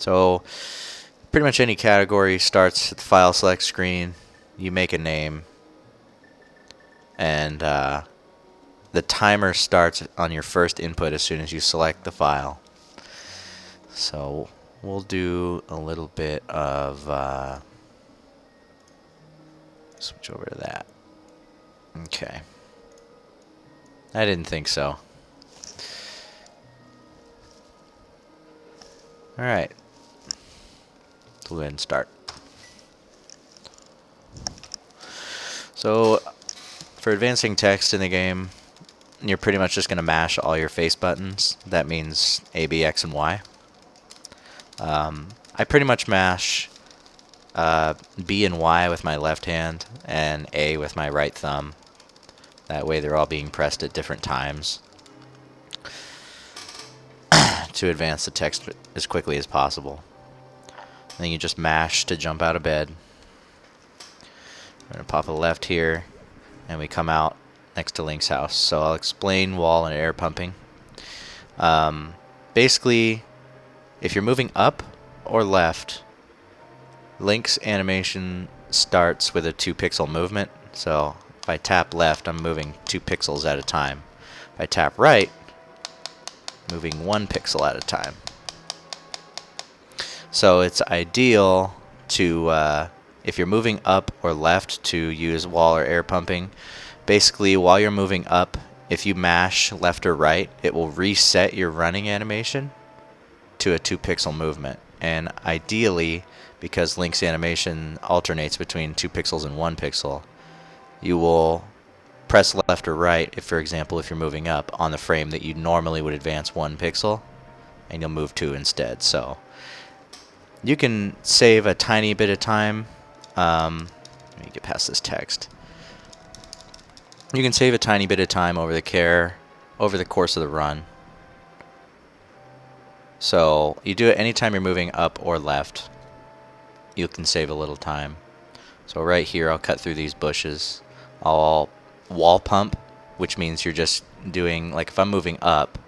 So pretty much any category starts at the file select screen. You make a name, and the timer starts on your first input as soon as you select the file. So we'll do a little bit of switch over to that. Okay. I didn't think so. Alright. We'll go ahead and start. So, for advancing text in the game, you're pretty much just going to mash all your face buttons. That means A, B, X, and Y. I pretty much mash B and Y with my left hand and A with my right thumb. That way they're all being pressed at different times to advance the text as quickly as possible. And then you just mash to jump out of bed. We're going to pop a left here, and we come out next to Link's house. So I'll explain wall and air pumping. Basically, if you're moving up or left, Link's animation starts with a 2-pixel movement. So if I tap left, I'm moving 2 pixels at a time. If I tap right, moving 1 pixel at a time. So it's ideal to, if you're moving up or left, to use wall or air pumping. Basically, while you're moving up, if you mash left or right, it will reset your running animation to a 2-pixel movement. And ideally, because Link's animation alternates between 2 pixels and 1 pixel, you will press left or right, if, for example, if you're moving up on the frame that you normally would advance 1 pixel, and you'll move 2 instead. So you can save a tiny bit of time. Let me get past this text. You can save a tiny bit of time over the course of the run. So you do it anytime you're moving up or left. You can save a little time. So right here, I'll cut through these bushes. I'll wall pump, which means you're just doing, like if I'm moving up,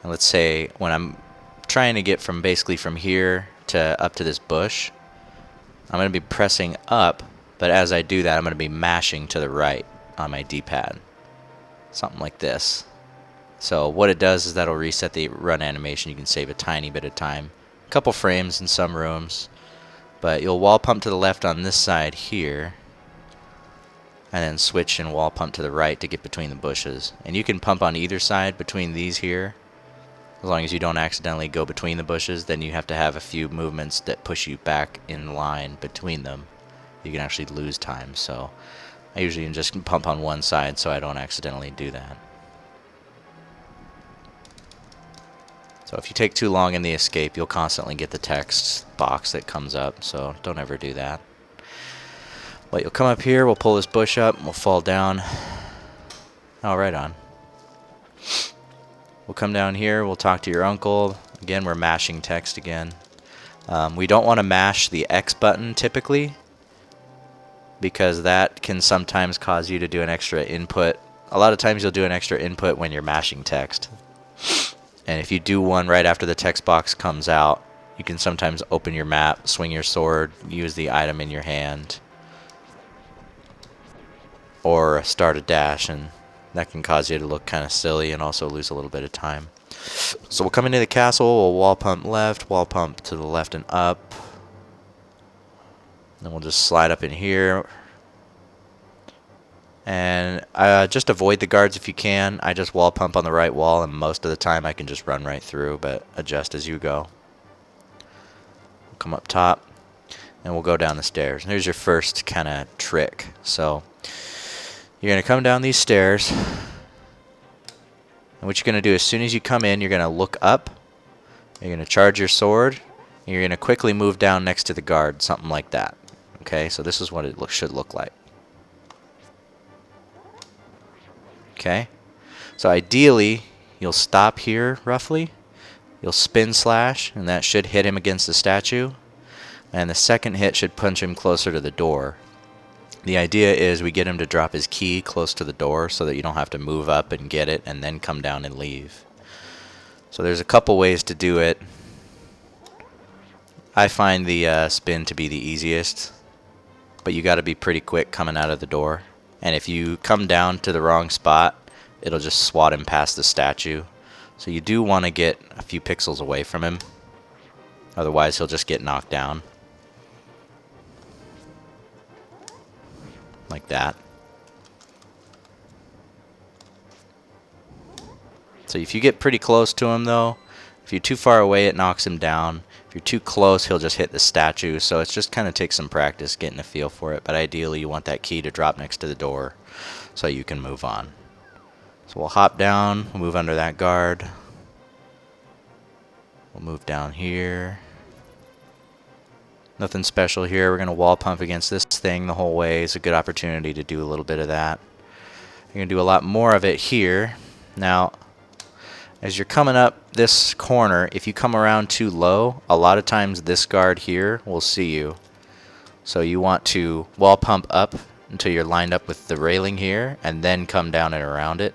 and let's say when I'm trying to get from basically from here to up to this bush, I'm going to be pressing up, but as I do that, I'm going to be mashing to the right on my D-pad. Something like this. So what it does is that'll reset the run animation. You can save a tiny bit of time. A couple frames in some rooms. But you'll wall pump to the left on this side here, and then switch and wall pump to the right to get between the bushes. And you can pump on either side between these here. As long as you don't accidentally go between the bushes, then you have to have a few movements that push you back in line between them. You can actually lose time. So I usually just pump on one side so I don't accidentally do that. So if you take too long in the escape, you'll constantly get the text box that comes up, so don't ever do that. But you'll come up here, we'll pull this bush up, and we'll fall down. Oh, right on. We'll come down here, we'll talk to your uncle. Again, we're mashing text again. We don't want to mash the X button typically, because that can sometimes cause you to do an extra input. A lot of times you'll do an extra input when you're mashing text. And if you do one right after the text box comes out, you can sometimes open your map, swing your sword, use the item in your hand, or start a dash, and that can cause you to look kind of silly and also lose a little bit of time. So we'll come into the castle, we'll wall pump left, wall pump to the left and up. Then we'll just slide up in here. And just avoid the guards if you can. I just wall pump on the right wall, and most of the time I can just run right through, but adjust as you go. We'll come up top, and we'll go down the stairs. And here's your first kind of trick. So you're going to come down these stairs, and what you're going to do as soon as you come in, you're going to look up, you're going to charge your sword, and you're going to quickly move down next to the guard, something like that. Okay, so this is what it should look like. Okay, so ideally you'll stop here roughly, you'll spin slash, and that should hit him against the statue, and the second hit should punch him closer to the door. The idea is we get him to drop his key close to the door so that you don't have to move up and get it and then come down and leave. So there's a couple ways to do it. I find the spin to be the easiest, but you got to be pretty quick coming out of the door. And if you come down to the wrong spot, it'll just swat him past the statue. So you do want to get a few pixels away from him. Otherwise, he'll just get knocked down. Like that. So if you get pretty close to him, though, if you're too far away, it knocks him down. If you're too close, he'll just hit the statue. So it just kind of takes some practice getting a feel for it. But ideally, you want that key to drop next to the door so you can move on. So we'll hop down. We'll move under that guard. We'll move down here. Nothing special here. We're going to wall pump against this thing the whole way. It's a good opportunity to do a little bit of that. You're going to do a lot more of it here. Now, as you're coming up this corner, if you come around too low, a lot of times this guard here will see you. So you want to wall pump up until you're lined up with the railing here, and then come down and around it.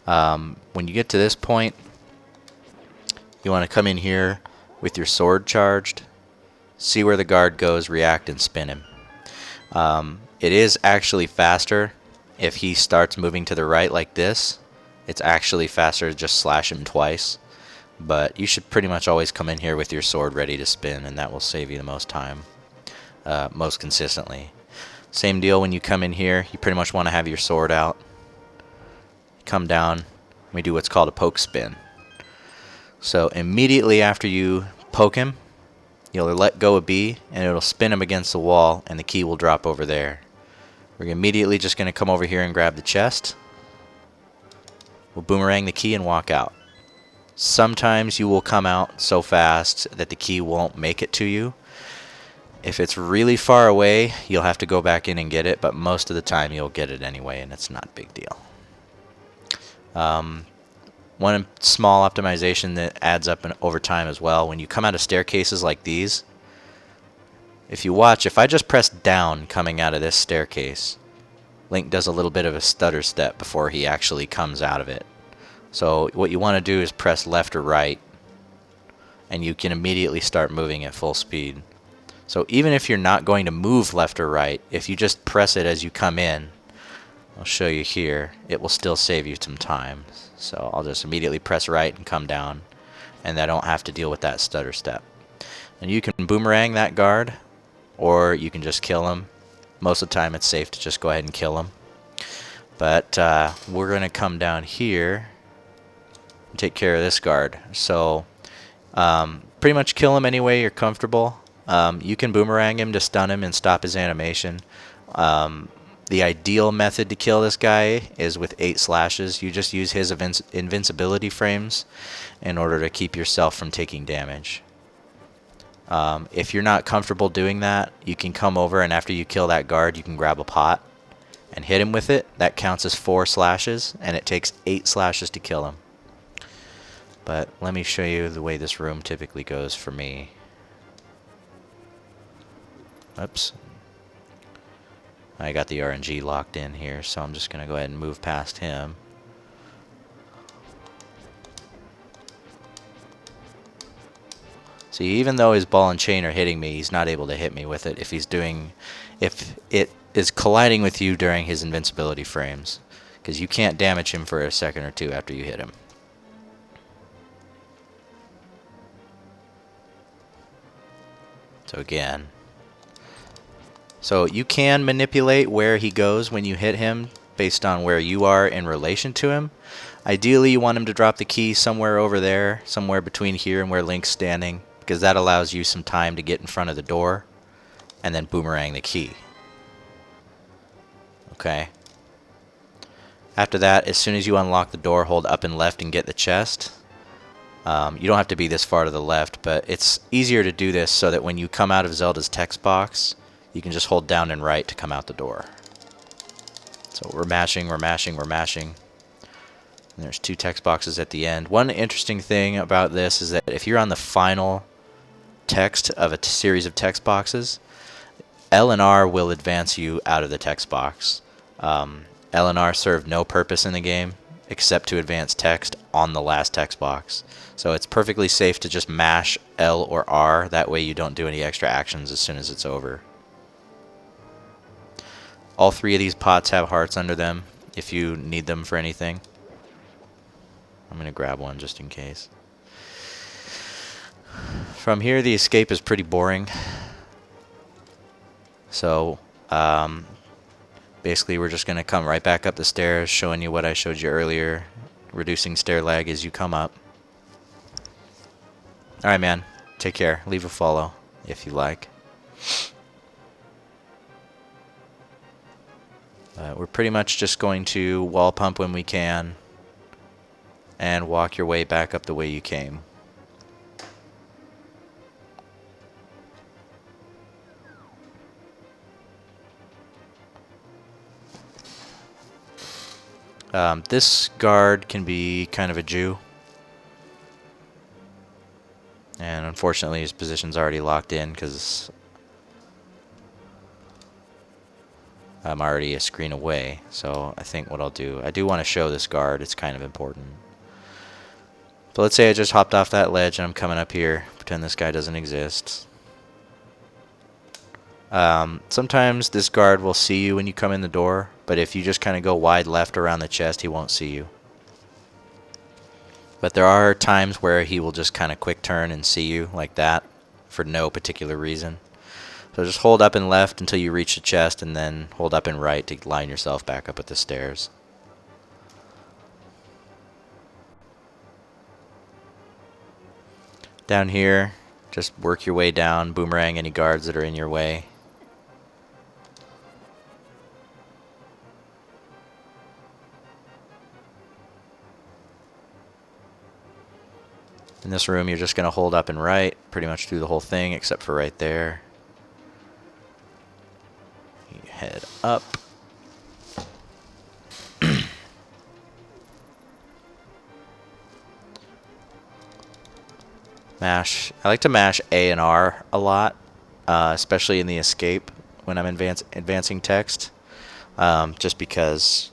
When you get to this point, you want to come in here with your sword charged, see where the guard goes, react, and spin him. It is actually faster if he starts moving to the right like this. It's actually faster to just slash him twice. But you should pretty much always come in here with your sword ready to spin, and that will save you the most time, most consistently. Same deal when you come in here. You pretty much want to have your sword out. Come down. We do what's called a poke spin. So immediately after you poke him, you'll let go of B, and it'll spin him against the wall, and the key will drop over there. We're immediately just going to come over here and grab the chest. We'll boomerang the key and walk out. Sometimes you will come out so fast that the key won't make it to you. If it's really far away, you'll have to go back in and get it, but most of the time you'll get it anyway, and it's not a big deal. One small optimization that adds up over time as well, when you come out of staircases like these, if you watch, if I just press down coming out of this staircase, Link does a little bit of a stutter step before he actually comes out of it. So what you want to do is press left or right, and you can immediately start moving at full speed. So even if you're not going to move left or right, if you just press it as you come in, I'll show you here, it will still save you some time. So I'll just immediately press right and come down, and I don't have to deal with that stutter step. And you can boomerang that guard, or you can just kill him. Most of the time it's safe to just go ahead and kill him. But we're going to come down here and take care of this guard. So pretty much kill him any way you're comfortable. You can boomerang him to stun him and stop his animation. The ideal method to kill this guy is with 8 slashes. You just use his invincibility frames in order to keep yourself from taking damage. If you're not comfortable doing that, you can come over, and after you kill that guard, you can grab a pot and hit him with it. That counts as 4 slashes, and it takes 8 slashes to kill him. But let me show you the way this room typically goes for me. Oops. I got the RNG locked in here, so I'm just going to go ahead and move past him. See, even though his ball and chain are hitting me, he's not able to hit me with it if it is colliding with you during his invincibility frames, because you can't damage him for a second or two after you hit him. So again, so you can manipulate where he goes when you hit him based on where you are in relation to him. Ideally, you want him to drop the key somewhere over there, somewhere between here and where Link's standing, because that allows you some time to get in front of the door and then boomerang the key. Okay. After that, as soon as you unlock the door, hold up and left and get the chest. You don't have to be this far to the left, but it's easier to do this so that when you come out of Zelda's text box, you can just hold down and right to come out the door. So we're mashing, we're mashing, we're mashing. And there's 2 text boxes at the end. One interesting thing about this is that if you're on the final text of a series of text boxes, L and R will advance you out of the text box. L and R serve no purpose in the game. except to advance text on the last text box. So it's perfectly safe to just mash L or R. That way you don't do any extra actions as soon as it's over. All 3 of these pots have hearts under them if you need them for anything. I'm going to grab one just in case. From here, the escape is pretty boring. So, basically, we're just going to come right back up the stairs, showing you what I showed you earlier, reducing stair lag as you come up. Alright, man. Take care. Leave a follow if you like. We're pretty much just going to wall pump when we can and walk your way back up the way you came. This guard can be kind of a Jew. And unfortunately his position's already locked in because I'm already a screen away. So I think what I'll do, I do want to show this guard, it's kind of important. But let's say I just hopped off that ledge and I'm coming up here, pretend this guy doesn't exist. Sometimes this guard will see you when you come in the door, but if you just kind of go wide left around the chest, he won't see you. But there are times where he will just kind of quick turn and see you like that for no particular reason. So just hold up and left until you reach the chest, and then hold up and right to line yourself back up at the stairs. Down here, just work your way down, boomerang any guards that are in your way. In this room, you're just going to hold up and right pretty much through the whole thing, except for right there. You head up. Mash. I like to mash A and R a lot, especially in the escape when I'm advancing text, just because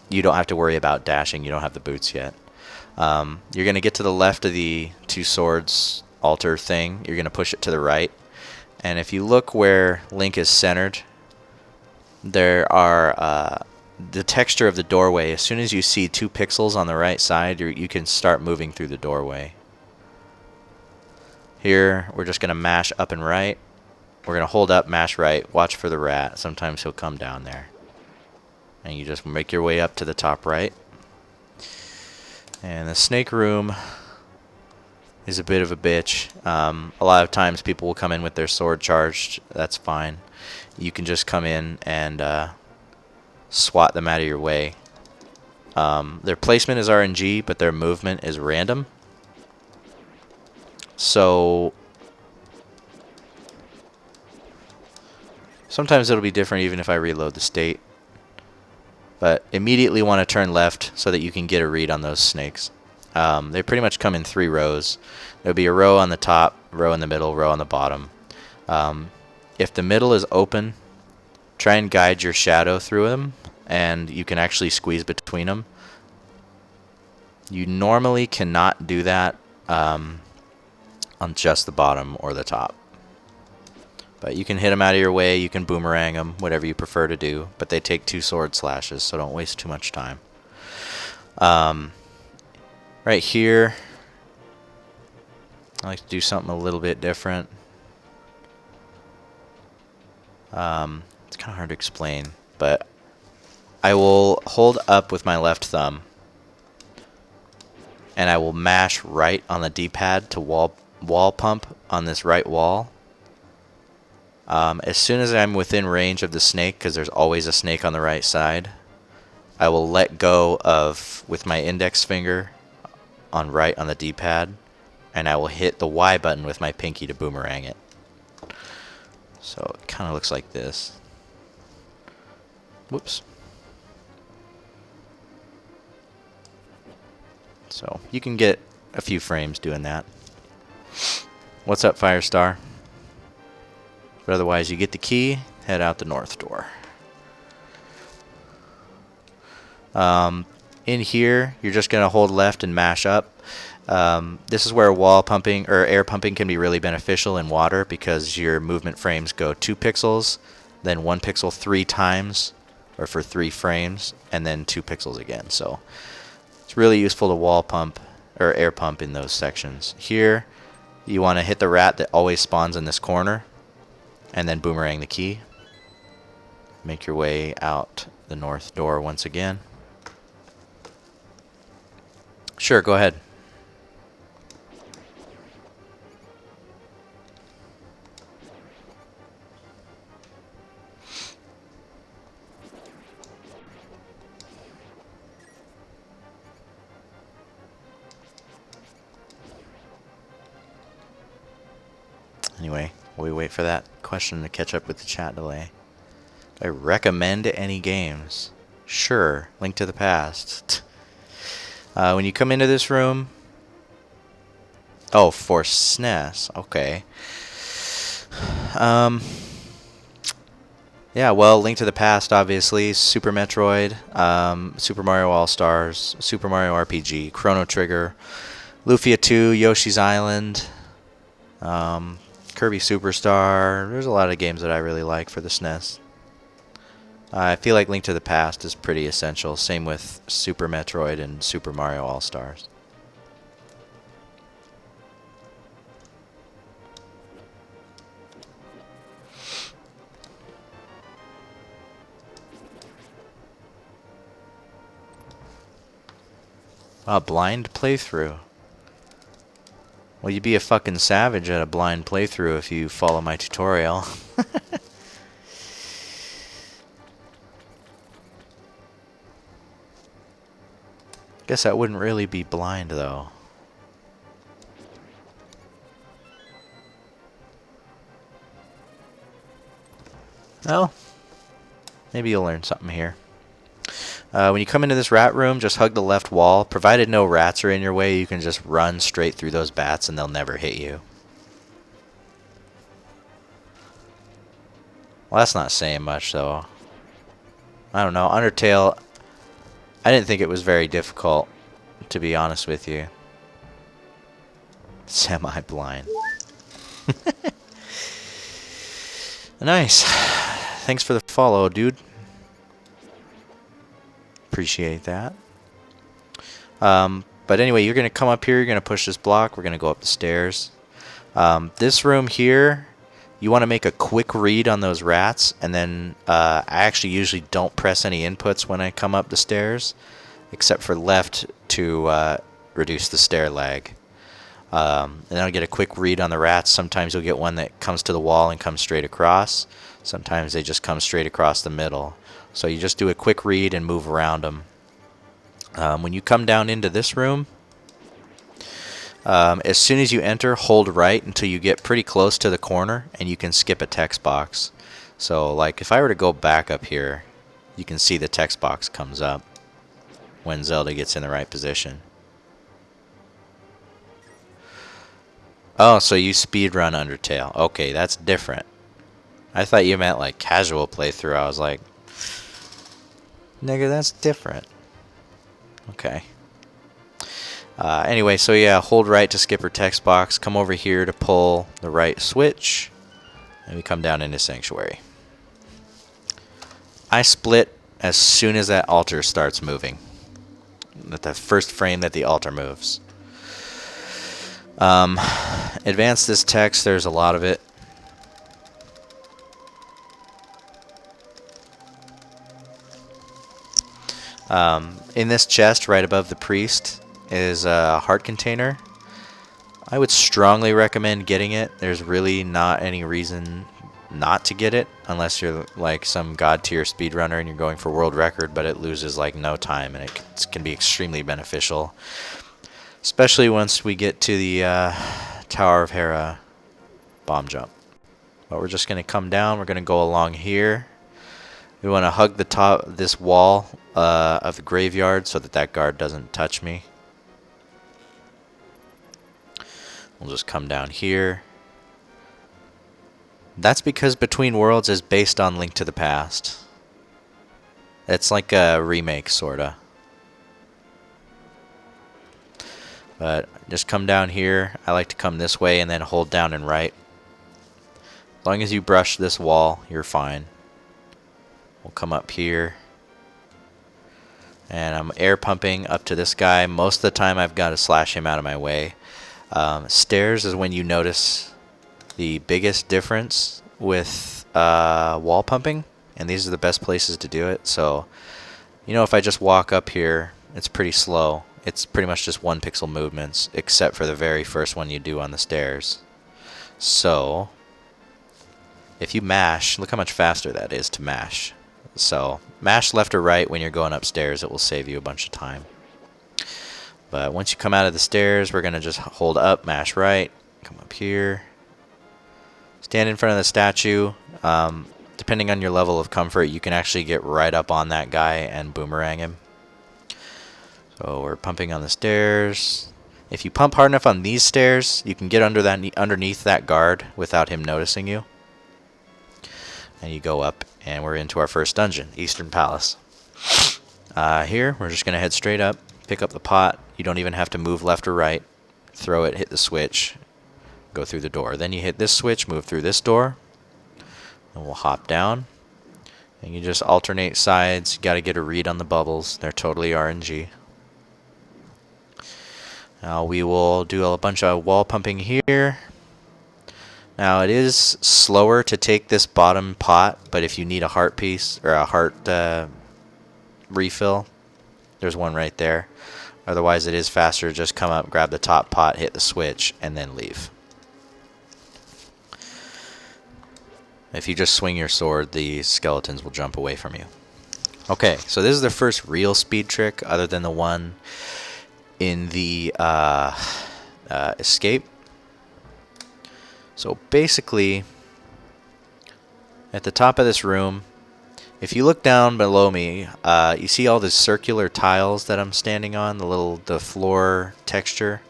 you don't have to worry about dashing. You don't have the boots yet. You're going to get to the left of the 2 swords altar thing. You're going to push it to the right. And if you look where Link is centered, there are the texture of the doorway. As soon as you see 2 pixels on the right side, you can start moving through the doorway. Here, we're just going to mash up and right. We're going to hold up, mash right, watch for the rat. Sometimes he'll come down there. And you just make your way up to the top right. And the snake room is a bit of a bitch. A lot of times people will come in with their sword charged. That's fine. You can just come in and swat them out of your way. Their placement is RNG, but their movement is random. So sometimes it'll be different even if I reload the state. But immediately want to turn left so that you can get a read on those snakes. They pretty much come in 3 rows. There'll be a row on the top, row in the middle, row on the bottom. If the middle is open, try and guide your shadow through them, and you can actually squeeze between them. You normally cannot do that on just the bottom or the top. But you can hit them out of your way, you can boomerang them, whatever you prefer to do. But they take 2 sword slashes, so don't waste too much time. Right here, I like to do something a little bit different. It's kind of hard to explain, but I will hold up with my left thumb, and I will mash right on the D-pad to wall pump on this right wall. As soon as I'm within range of the snake, because there's always a snake on the right side, I will let go of, with my index finger on right on the D-pad, and I will hit the Y button with my pinky to boomerang it. So it kind of looks like this. Whoops. So you can get a few frames doing that. What's up, Firestar? But otherwise, you get the key, head out the north door. In here, you're just going to hold left and mash up. This is where wall pumping or air pumping can be really beneficial in water because your movement frames go 2 pixels, then 1 pixel 3 times, or for 3 frames, and then 2 pixels again. So it's really useful to wall pump or air pump in those sections. Here, you want to hit the rat that always spawns in this corner, and then boomerang the key. Make your way out the north door once again. Sure, go ahead. Anyway, we wait for that question to catch up with the chat delay. Do I recommend any games? Sure, Link to the Past. When you come into this room... Oh, for SNES. Okay. Yeah, well, Link to the Past, obviously. Super Metroid. Super Mario All-Stars. Super Mario RPG. Chrono Trigger. Lufia 2. Yoshi's Island. Kirby Superstar. There's a lot of games that I really like for the SNES. I feel like Link to the Past is pretty essential. Same with Super Metroid and Super Mario All-Stars. A blind playthrough. Well, you'd be a fucking savage at a blind playthrough if you follow my tutorial. Guess that wouldn't really be blind, though. Well, maybe you'll learn something here. When you come into this rat room, just hug the left wall. Provided no rats are in your way, you can just run straight through those bats and they'll never hit you. Well, that's not saying much, though. I don't know. Undertale, I didn't think it was very difficult, to be honest with you. Semi-blind. Nice. Thanks for the follow, dude. Appreciate that. But anyway, you're going to come up here. You're going to push this block. We're going to go up the stairs. This room here, you want to make a quick read on those rats. And then I actually usually don't press any inputs when I come up the stairs, except for left to reduce the stair lag. And then I'll get a quick read on the rats. Sometimes you'll get one that comes to the wall and comes straight across. Sometimes they just come straight across the middle. So you just do a quick read and move around them. When you come down into this room, as soon as you enter, hold right until you get pretty close to the corner, and you can skip a text box. So, like, if I were to go back up here, you can see the text box comes up when Zelda gets in the right position. Oh, so you speedrun Undertale. Okay, that's different. I thought you meant, like, casual playthrough. I was like... Nigga, that's different. Okay. Anyway, so yeah, hold right to skip her text box. Come over here to pull the right switch. And we come down into Sanctuary. I split as soon as that altar starts moving. At the first frame that the altar moves. Advance this text. There's a lot of it. In this chest right above the priest is a heart container. I would strongly recommend getting it. There's really not any reason not to get it unless you're like some god tier speedrunner and you're going for world record, but it loses like no time and it can be extremely beneficial, especially once we get to the Tower of Hera bomb jump. But we're just going to come down. We're going to go along here. We want to hug the top of this wall of the graveyard so that that guard doesn't touch me. We'll just come down here. That's because Between Worlds is based on Link to the Past. It's like a remake, sorta. But just come down here. I like to come this way and then hold down and right. As long as you brush this wall, you're fine. We'll come up here. And I'm air pumping up to this guy. Most of the time I've got to slash him out of my way. Stairs is when you notice the biggest difference with wall pumping. And these are the best places to do it. So, you know, if I just walk up here, it's pretty slow. It's pretty much just 1 pixel movements, except for the very first one you do on the stairs. So, if you mash, look how much faster that is to mash. So, mash left or right when you're going upstairs. It will save you a bunch of time. But once you come out of the stairs, we're going to just hold up, mash right, come up here. Stand in front of the statue. Depending on your level of comfort, you can actually get right up on that guy and boomerang him. So we're pumping on the stairs. If you pump hard enough on these stairs, you can get underneath that guard without him noticing you. And you go up, and we're into our first dungeon, Eastern Palace. Here, we're just going to head straight up, pick up the pot. You don't even have to move left or right. Throw it, hit the switch, go through the door. Then you hit this switch, move through this door, and we'll hop down. And you just alternate sides. You got to get a read on the bubbles. They're totally RNG. Now we will do a bunch of wall pumping here. Now it is slower to take this bottom pot, but if you need a heart piece or a heart refill, there's one right there. Otherwise it is faster to just come up, grab the top pot, hit the switch, and then leave. If you just swing your sword, the skeletons will jump away from you. Okay, so this is the first real speed trick other than the one in the escape. So basically, at the top of this room, if you look down below me, you see all the circular tiles that I'm standing on, the floor texture.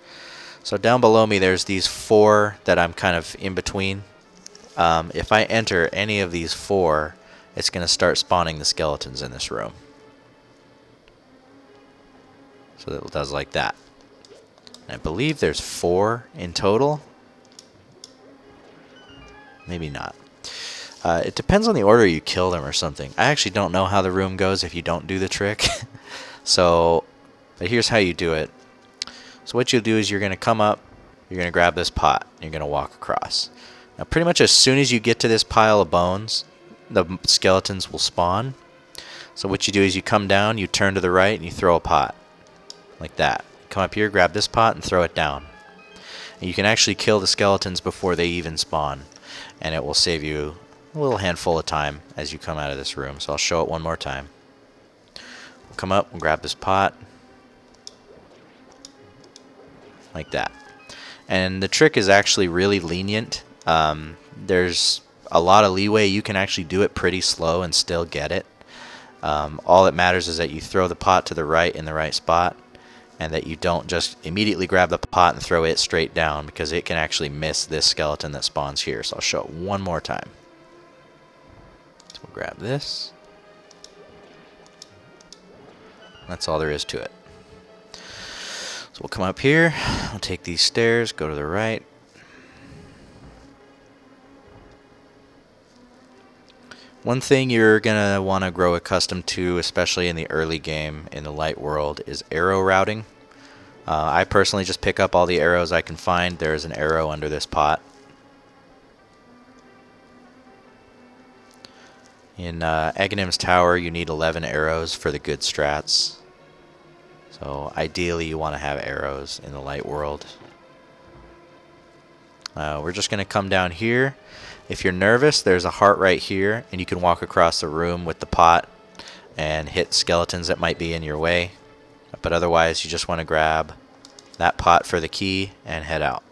So down below me, there's these 4 that I'm kind of in between. If I enter any of these 4, it's going to start spawning the skeletons in this room. So it does like that. And I believe there's 4 in total. Maybe not. It depends on the order you kill them or something. I actually don't know how the room goes if you don't do the trick. But here's how you do it. So what you'll do is you're going to come up, you're going to grab this pot, and you're going to walk across. Now pretty much as soon as you get to this pile of bones, the skeletons will spawn. So what you do is you come down, you turn to the right, and you throw a pot. Like that. Come up here, grab this pot, and throw it down. And you can actually kill the skeletons before they even spawn. And it will save you a little handful of time as you come out of this room. So I'll show it one more time. We'll come up and grab this pot. Like that. And the trick is actually really lenient. There's a lot of leeway. You can actually do it pretty slow and still get it. All that matters is that you throw the pot to the right in the right spot. And that you don't just immediately grab the pot and throw it straight down, because it can actually miss this skeleton that spawns here. So I'll show it one more time. So we'll grab this. That's all there is to it. So we'll come up here, we'll take these stairs, go to the right. One thing you're going to want to grow accustomed to, especially in the early game in the light world, is arrow routing. I personally just pick up all the arrows I can find. There's an arrow under this pot. In Agahnim's tower, you need 11 arrows for the good strats. So ideally you want to have arrows in the light world. We're just going to come down here. If you're nervous, there's a heart right here, and you can walk across the room with the pot and hit skeletons that might be in your way. But otherwise, you just want to grab that pot for the key and head out.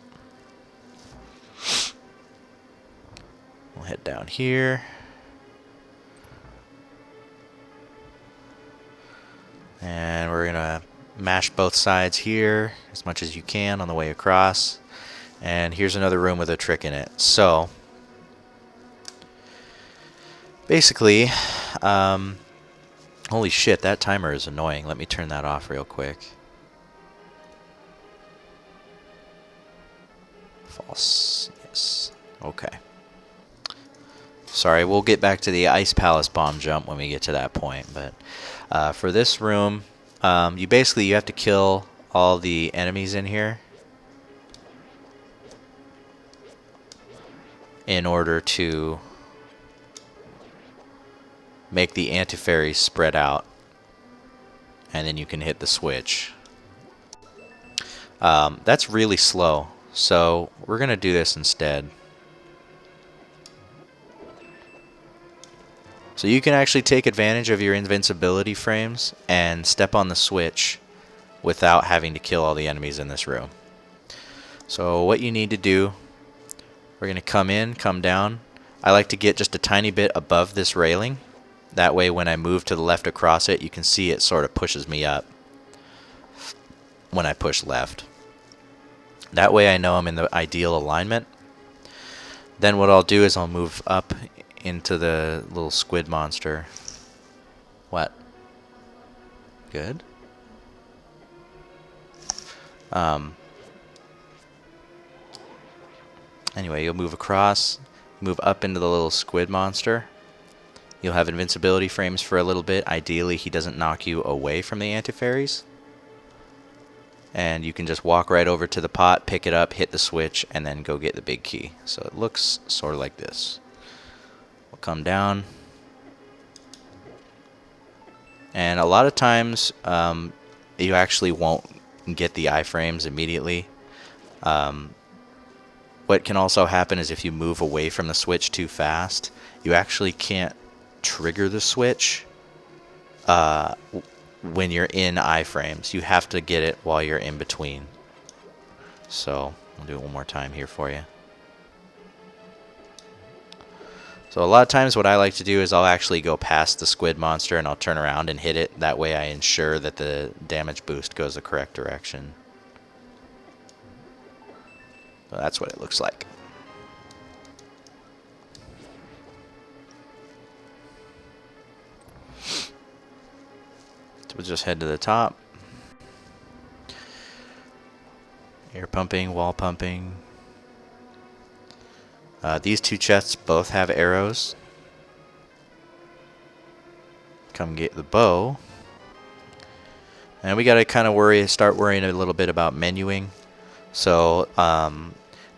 We'll head down here. And we're going to mash both sides here as much as you can on the way across. And here's another room with a trick in it. So basically, holy shit, that timer is annoying. Let me turn that off real quick. False. Yes. Okay. Sorry, we'll get back to the Ice Palace bomb jump when we get to that point. But for this room, you have to kill all the enemies in here in order to make the anti-fairies spread out, and then you can hit the switch. That's really slow, so we're gonna do this instead. So you can actually take advantage of your invincibility frames and step on the switch without having to kill all the enemies in this room. So what you need to do, we're going to come in, come down. I like to get just a tiny bit above this railing. That way when I move to the left across it, you can see it sort of pushes me up when I push left. That way I know I'm in the ideal alignment. Then what I'll do is I'll move up into the little squid monster. What? Good. Anyway, you'll move across, move up into the little squid monster. You'll have invincibility frames for a little bit. Ideally, he doesn't knock you away from the anti-fairies. And you can just walk right over to the pot, pick it up, hit the switch, and then go get the big key. So it looks sort of like this. We'll come down. And a lot of times, you actually won't get the iframes immediately. What can also happen is if you move away from the switch too fast, you actually can't trigger the switch when you're in iframes. You have to get it while you're in between. So I'll do it one more time here for you. So a lot of times what I like to do is I'll actually go past the squid monster and I'll turn around and hit it. That way I ensure that the damage boost goes the correct direction. So that's what it looks like. So we'll just head to the top. Air pumping, wall pumping. These two chests both have arrows. Come get the bow. And we gotta kind of start worrying a little bit about menuing. So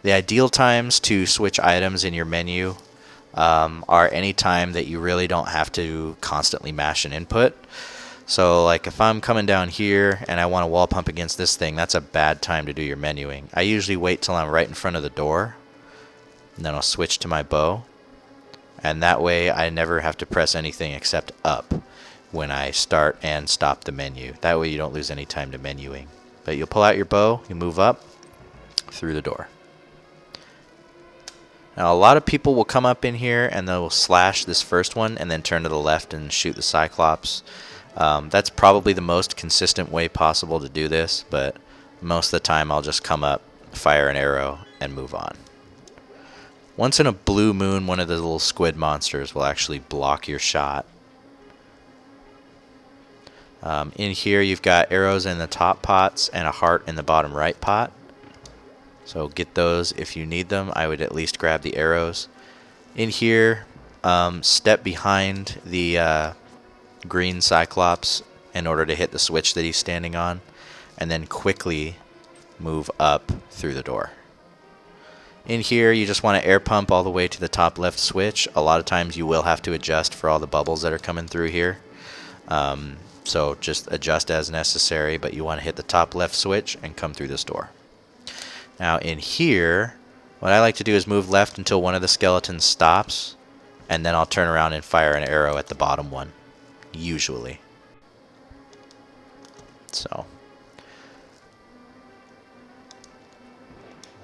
the ideal times to switch items in your menu are any time that you really don't have to constantly mash an input. So like if I'm coming down here and I want to wall pump against this thing, that's a bad time to do your menuing. I usually wait till I'm right in front of the door, and then I'll switch to my bow. And that way I never have to press anything except up when I start and stop the menu. That way you don't lose any time to menuing. But you'll pull out your bow, you move up through the door. Now a lot of people will come up in here and they'll slash this first one and then turn to the left and shoot the Cyclops. That's probably the most consistent way possible to do this, but most of the time I'll just come up, fire an arrow, and move on. Once in a blue moon, one of the little squid monsters will actually block your shot. In here you've got arrows in the top pots and a heart in the bottom right pot. So get those if you need them. I would at least grab the arrows. In here, step behind the green Cyclops in order to hit the switch that he's standing on, and then quickly move up through the door. In here, you just want to air pump all the way to the top left switch. A lot of times you will have to adjust for all the bubbles that are coming through here. So just adjust as necessary, but you want to hit the top left switch and come through this door. Now in here, what I like to do is move left until one of the skeletons stops, and then I'll turn around and fire an arrow at the bottom one, usually. So.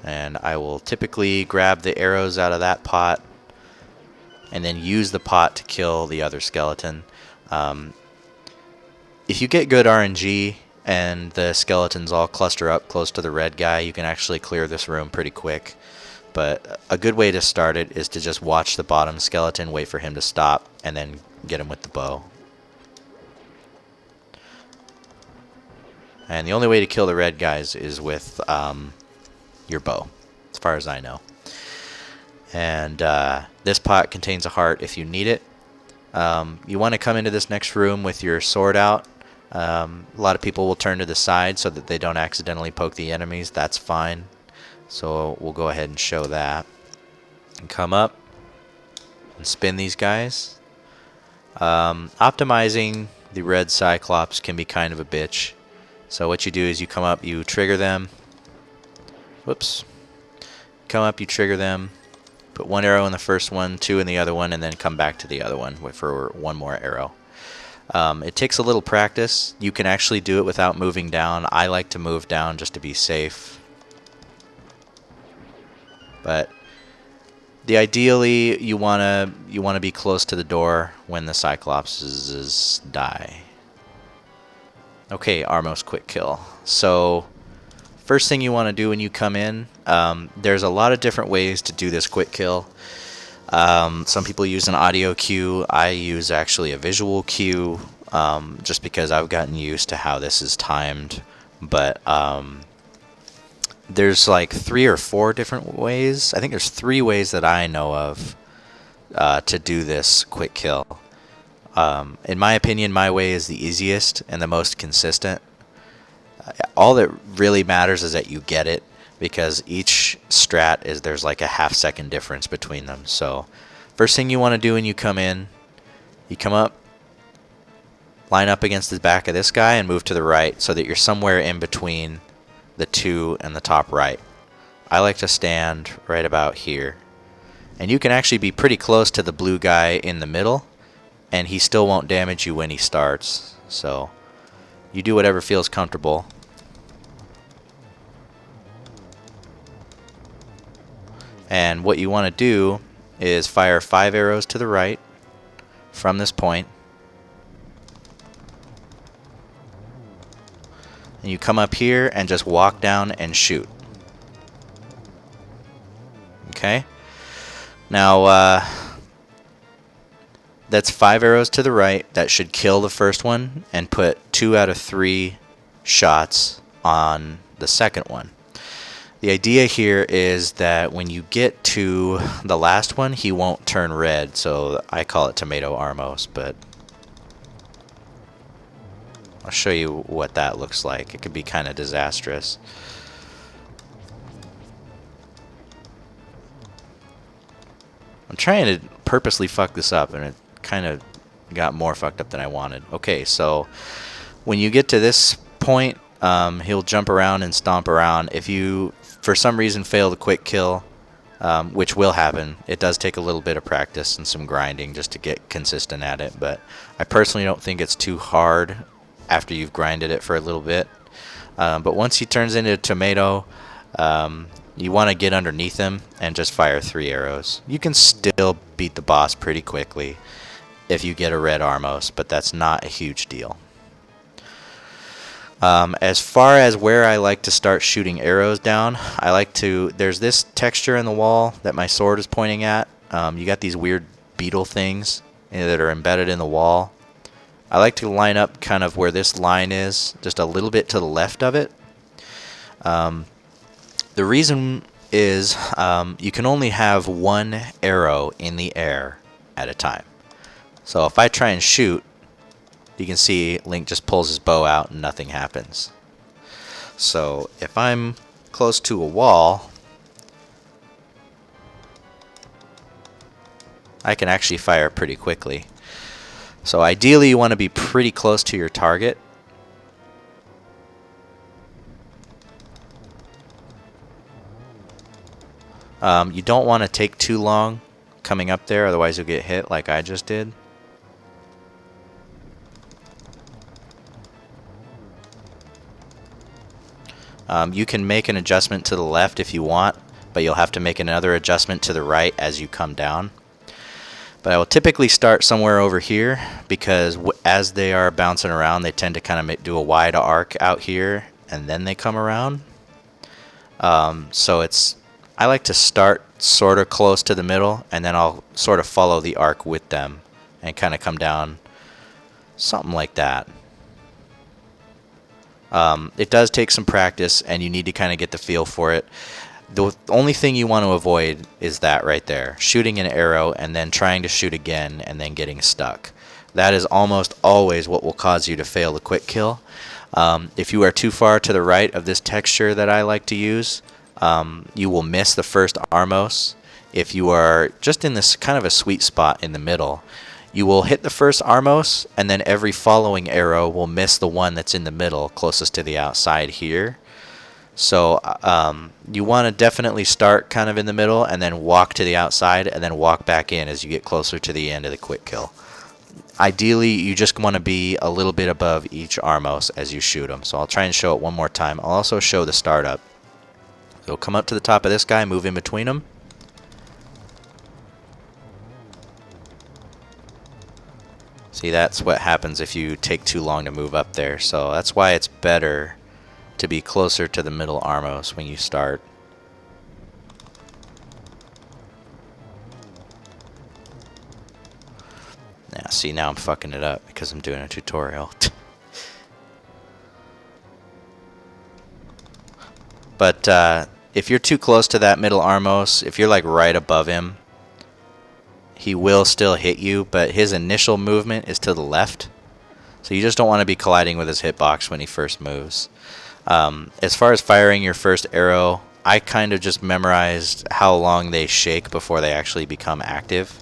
And I will typically grab the arrows out of that pot and then use the pot to kill the other skeleton. If you get good RNG and the skeletons all cluster up close to the red guy, you can actually clear this room pretty quick. But a good way to start it is to just watch the bottom skeleton, wait for him to stop, and then get him with the bow. And the only way to kill the red guys is with your bow. far as I know. And this pot contains a heart if you need it. You want to come into this next room with your sword out. A lot of people will turn to the side so that they don't accidentally poke the enemies. That's fine. So we'll go ahead and show that. And come up and spin these guys. Optimizing the red Cyclops can be kind of a bitch. So what you do is you come up, you trigger them. Whoops. Come up, you trigger them. Put one arrow in the first one, two in the other one, and then come back to the other one for one more arrow. It takes a little practice. You can actually do it without moving down. I like to move down just to be safe. But ideally, you wanna be close to the door when the Cyclopses die. Okay, Armos quick kill. So first thing you want to do when you come in, there's a lot of different ways to do this quick kill. Some people use an audio cue. I use actually a visual cue, just because I've gotten used to how this is timed. But there's like 3 or 4 different ways. I think there's 3 ways that I know of to do this quick kill. In my opinion, my way is the easiest and the most consistent. All that really matters is that you get it, because each strat there's like a half-second difference between them. So first thing you want to do when you come in, you come up, line up against the back of this guy and move to the right so that you're somewhere in between the 2 and the top right. I like to stand right about here. And you can actually be pretty close to the blue guy in the middle, and he still won't damage you when he starts. So you do whatever feels comfortable. And what you want to do is fire 5 arrows to the right from this point. And you come up here and just walk down and shoot. Okay? Now, that's 5 arrows to the right. That should kill the first one and put 2 out of 3 shots on the second one. The idea here is that when you get to the last one, he won't turn red, so I call it Tomato Armos, but I'll show you what that looks like. It could be kind of disastrous. I'm trying to purposely fuck this up, and it kind of got more fucked up than I wanted. Okay, so when you get to this point, he'll jump around and stomp around. If you, for some reason, fail the quick kill, which will happen, it does take a little bit of practice and some grinding just to get consistent at it, but I personally don't think it's too hard after you've grinded it for a little bit. But once he turns into a tomato, you want to get underneath him and just fire 3 arrows. You can still beat the boss pretty quickly if you get a red Armos, but that's not a huge deal. As far as where I like to start shooting arrows down, I like to, there's this texture in the wall that my sword is pointing at. You got these weird beetle things that are embedded in the wall. I like to line up kind of where this line is, just a little bit to the left of it. The reason is you can only have 1 arrow in the air at a time. So if I try and shoot, you can see Link just pulls his bow out and nothing happens. So if I'm close to a wall, I can actually fire pretty quickly. So ideally you want to be pretty close to your target. You don't want to take too long coming up there, otherwise you'll get hit like I just did. You can make an adjustment to the left if you want, but you'll have to make another adjustment to the right as you come down. But I will typically start somewhere over here, because as they are bouncing around, they tend to kind of do a wide arc out here, and then they come around. So I like to start sort of close to the middle, and then I'll sort of follow the arc with them and kind of come down something like that. It does take some practice, and you need to kind of get the feel for it. The only thing you want to avoid is that right there. Shooting an arrow and then trying to shoot again and then getting stuck. That is almost always what will cause you to fail the quick kill. If you are too far to the right of this texture that I like to use, you will miss the first Armos. If you are just in this kind of a sweet spot in the middle, you will hit the first Armos, and then every following arrow will miss the one that's in the middle, closest to the outside here. So you want to definitely start kind of in the middle, and then walk to the outside, and then walk back in as you get closer to the end of the quick kill. Ideally, you just want to be a little bit above each Armos as you shoot them. So I'll try and show it one more time. I'll also show the startup. So come up to the top of this guy, move in between them. See, that's what happens if you take too long to move up there. So that's why it's better to be closer to the middle Armos when you start. Now, see, now I'm fucking it up because I'm doing a tutorial. But if you're too close to that middle Armos, if you're like right above him, he will still hit you, but his initial movement is to the left. So you just don't want to be colliding with his hitbox when he first moves. As far as firing your first arrow, I kind of just memorized how long they shake before they actually become active.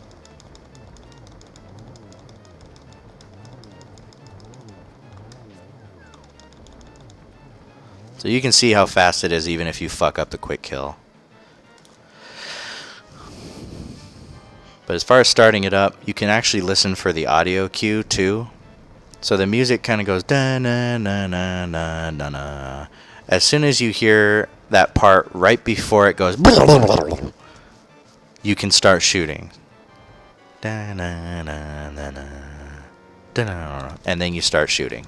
So you can see how fast it is even if you fuck up the quick kill. But as far as starting it up, you can actually listen for the audio cue too. So the music kind of goes da na na na na na na. As soon as you hear that part right before it goes, you can start shooting. Da na na na na. Da na, and then you start shooting.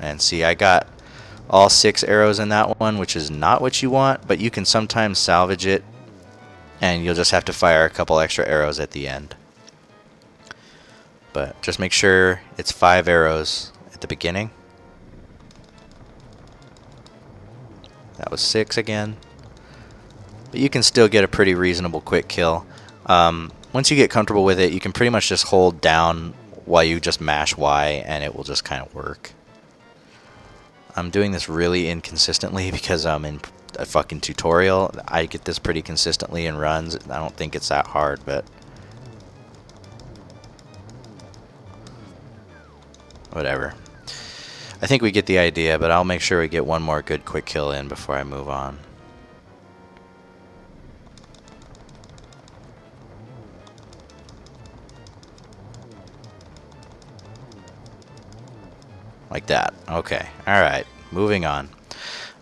And see, I got all 6 arrows in that one, which is not what you want, but you can sometimes salvage it, and you'll just have to fire a couple extra arrows at the end. But just make sure it's 5 arrows at the beginning. That was 6 again. But you can still get a pretty reasonable quick kill. Once you get comfortable with it, you can pretty much just hold down while you just mash Y, and it will just kind of work. I'm doing this really inconsistently because I'm in a fucking tutorial. I get this pretty consistently in runs. I don't think it's that hard, but whatever. I think we get the idea, but I'll make sure we get one more good quick kill in before I move on. Like that. Okay. Alright. Moving on.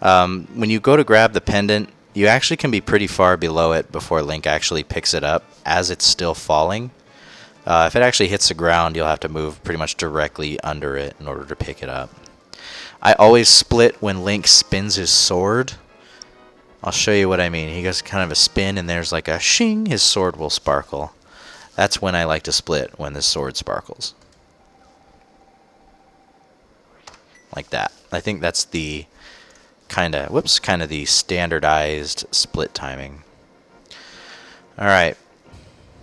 When you go to grab the pendant, you actually can be pretty far below it before Link actually picks it up as it's still falling. If it actually hits the ground, you'll have to move pretty much directly under it in order to pick it up. I always split when Link spins his sword. I'll show you what I mean. He goes kind of a spin and there's like a shing, his sword will sparkle. That's when I like to split, when the sword sparkles. Like that. I think that's the kind of the standardized split timing. Alright.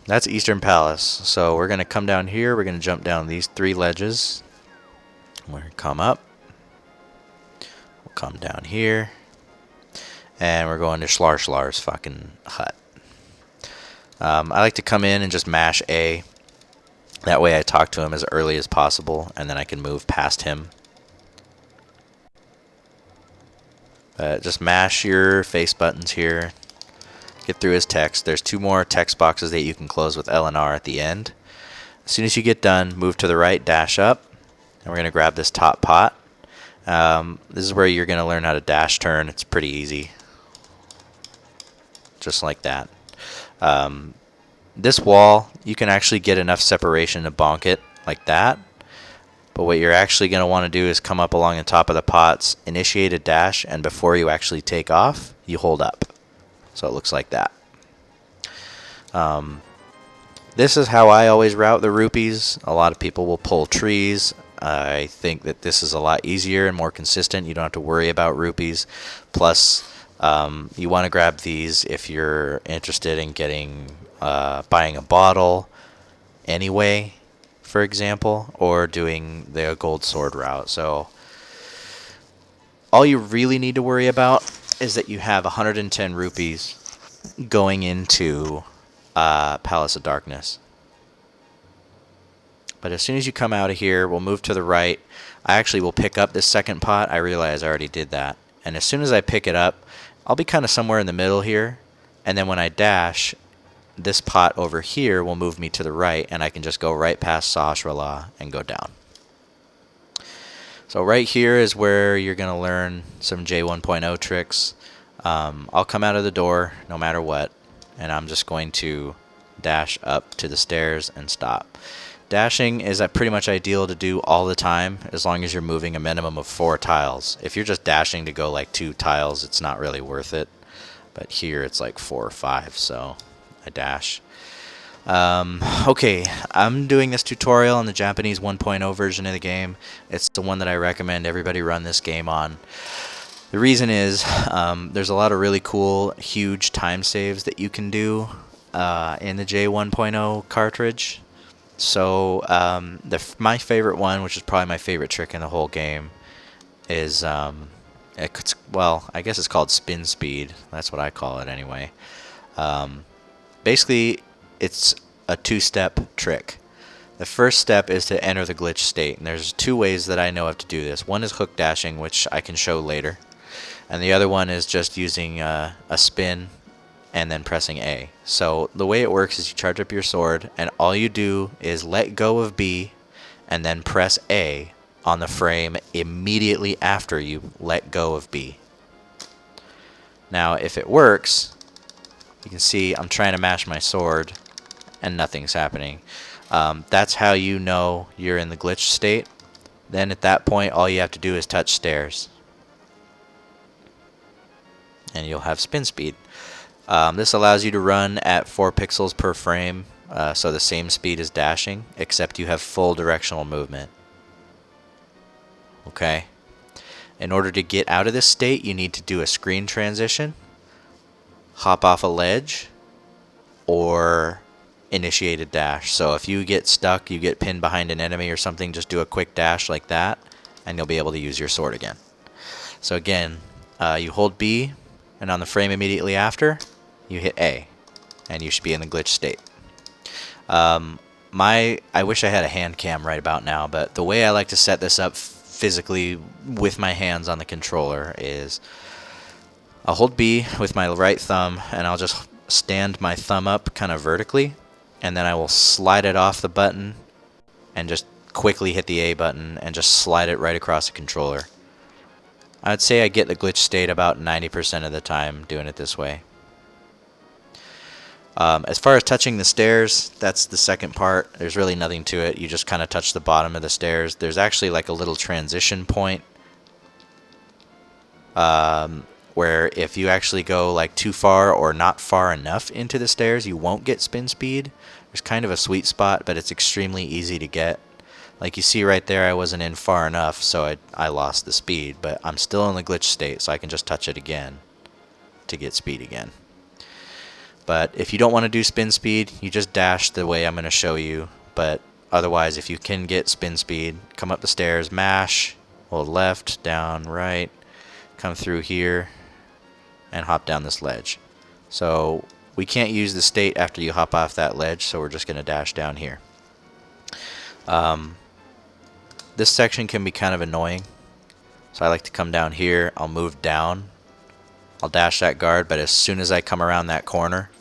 That's Eastern Palace. So we're going to come down here. We're going to jump down these 3 ledges. We're going to come up. We'll come down here. And we're going to Schlar's fucking hut. I like to come in and just mash A. That way I talk to him as early as possible, and then I can move past him. Just mash your face buttons here. Get through his text. There's 2 more text boxes that you can close with L and R at the end. As soon as you get done, move to the right, dash up, and we're going to grab this top pot. This is where you're going to learn how to dash turn. It's pretty easy. Just like that. This wall, you can actually get enough separation to bonk it like that. But what you're actually going to want to do is come up along the top of the pots, initiate a dash, and before you actually take off, you hold up. So it looks like that. This is how I always route the rupees. A lot of people will pull trees. I think that this is a lot easier and more consistent. You don't have to worry about rupees. Plus, You want to grab these if you're interested in getting buying a bottle anyway, for example, or doing the gold sword route. So all you really need to worry about is that you have 110 rupees going into Palace of Darkness. But as soon as you come out of here, we'll move to the right. I actually will pick up this second pot. I realize I already did that. And as soon as I pick it up, I'll be kind of somewhere in the middle here. And then when I dash, this pot over here will move me to the right, and I can just go right past Sashrala and go down. So right here is where you're going to learn some J1.0 tricks. I'll come out of the door no matter what, and I'm just going to dash up to the stairs and stop. Dashing is pretty much ideal to do all the time as long as you're moving a minimum of 4 tiles. If you're just dashing to go like 2 tiles, it's not really worth it. But here it's like 4 or 5, so I dash. Okay, I'm doing this tutorial on the Japanese 1.0 version of the game. It's the one that I recommend everybody run this game on. The reason is there's a lot of really cool, huge time saves that you can do in the J1.0 cartridge. So my favorite one, which is probably my favorite trick in the whole game, is well, I guess it's called spin speed. That's what I call it anyway. Basically, it's a 2-step trick. The first step is to enter the glitch state, and there's 2 ways that I know of to do this. One is hook dashing, which I can show later, and the other one is just using a spin and then pressing A. So the way it works is you charge up your sword, and all you do is let go of B and then press A on the frame immediately after you let go of B. Now if it works, you can see I'm trying to mash my sword and nothing's happening. That's how you know you're in the glitch state. Then at that point all you have to do is touch stairs and you'll have spin speed. This allows you to run at 4 pixels per frame, so the same speed as dashing, except you have full directional movement. Okay. In order to get out of this state, you need to do a screen transition, hop off a ledge, or initiate a dash. So if you get stuck, you get pinned behind an enemy or something, just do a quick dash like that, and you'll be able to use your sword again. So again, you hold B, and on the frame immediately after, you hit A, and you should be in the glitch state. I wish I had a hand cam right about now, but the way I like to set this up physically with my hands on the controller is I'll hold B with my right thumb, and I'll just stand my thumb up kind of vertically, and then I will slide it off the button and just quickly hit the A button and just slide it right across the controller. I'd say I get the glitch state about 90% of the time doing it this way. As far as touching the stairs, that's the second part. There's really nothing to it. You just kind of touch the bottom of the stairs. There's actually like a little transition point where if you actually go like too far or not far enough into the stairs, you won't get spin speed. There's kind of a sweet spot, but it's extremely easy to get. Like you see right there, I wasn't in far enough, so I lost the speed, but I'm still in the glitch state, so I can just touch it again to get speed again. But if you don't want to do spin speed, you just dash the way I'm going to show you. But otherwise, if you can get spin speed, come up the stairs, mash, hold left, down, right, come through here, and hop down this ledge. So we can't use the state after you hop off that ledge, so we're just going to dash down here. This section can be kind of annoying, so I like to come down here, I'll move down, I'll dash that guard, but as soon as I come around that corner,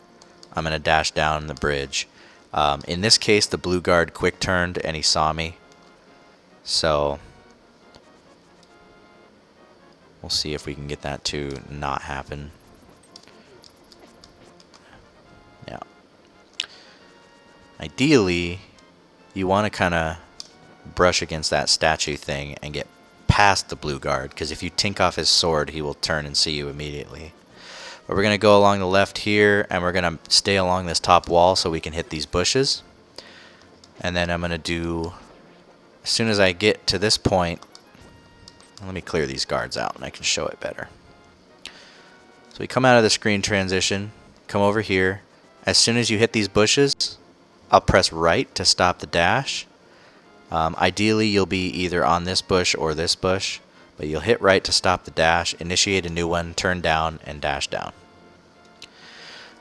I'm going to dash down the bridge. In this case, the blue guard quick turned and he saw me, so we'll see if we can get that to not happen. Yeah. Ideally, you want to kind of brush against that statue thing and get past the blue guard, because if you tink off his sword, he will turn and see you immediately. But we're going to go along the left here, and we're going to stay along this top wall so we can hit these bushes. And then I'm going to do, as soon as I get to this point, let me clear these guards out and I can show it better. So we come out of the screen transition, come over here. As soon as you hit these bushes, I'll press right to stop the dash. Ideally, you'll be either on this bush or this bush, but you'll hit right to stop the dash, initiate a new one, turn down, and dash down.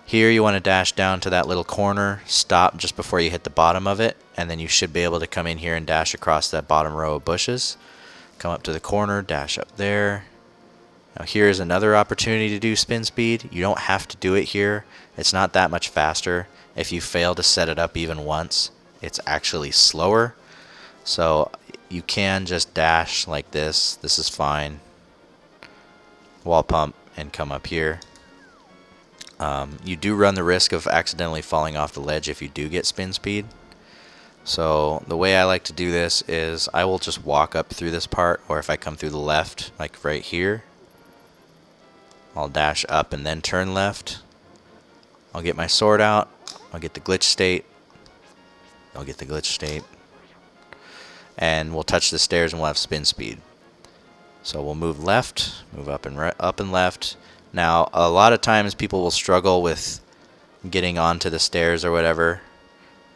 Here you want to dash down to that little corner, stop just before you hit the bottom of it, and then you should be able to come in here and dash across that bottom row of bushes. Come up to the corner, dash up there. Now here's another opportunity to do spin speed. You don't have to do it here. It's not that much faster. If you fail to set it up even once, it's actually slower. So you can just dash like this. This is fine. Wall pump and come up here. You do run the risk of accidentally falling off the ledge if you do get spin speed. So the way I like to do this is I will just walk up through this part, or if I come through the left, like right here, I'll dash up and then turn left. I'll get my sword out. I'll get the glitch state. I'll get the glitch state. And we'll touch the stairs and we'll have spin speed. So we'll move left, move up and left. Now, a lot of times people will struggle with getting onto the stairs or whatever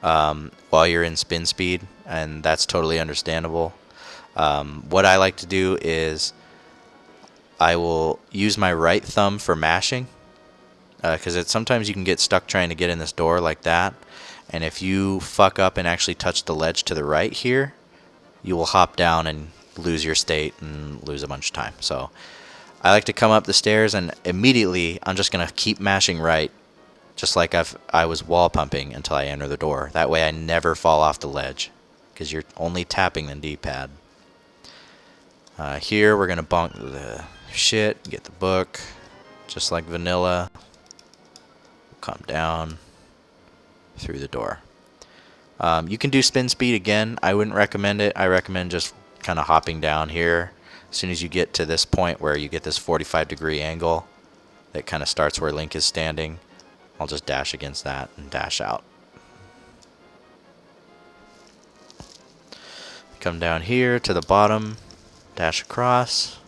while you're in spin speed, and that's totally understandable. What I like to do is I will use my right thumb for mashing, because sometimes you can get stuck trying to get in this door like that, and if you fuck up and actually touch the ledge to the right here, you will hop down and lose your state and lose a bunch of time. So I like to come up the stairs and immediately I'm just going to keep mashing right, just like I was wall pumping until I enter the door. That way I never fall off the ledge, because you're only tapping the D-pad. Here we're going to bonk the shit, get the book, just like vanilla. Come down through the door. You can do spin speed again. I wouldn't recommend it. I recommend just kind of hopping down here. As soon as you get to this point where you get this 45-degree angle that kind of starts where Link is standing, I'll just dash against that and dash out. Come down here to the bottom, dash across.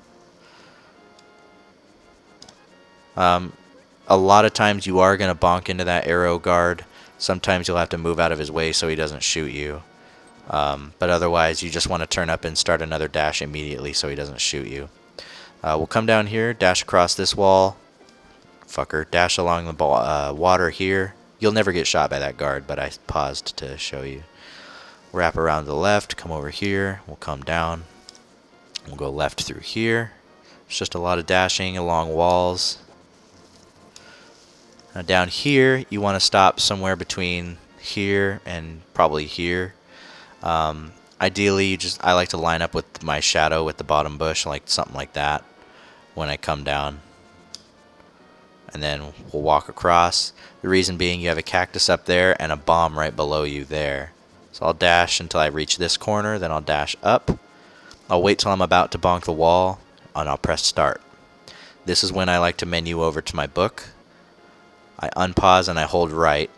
A lot of times you are going to bonk into that arrow guard. Sometimes you'll have to move out of his way so he doesn't shoot you. But otherwise, you just want to turn up and start another dash immediately so he doesn't shoot you. We'll come down here, dash across this wall. Fucker. Dash along the water here. You'll never get shot by that guard, but I paused to show you. Wrap around to the left, come over here. We'll come down. We'll go left through here. It's just a lot of dashing along walls. Now down here, you want to stop somewhere between here and probably here. Ideally, I like to line up with my shadow with the bottom bush, like something like that, when I come down. And then we'll walk across. The reason being, you have a cactus up there and a bomb right below you there. So I'll dash until I reach this corner, then I'll dash up. I'll wait till I'm about to bonk the wall, and I'll press start. This is when I like to menu over to my book. I unpause and I hold right.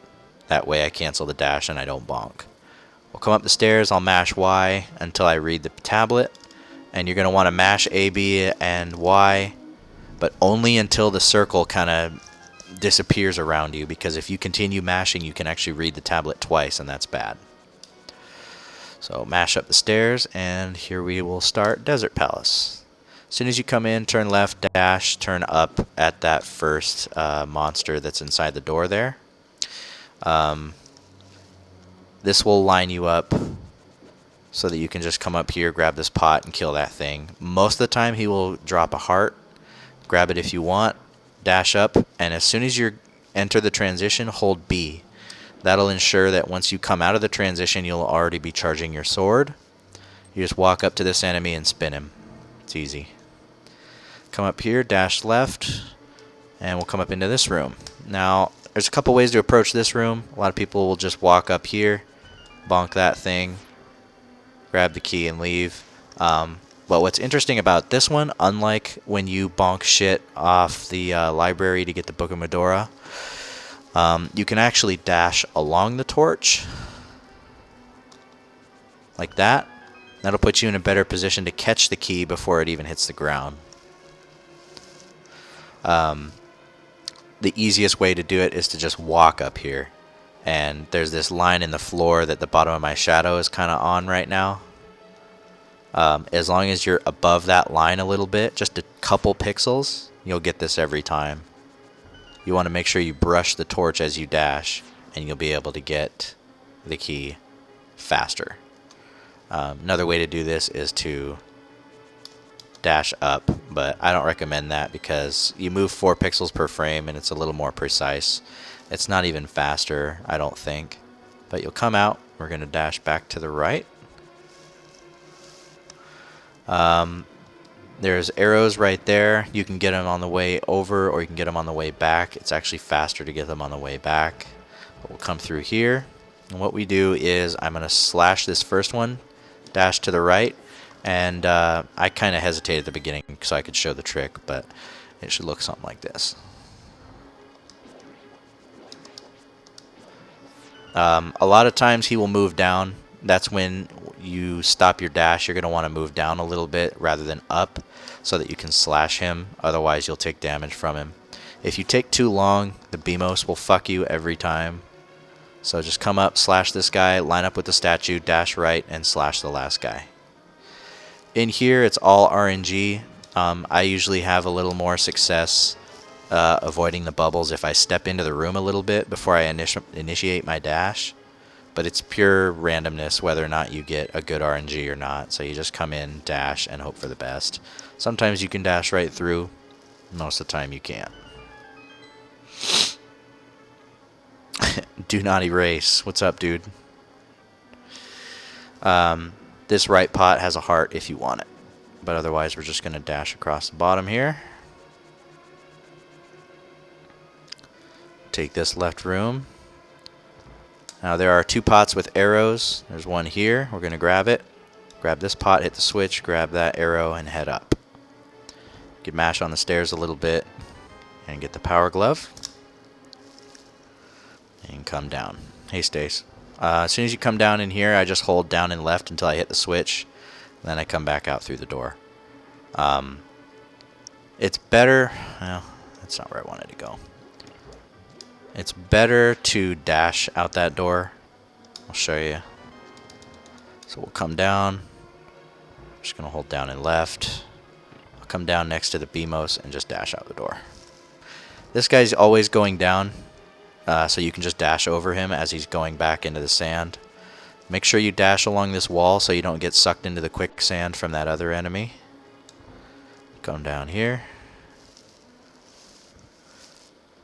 That way I cancel the dash and I don't bonk. We'll come up the stairs, I'll mash Y until I read the tablet. And you're going to want to mash A, B, and Y, but only until the circle kind of disappears around you, because if you continue mashing, you can actually read the tablet twice, and that's bad. So mash up the stairs, and here we will start Desert Palace. As soon as you come in, turn left, dash, turn up at that first monster that's inside the door there. This will line you up so that you can just come up here, grab this pot, and kill that thing. Most of the time, he will drop a heart. Grab it if you want, dash up, and as soon as you enter the transition, hold B. That'll ensure that once you come out of the transition, you'll already be charging your sword. You just walk up to this enemy and spin him. It's easy. Come up here, dash left, and we'll come up into this room. Now, there's a couple ways to approach this room. A lot of people will just walk up here, bonk that thing, grab the key, and leave. But what's interesting about this one, unlike when you bonk shit off the library to get the Book of Mudora, you can actually dash along the torch, like that. That'll put you in a better position to catch the key before it even hits the ground. the easiest way to do it is to just walk up here. And there's this line in the floor that the bottom of my shadow is kind of on right now. As long as you're above that line a little bit, just a couple pixels, you'll get this every time. You want to make sure you brush the torch as you dash, and you'll be able to get the key faster. Another way to do this is to dash up, but I don't recommend that because you move 4 pixels per frame and it's a little more precise. It's not even faster, I don't think. But you'll come out, we're going to dash back to the right. There's arrows right there. You can get them on the way over or you can get them on the way back. It's actually faster to get them on the way back. But we'll come through here. And what we do is I'm going to slash this first one, dash to the right. And I kind of hesitated at the beginning so I could show the trick, but it should look something like this. A lot of times he will move down. That's when you stop your dash. You're going to want to move down a little bit rather than up so that you can slash him. Otherwise, you'll take damage from him. If you take too long, the BMOS will fuck you every time. So just come up, slash this guy, line up with the statue, dash right, and slash the last guy. In here, it's all RNG. I usually have a little more success avoiding the bubbles if I step into the room a little bit before I initiate my dash. But it's pure randomness whether or not you get a good RNG or not. So you just come in, dash, and hope for the best. Sometimes you can dash right through. Most of the time you can't. Do not erase. What's up, dude? This right pot has a heart if you want it. But otherwise, we're just going to dash across the bottom here. Take this left room. Now there are 2 pots with arrows. There's one here. We're going to grab it. Grab this pot, hit the switch, grab that arrow, and head up. You can mash on the stairs a little bit and get the power glove. And come down. Hey, Stace. As soon as you come down in here, I just hold down and left until I hit the switch. And then I come back out through the door. It's better... Well, that's not where I wanted to go. It's better to dash out that door. I'll show you. So we'll come down. I'm just going to hold down and left. I'll come down next to the BMOS and just dash out the door. This guy's always going down. So you can just dash over him as he's going back into the sand. Make sure you dash along this wall so you don't get sucked into the quicksand from that other enemy. Come down here.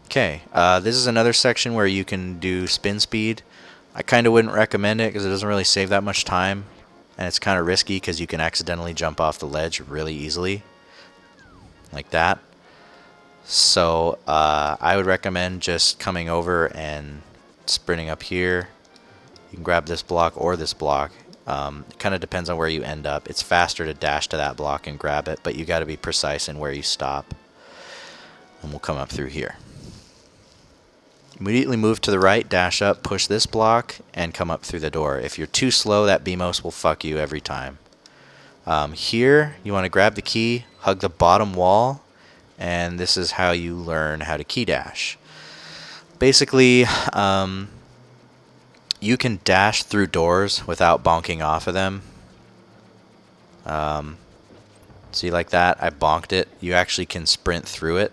Okay, this is another section where you can do spin speed. I kind of wouldn't recommend it because it doesn't really save that much time. And it's kind of risky because you can accidentally jump off the ledge really easily. Like that. So I would recommend just coming over and sprinting up here. You can grab this block or this block. It kind of depends on where you end up. It's faster to dash to that block and grab it, but you got to be precise in where you stop. And we'll come up through here. Immediately move to the right, dash up, push this block, and come up through the door. If you're too slow, that BMOS will fuck you every time. Here, you want to grab the key, hug the bottom wall, and this is how you learn how to key dash. Basically, you can dash through doors without bonking off of them. See, like that? I bonked it. You actually can sprint through it.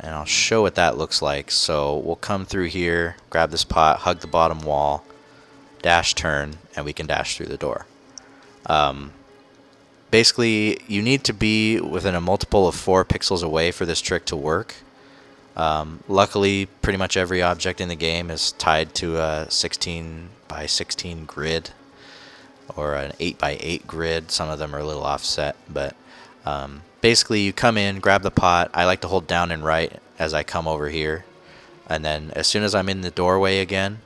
And I'll show what that looks like. So we'll come through here, grab this pot, hug the bottom wall, dash turn, and we can dash through the door. Basically, you need to be within a multiple of 4 pixels away for this trick to work. Luckily, pretty much every object in the game is tied to a 16 by 16 grid or an 8 by 8 grid. Some of them are a little offset, but basically you come in, grab the pot. I like to hold down and right as I come over here. And then as soon as I'm in the doorway again,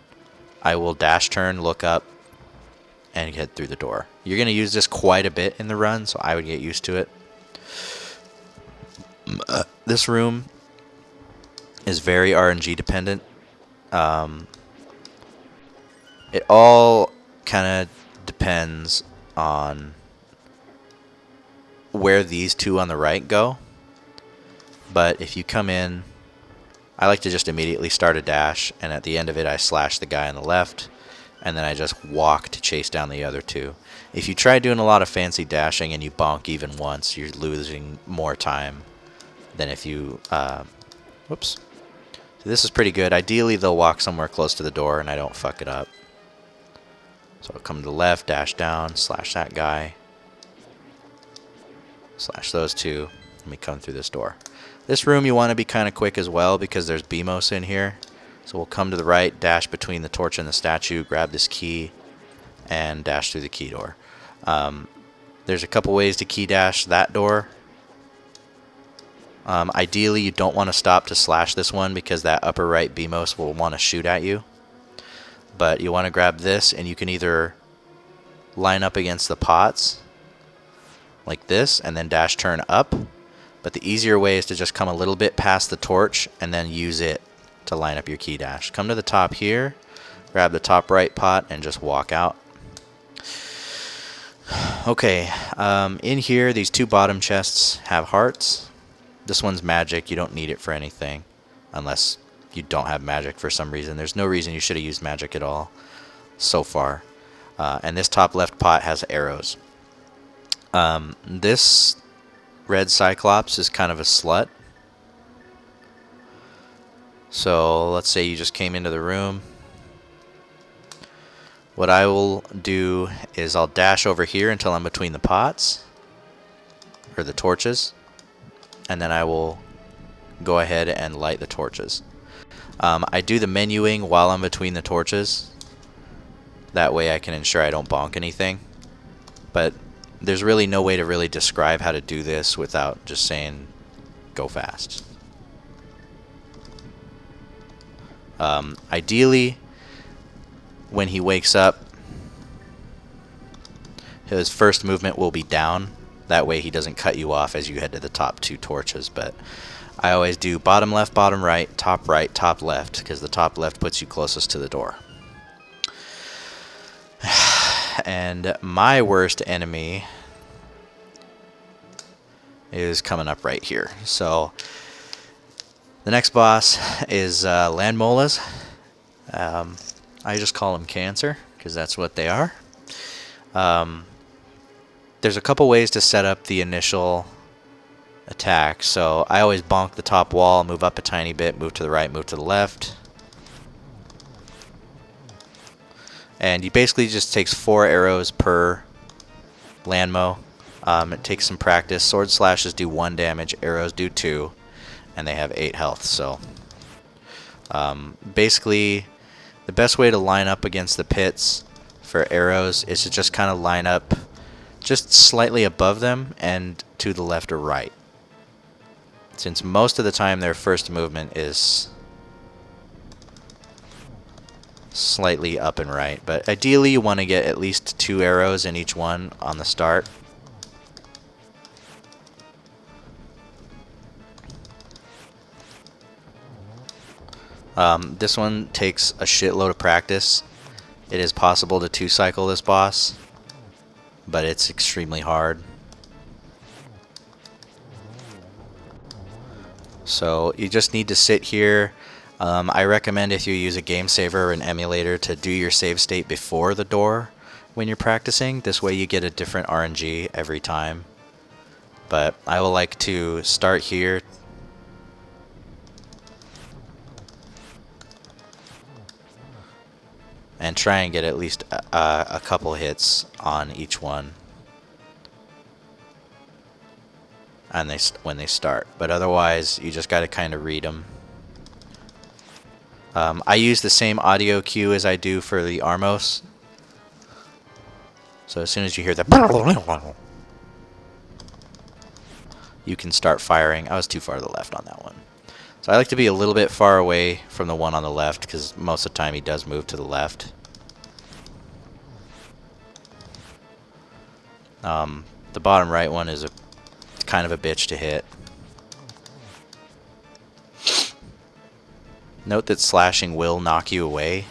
I will dash turn, look up, and head through the door. You're going to use this quite a bit in the run, so I would get used to it. This room is very RNG dependent. It all kind of depends on where these 2 on the right go. But if you come in I like to just immediately start a dash, and at the end of it I slash the guy on the left, and then I just walk to chase down the other two. If you try doing a lot of fancy dashing and you bonk even once, you're losing more time than if you... whoops. So this is pretty good. Ideally they'll walk somewhere close to the door and I don't fuck it up. So I'll come to the left, dash down, slash that guy, slash those two, and we come through this door. This room you want to be kind of quick as well because there's BMOS in here. So we'll come to the right, dash between the torch and the statue, grab this key, and dash through the key door. There's a couple ways to key dash that door. Ideally you don't want to stop to slash this one because that upper right BMOS will want to shoot at you. But you want to grab this, and you can either line up against the pots like this and then dash turn up. But the easier way is to just come a little bit past the torch and then use it to line up your key dash. Come to the top here, grab the top right pot, and just walk out. Okay, in here, these two bottom chests have hearts. This one's magic. You don't need it for anything unless you don't have magic for some reason. There's no reason you should have used magic at all so far. And this top left pot has arrows. This red Cyclops is kind of a slut. So let's say you just came into the room. What I will do is I'll dash over here until I'm between the pots, or the torches, and then I will go ahead and light the torches. I do the menuing while I'm between the torches. That way I can ensure I don't bonk anything. But there's really no way to really describe how to do this without just saying go fast. Ideally, when he wakes up, his first movement will be down. That way he doesn't cut you off as you head to the top two torches. But I always do bottom left, bottom right, top left, because the top left puts you closest to the door. And my worst enemy is coming up right here. So the next boss is land molas. I just call them cancer because that's what they are. There's a couple ways to set up the initial attack. So I always bonk the top wall, move up a tiny bit, move to the right, move to the left. And he basically just takes 4 arrows per landmo. It takes some practice. Sword slashes do 1 damage, arrows do 2, and they have 8 health. So basically the best way to line up against the pits for arrows is to just kind of line up just slightly above them and to the left or right, since most of the time their first movement is slightly up and right. But ideally you want to get at least 2 arrows in each one on the start. This one takes a shitload of practice. It is possible to 2-cycle this boss, but it's extremely hard. So you just need to sit here. I recommend if you use a game saver or an emulator to do your save state before the door when you're practicing. This way you get a different RNG every time. But I will like to start here. And try and get at least a couple hits on each one. And when they start. But otherwise, you just got to kind of read them. I use the same audio cue as I do for the Armos. So as soon as you hear the... you can start firing. I was too far to the left on that one. So I like to be a little bit far away from the one on the left, because most of the time he does move to the left. The bottom right one is kind of a bitch to hit. Note that slashing will knock you away.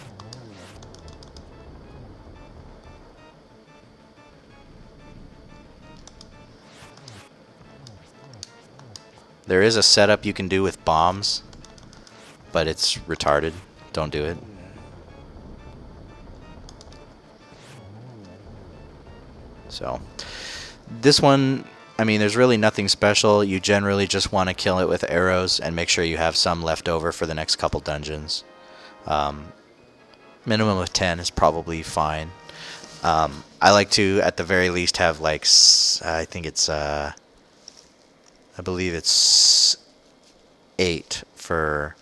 There is a setup you can do with bombs. but it's retarded. Don't do it. So, this one, I mean, there's really nothing special. You generally just want to kill it with arrows and make sure you have some left over for the next couple dungeons. Minimum of 10 is probably fine. I like to, at the very least, have like, I think it's, I believe it's 8 for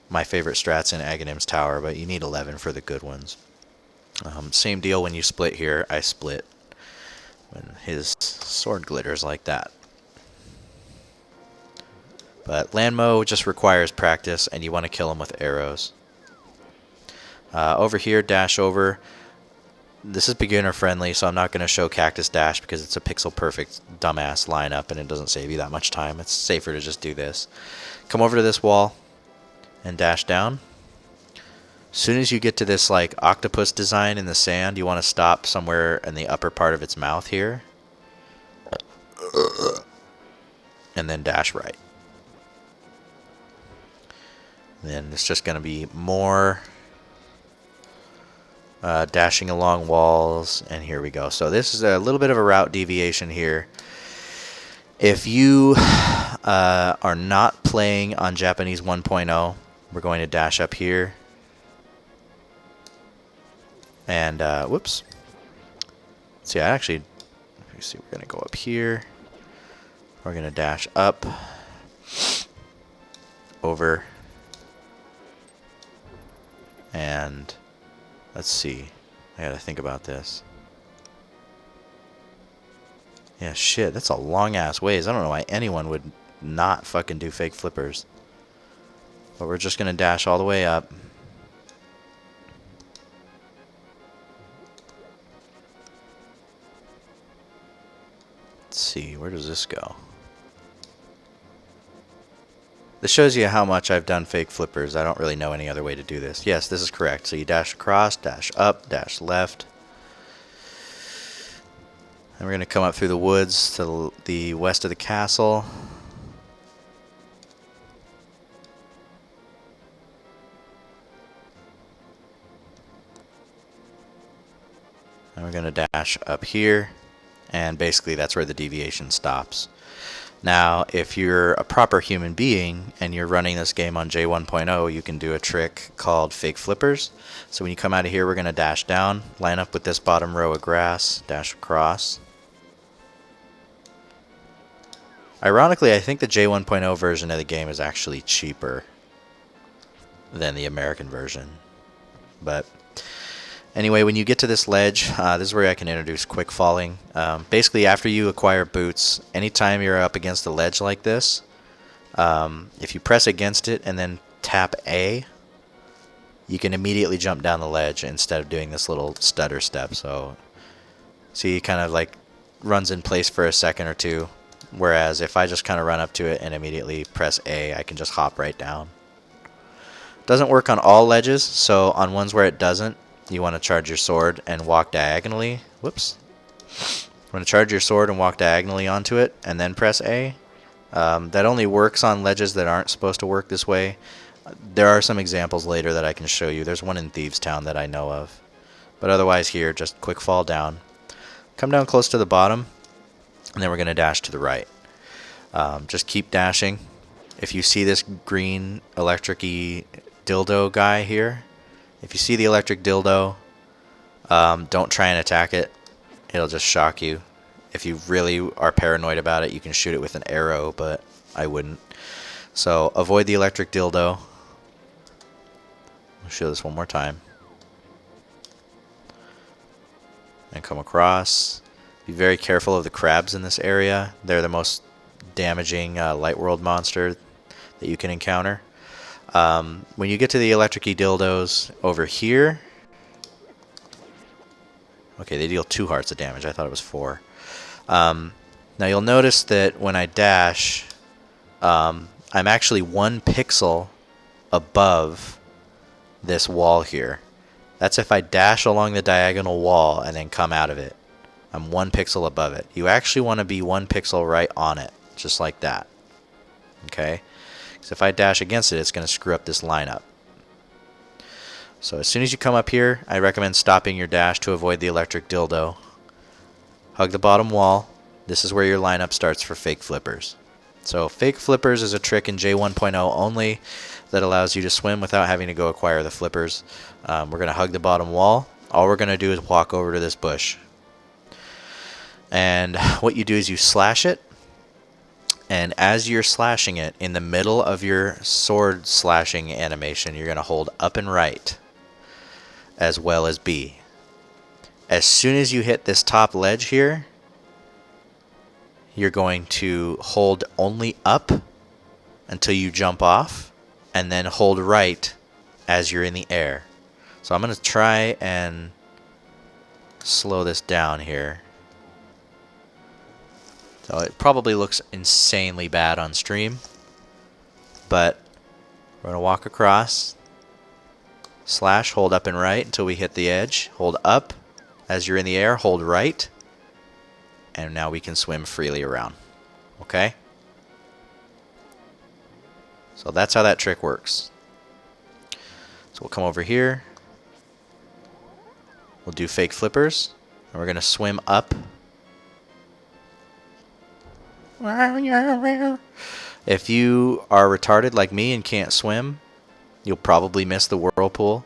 my favorite strats in Agahnim's Tower, but you need 11 for the good ones. Same deal when you split here. I split when his sword glitters like that. But Landmo just requires practice, and you want to kill him with arrows. Over here, dash over. This is beginner friendly, so I'm not going to show Cactus Dash because it's a pixel perfect dumbass lineup and it doesn't save you that much time. It's safer to just do this. Come over to this wall and dash down. As soon as you get to this like octopus design in the sand, you want to stop somewhere in the upper part of its mouth here. And then dash right. Then it's just going to be more dashing along walls, and here we go. So this is a little bit of a route deviation here. If you are not playing on Japanese 1.0, we're going to dash up here. And, whoops. See, let me see, we're going to go up here. We're going to dash up, over, and let's see. I got to think about this. Yeah, shit, that's a long-ass ways. I don't know why anyone would not fucking do fake flippers. But we're just going to dash all the way up. Let's see, where does this go? This shows you how much I've done fake flippers. I don't really know any other way to do this. Yes, this is correct. So you dash across, dash up, dash left. And we're going to come up through the woods to the west of the castle. And we're going to dash up here. And basically that's where the deviation stops. Now, if you're a proper human being and you're running this game on J1.0, you can do a trick called fake flippers. So when you come out of here, we're going to dash down, line up with this bottom row of grass, dash across. Ironically, I think the J1.0 version of the game is actually cheaper than the American version. But anyway, when you get to this ledge, this is where I can introduce quick falling. Basically, after you acquire boots, anytime you're up against a ledge like this, if you press against it and then tap A, you can immediately jump down the ledge instead of doing this little stutter step. So, see, it kind of like runs in place for a second or two. Whereas if I just kind of run up to it and immediately press A, I can just hop right down. Doesn't work on all ledges, so on ones where it doesn't, you want to charge your sword and walk diagonally. Whoops. You want to charge your sword and walk diagonally onto it and then press A. That only works on ledges that aren't supposed to work this way. There are some examples later that I can show you. There's one in Thieves Town that I know of. But otherwise here, just quick fall down. Come down close to the bottom, and then we're going to dash to the right. Just keep dashing. If you see this green electric-y dildo guy here, if you see the electric dildo, don't try and attack it. It'll just shock you. If you really are paranoid about it, you can shoot it with an arrow, but I wouldn't. So avoid the electric dildo. I'll show this one more time. And come across. Be very careful of the crabs in this area. They're the most damaging light world monster that you can encounter. When you get to the electric-y dildos over here, okay, they deal 2 hearts of damage. I thought it was 4. Now you'll notice that when I dash, I'm actually 1 pixel above this wall here. That's if I dash along the diagonal wall and then come out of it. I'm 1 pixel above it. You actually want to be 1 pixel right on it, just like that. Okay? Because if I dash against it, it's going to screw up this lineup. So as soon as you come up here, I recommend stopping your dash to avoid the electric dildo. Hug the bottom wall. This is where your lineup starts for fake flippers. So fake flippers is a trick in J1.0 only that allows you to swim without having to go acquire the flippers. We're going to hug the bottom wall. All we're going to do is walk over to this bush. And what you do is you slash it. And as you're slashing it, in the middle of your sword slashing animation, you're going to hold up and right, as well as B. As soon as you hit this top ledge here, you're going to hold only up until you jump off, and then hold right as you're in the air. So I'm going to try and slow this down here. So it probably looks insanely bad on stream, but we're going to walk across, slash, hold up and right until we hit the edge, hold up as you're in the air, hold right, and now we can swim freely around. Okay? So that's how that trick works. So we'll come over here, we'll do fake flippers, and we're going to swim up. If you are retarded like me and can't swim, you'll probably miss the whirlpool.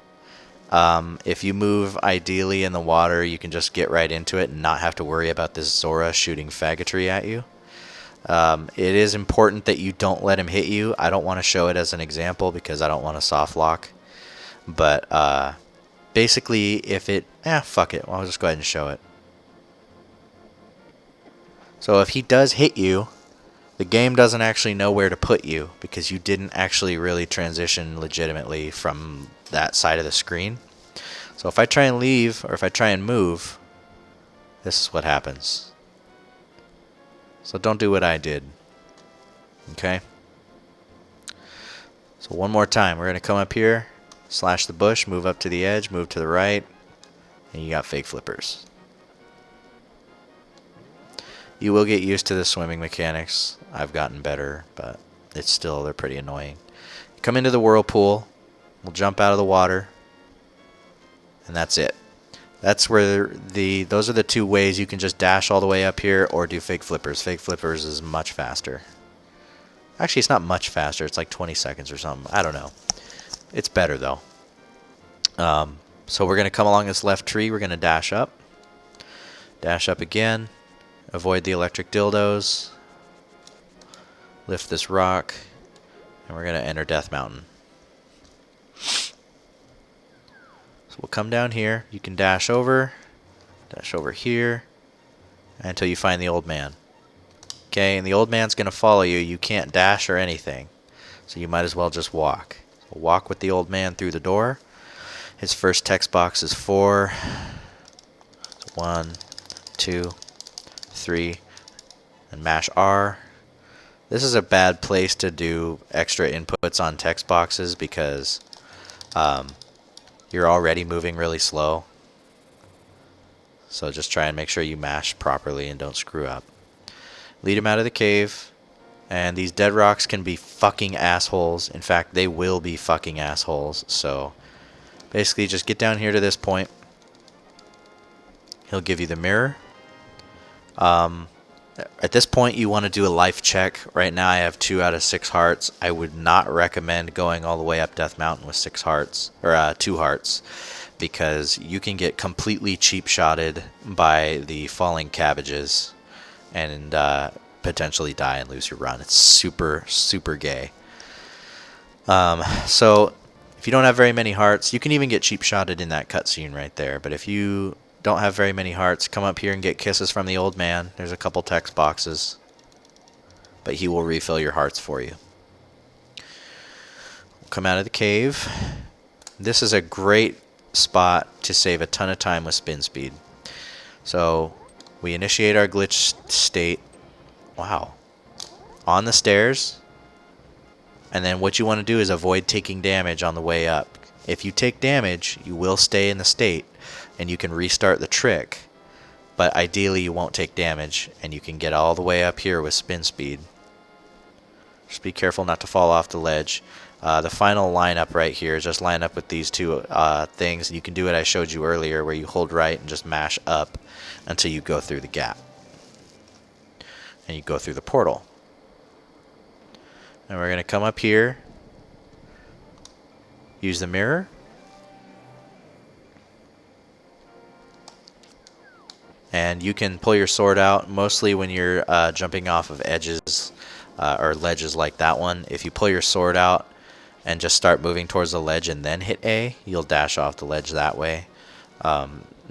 If you move ideally in the water, you can just get right into it and not have to worry about this Zora shooting faggotry at you. It is important that you don't let him hit you. I don't want to show it as an example because I don't want to soft lock. But basically, if it... fuck it. I'll just go ahead and show it. So if he does hit you, the game doesn't actually know where to put you because you didn't actually really transition legitimately from that side of the screen. So if I try and leave or if I try and move, this is what happens. So don't do what I did. Okay? So one more time. We're going to come up here, slash the bush, move up to the edge, move to the right, and you got fake flippers. You will get used to the swimming mechanics. I've gotten better, but they're pretty annoying. Come into the whirlpool. We'll jump out of the water. And that's it. That's where those are the two ways you can just dash all the way up here or do fake flippers. Fake flippers is much faster. Actually, it's not much faster. It's like 20 seconds or something. I don't know. It's better, though. So we're going to come along this left tree. We're going to dash up. Dash up again. Avoid the electric dildos. Lift this rock. And we're going to enter Death Mountain. So we'll come down here. You can dash over here, until you find the old man. Okay, and the old man's going to follow you. You can't dash or anything. So you might as well just walk. So walk with the old man through the door. His first text box is 4. 1, 2, 3, and mash R. This is a bad place to do extra inputs on text boxes because you're already moving really slow. So just try and make sure you mash properly and don't screw up. Lead him out of the cave. And these dead rocks can be fucking assholes. In fact, they will be fucking assholes. So basically just get down here to this point. He'll give you the mirror. At this point, you want to do a life check. Right now, I have 2 out of 6 hearts. I would not recommend going all the way up Death Mountain with 6 hearts, or 2 hearts, because you can get completely cheap-shotted by the falling cabbages and potentially die and lose your run. It's super, super gay. So if you don't have very many hearts, you can even get cheap-shotted in that cutscene right there. But if you don't have very many hearts, come up here and get kisses from the old man. There's a couple text boxes, but he will refill your hearts for you. Come out of the cave. This is a great spot to save a ton of time with spin speed. So we initiate our glitch state. Wow. On the stairs. And then what you want to do is avoid taking damage on the way up. If you take damage, you will stay in the state and you can restart the trick. But ideally you won't take damage and you can get all the way up here with spin speed. Just be careful not to fall off the ledge. The final lineup right here is just line up with these two things. You can do what I showed you earlier, where you hold right and just mash up until you go through the gap. And you go through the portal. And we're going to come up here, use the mirror. And you can pull your sword out mostly when you're jumping off of edges or ledges like that one. If you pull your sword out and just start moving towards the ledge and then hit A, you'll dash off the ledge that way.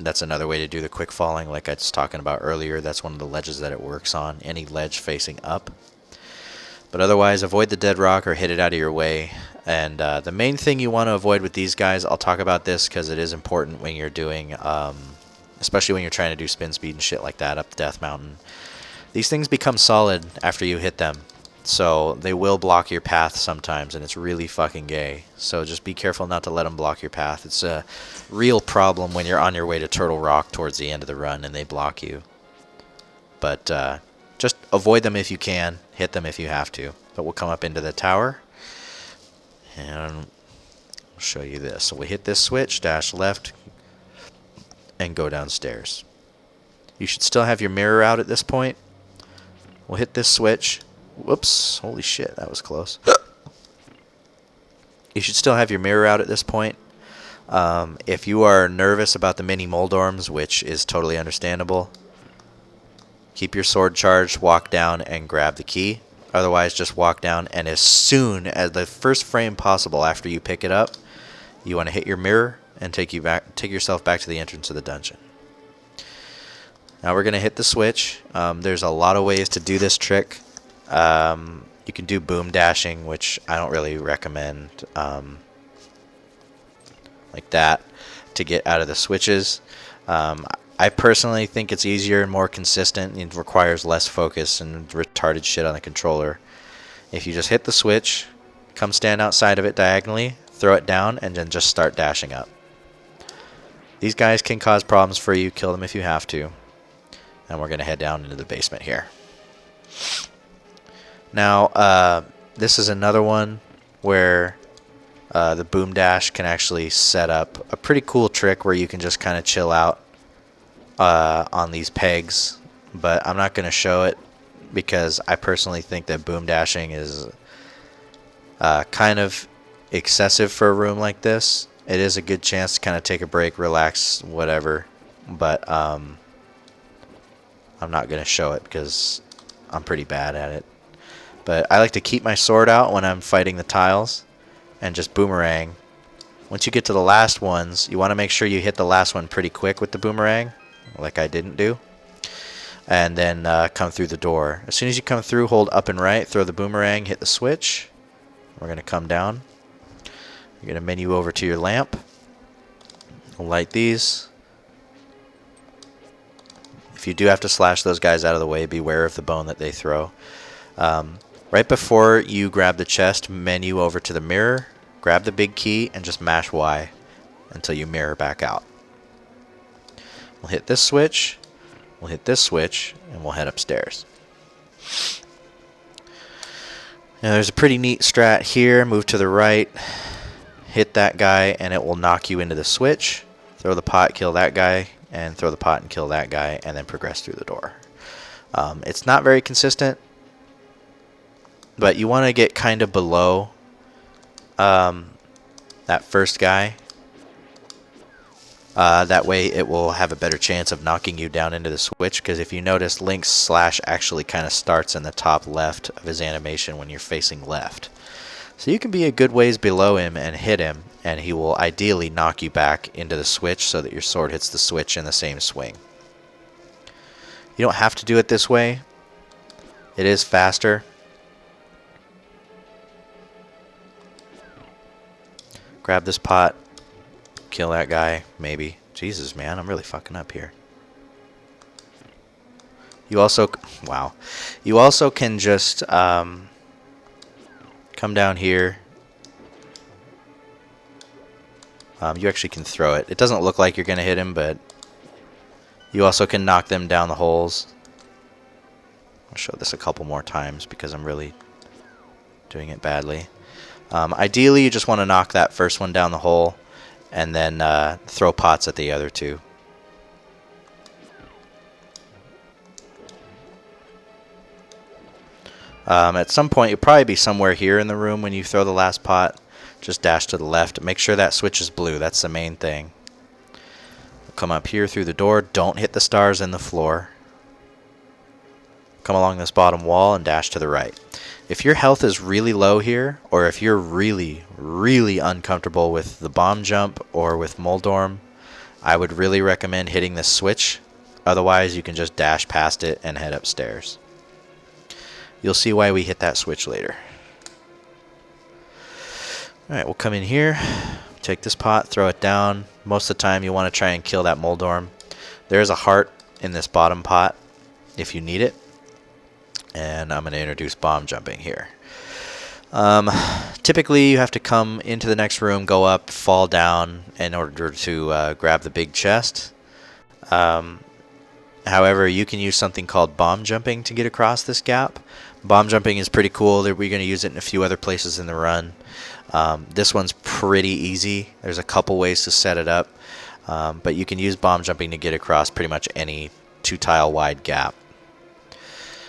That's another way to do the quick falling like I was talking about earlier. That's one of the ledges that it works on, any ledge facing up. But otherwise, avoid the dead rock or hit it out of your way. And the main thing you want to avoid with these guys, I'll talk about this because it is important when you're doing, especially when you're trying to do spin speed and shit like that up Death Mountain. These things become solid after you hit them. So they will block your path sometimes, and it's really fucking gay. So just be careful not to let them block your path. It's a real problem when you're on your way to Turtle Rock towards the end of the run and they block you. But just avoid them if you can. Hit them if you have to. But we'll come up into the tower. And I'll show you this. So we hit this switch, dash left, and go downstairs. You should still have your mirror out at this point. We'll hit this switch. Whoops. Holy shit, that was close. You should still have your mirror out at this point. If you are nervous about the mini Moldorms, which is totally understandable, keep your sword charged, walk down, and grab the key. Otherwise, just walk down, and as soon as the first frame possible after you pick it up, you want to hit your mirror and take yourself back to the entrance of the dungeon. Now we're going to hit the switch. There's a lot of ways to do this trick. You can do boom dashing, which I don't really recommend, like that, to get out of the switches. I personally think it's easier and more consistent and requires less focus and retarded shit on the controller. If you just hit the switch, come stand outside of it diagonally, throw it down, and then just start dashing up. These guys can cause problems for you. Kill them if you have to. And we're going to head down into the basement here. Now, this is another one where the boom dash can actually set up a pretty cool trick where you can just kind of chill out on these pegs. But I'm not going to show it because I personally think that boom dashing is kind of excessive for a room like this. It is a good chance to kind of take a break, relax, whatever. But I'm not going to show it because I'm pretty bad at it. But I like to keep my sword out when I'm fighting the tiles and just boomerang. Once you get to the last ones, you want to make sure you hit the last one pretty quick with the boomerang, like I didn't do. And then come through the door. As soon as you come through, hold up and right, throw the boomerang, hit the switch. We're going to come down. You're going to menu over to your lamp. We'll light these. If you do have to slash those guys out of the way, beware of the bone that they throw. Right before you grab the chest, menu over to the mirror, grab the big key, and just mash Y until you mirror back out. We'll hit this switch, we'll hit this switch, and we'll head upstairs. Now there's a pretty neat strat here. Move to the right, hit that guy, and it will knock you into the switch. Throw the pot, kill that guy, and throw the pot and kill that guy, and then progress through the door. It's not very consistent, but you want to get kind of below that first guy. That way it will have a better chance of knocking you down into the switch, because if you notice, Link's slash actually kind of starts in the top left of his animation when you're facing left. So you can be a good ways below him and hit him, and he will ideally knock you back into the switch so that your sword hits the switch in the same swing. You don't have to do it this way. It is faster. Grab this pot. Kill that guy, maybe. Jesus, man, I'm really fucking up here. You also... Wow. You also can just... come down here. You actually can throw it. It doesn't look like you're going to hit him, but you also can knock them down the holes. I'll show this a couple more times because I'm really doing it badly. Ideally, you just want to knock that first one down the hole and then throw pots at the other two. At some point, you'll probably be somewhere here in the room when you throw the last pot. Just dash to the left. Make sure that switch is blue. That's the main thing. Come up here through the door. Don't hit the stars in the floor. Come along this bottom wall and dash to the right. If your health is really low here, or if you're really, really uncomfortable with the bomb jump or with Moldorm, I would really recommend hitting this switch. Otherwise, you can just dash past it and head upstairs. You'll see why we hit that switch later. Alright, we'll come in here, take this pot, throw it down. Most of the time you want to try and kill that Moldorm. There's a heart in this bottom pot if you need it. And I'm going to introduce bomb jumping here. Typically you have to come into the next room, go up, fall down in order to grab the big chest. However, you can use something called bomb jumping to get across this gap. Bomb jumping is pretty cool. We're going to use it in a few other places in the run. This one's pretty easy. There's a couple ways to set it up. But you can use bomb jumping to get across pretty much any 2-tile wide gap.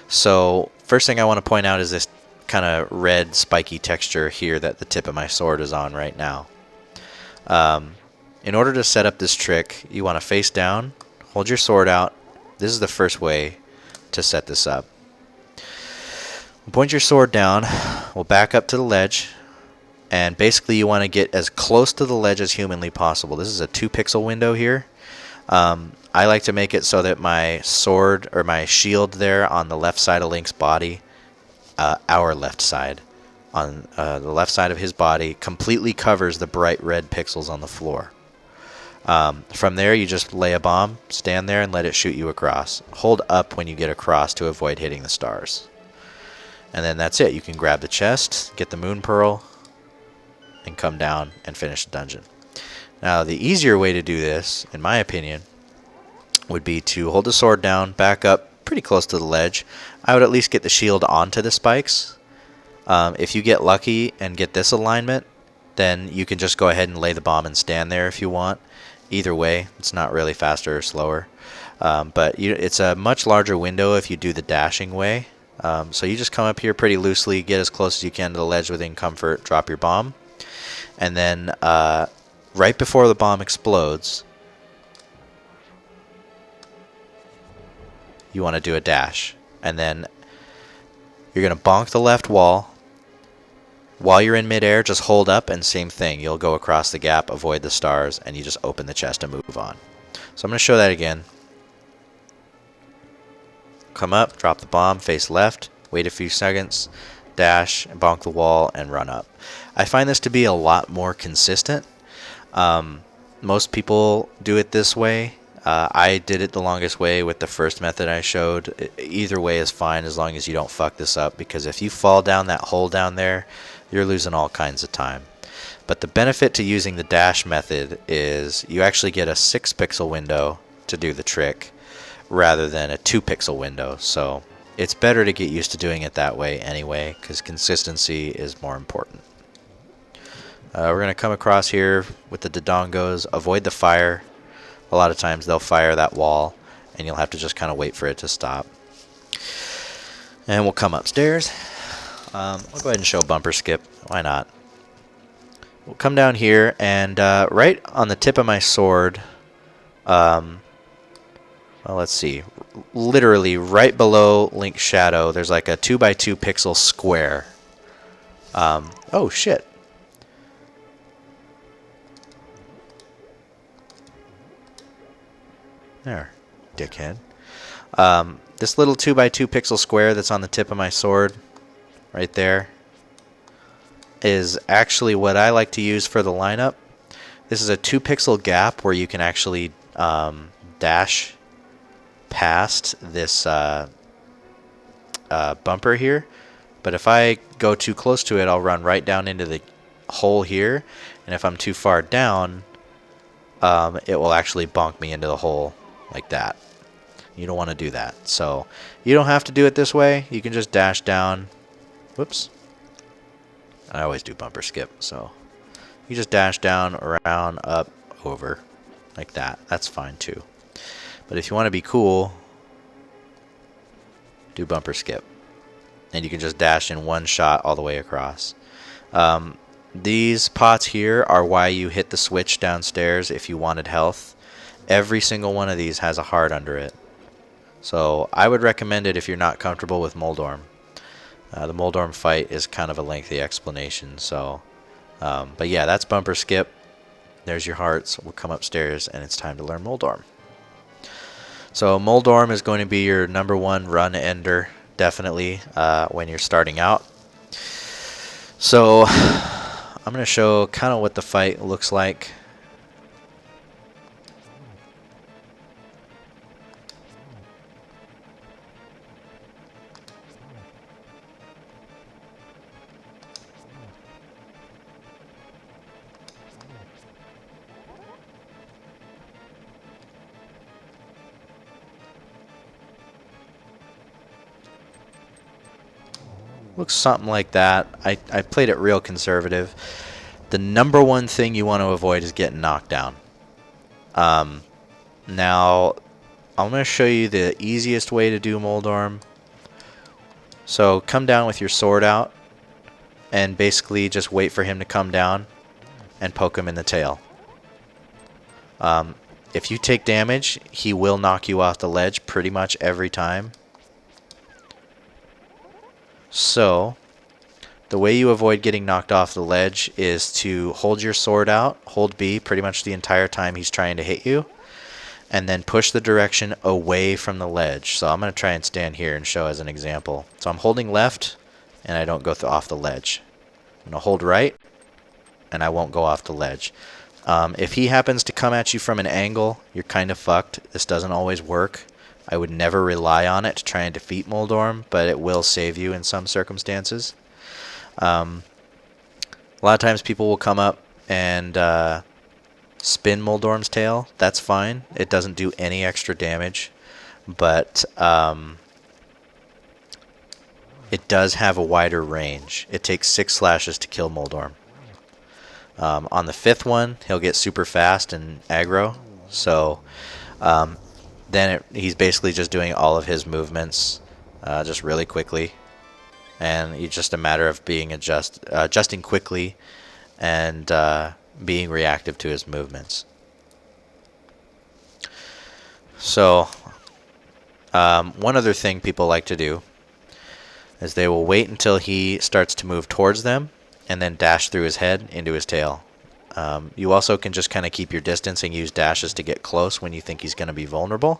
So first thing I want to point out is this kind of red spiky texture here that the tip of my sword is on right now. In order to set up this trick, you want to face down, hold your sword out. This is the first way to set this up. Point your sword down, we'll back up to the ledge, and basically you want to get as close to the ledge as humanly possible. This is a 2-pixel window here. I like to make it so that my sword or my shield there on the left side of Link's body, our left side, on the left side of his body, completely covers the bright red pixels on the floor. From there, you just lay a bomb, stand there, and let it shoot you across. Hold up when you get across to avoid hitting the stars. And then that's it. You can grab the chest, get the moon pearl, and come down and finish the dungeon. Now, the easier way to do this, in my opinion, would be to hold the sword down, back up pretty close to the ledge. I would at least get the shield onto the spikes. If you get lucky and get this alignment, then you can just go ahead and lay the bomb and stand there if you want. Either way, it's not really faster or slower. But it's a much larger window if you do the dashing way. So you just come up here pretty loosely, get as close as you can to the ledge within comfort, drop your bomb. And then right before the bomb explodes, you want to do a dash. And then you're going to bonk the left wall. While you're in midair, just hold up and same thing. You'll go across the gap, avoid the stars, and you just open the chest and move on. So I'm going to show that again. Come up, drop the bomb, face left, wait a few seconds, dash, bonk the wall, and run up. I find this to be a lot more consistent. Most people do it this way. I did it the longest way with the first method I showed. Either way is fine as long as you don't fuck this up, because if you fall down that hole down there, you're losing all kinds of time. But the benefit to using the dash method is you actually get a 6-pixel window to do the trick rather than a 2-pixel window. So it's better to get used to doing it that way anyway, because consistency is more important. We're going to come across here with the Dodongos, avoid the fire. A lot of times they'll fire that wall, and you'll have to just kind of wait for it to stop. And we'll come upstairs. I'll go ahead and show bumper skip. Why not? We'll come down here, and right on the tip of my sword, well, let's see. Literally right below Link's shadow, there's like a 2x2 pixel square. Oh, shit. There, dickhead. This little 2x2 pixel square that's on the tip of my sword, right there, is actually what I like to use for the lineup. This is a 2-pixel gap where you can actually dash past this bumper here. But if I go too close to it, I'll run right down into the hole here. And if I'm too far down, it will actually bonk me into the hole like that. You don't want to do that. So you don't have to do it this way. You can just dash down. Whoops. I always do bumper skip, so you just dash down, around, up, over, like that. That's fine too. But if you want to be cool, do bumper skip. And you can just dash in one shot all the way across. These pots here are why you hit the switch downstairs if you wanted health. Every single one of these has a heart under it. So I would recommend it if you're not comfortable with Moldorm. The Moldorm fight is kind of a lengthy explanation. So, but yeah, that's bumper skip. There's your hearts. We'll come upstairs and it's time to learn Moldorm. So Moldorm is going to be your #1 run ender, definitely, when you're starting out. So I'm going to show kind of what the fight looks like. Looks something like that. I played it real conservative. The #1 thing you want to avoid is getting knocked down. Now, I'm going to show you the easiest way to do Moldorm. So come down with your sword out and basically just wait for him to come down and poke him in the tail. If you take damage, he will knock you off the ledge pretty much every time. So, the way you avoid getting knocked off the ledge is to hold your sword out, hold B pretty much the entire time he's trying to hit you, and then push the direction away from the ledge. So I'm going to try and stand here and show as an example. So I'm holding left, and I don't go off the ledge. I'm going to hold right, and I won't go off the ledge. If he happens to come at you from an angle, you're kind of fucked. This doesn't always work. I would never rely on it to try and defeat Moldorm, but it will save you in some circumstances. A lot of times people will come up and spin Moldorm's tail. That's fine. It doesn't do any extra damage, but it does have a wider range. It takes 6 slashes to kill Moldorm. On the 5th one, he'll get super fast and aggro, so then he's basically just doing all of his movements just really quickly. And it's just a matter of being adjusting quickly and being reactive to his movements. So, one other thing people like to do is they will wait until he starts to move towards them and then dash through his head into his tail. You also can just kind of keep your distance and use dashes to get close when you think he's going to be vulnerable.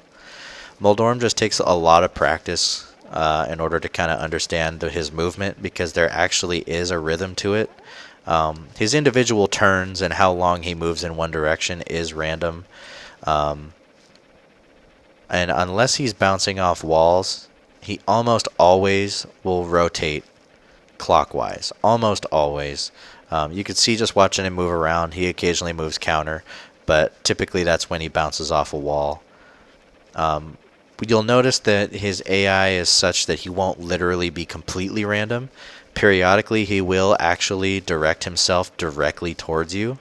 Moldorm just takes a lot of practice in order to kind of understand his movement, because there actually is a rhythm to it. His individual turns and how long he moves in one direction is random. And unless he's bouncing off walls, he almost always will rotate clockwise. Almost always. You could see just watching him move around, he occasionally moves counter, but typically that's when he bounces off a wall. You'll notice that his AI is such that he won't literally be completely random. Periodically, he will actually direct himself directly towards you.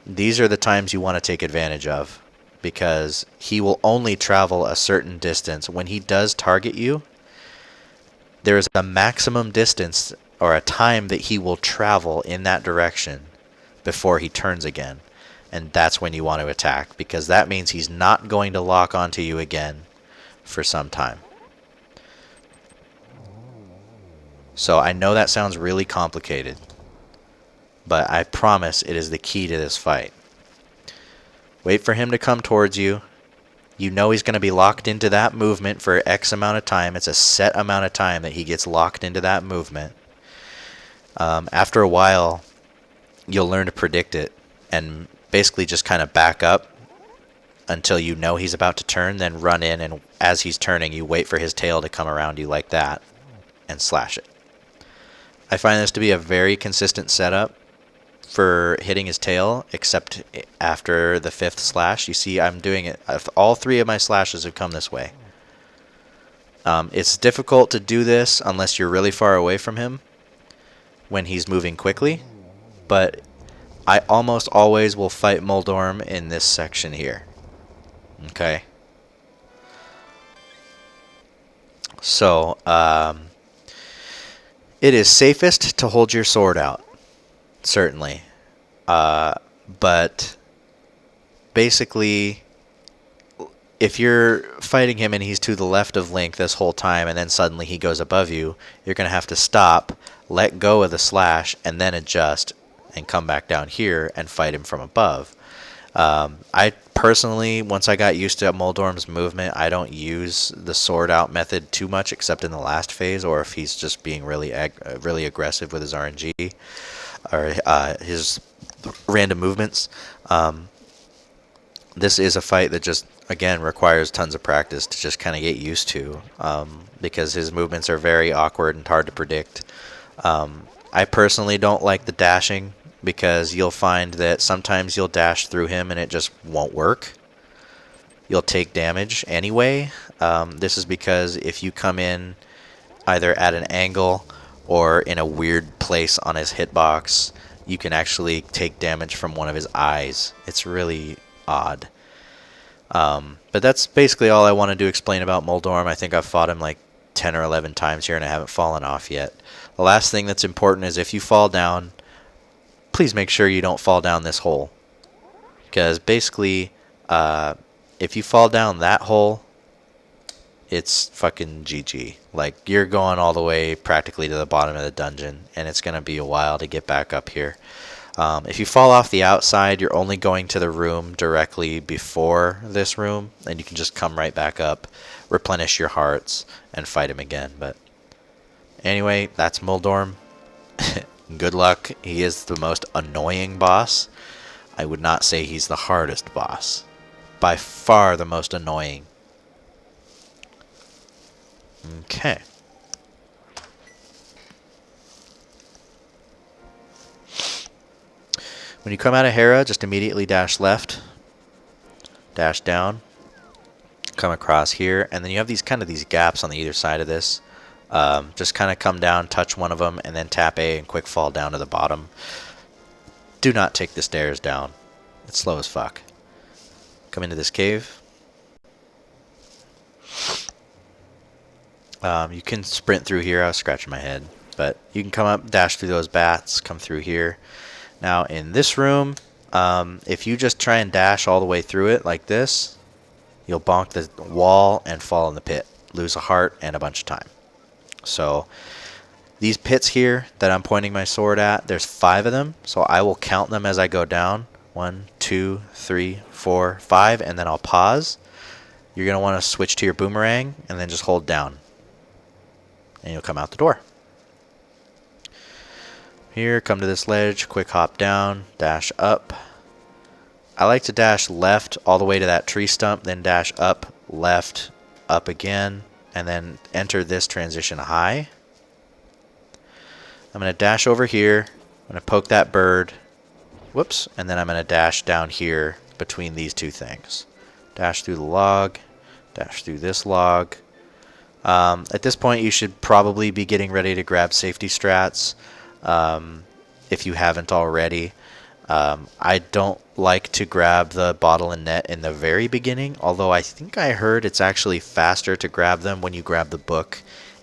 These are the times you want to take advantage of, because he will only travel a certain distance. When he does target you, there is a maximum distance or a time that he will travel in that direction before he turns again. And that's when you want to attack, because that means he's not going to lock onto you again for some time. So I know that sounds really complicated, but I promise it is the key to this fight. Wait for him to come towards you. You know he's going to be locked into that movement for X amount of time. It's a set amount of time that he gets locked into that movement. After a while, you'll learn to predict it and basically just kind of back up until you know he's about to turn, then run in, and as he's turning, you wait for his tail to come around you like that and slash it. I find this to be a very consistent setup for hitting his tail, except after the 5th slash. You see I'm doing it. All 3 of my slashes have come this way. It's difficult to do this unless you're really far away from him. when he's moving quickly, but I almost always will fight Moldorm in this section here. Okay. So, it is safest to hold your sword out, certainly. But basically, if you're fighting him and he's to the left of Link this whole time and then suddenly he goes above you, you're going to have to stop, let go of the slash, and then adjust and come back down here and fight him from above. I personally, once I got used to Moldorm's movement, I don't use the sword out method too much except in the last phase, or if he's just being really aggressive with his RNG or his random movements. This is a fight that just, again, requires tons of practice to just kind of get used to, because his movements are very awkward and hard to predict. I personally don't like the dashing, because you'll find that sometimes you'll dash through him and it just won't work. You'll take damage anyway. This is because if you come in either at an angle or in a weird place on his hitbox, you can actually take damage from one of his eyes. It's really odd. But that's basically all I wanted to explain about Moldorm. I think I've fought him like 10 or 11 times here and I haven't fallen off yet. The last thing that's important is if you fall down, please make sure you don't fall down this hole. Because basically, if you fall down that hole, it's fucking GG. Like, you're going all the way practically to the bottom of the dungeon, and it's going to be a while to get back up here. If you fall off the outside, you're only going to the room directly before this room, and you can just come right back up, replenish your hearts, and fight him again. But anyway, that's Moldorm. Good luck. He is the most annoying boss. I would not say he's the hardest boss. By far the most annoying. Okay. When you come out of Hera, just immediately dash left, dash down, come across here, and then you have these gaps on the either side of this. Just kind of come down, touch one of them, and then tap A and quick fall down to the bottom. Do not take the stairs down. It's slow as fuck. Come into this cave. You can sprint through here. I was scratching my head. But you can come up, dash through those bats, come through here. Now, in this room, if you just try and dash all the way through it like this, you'll bonk the wall and fall in the pit. Lose a heart and a bunch of time. So these pits here that I'm pointing my sword at, there's 5 of them. So I will count them as I go down. 1, 2, 3, 4, 5, and then I'll pause. You're going to want to switch to your boomerang and then just hold down. And you'll come out the door. Here, come to this ledge, quick hop down, dash up. I like to dash left all the way to that tree stump, then dash up, left, up again, and then enter this transition high. I'm going to dash over here. I'm going to poke that bird. Whoops. And then I'm going to dash down here between these two things. Dash through the log. Dash through this log. At this point, you should probably be getting ready to grab safety strats if you haven't already. I don't like to grab the bottle and net in the very beginning, although I think I heard it's actually faster to grab them when you grab the book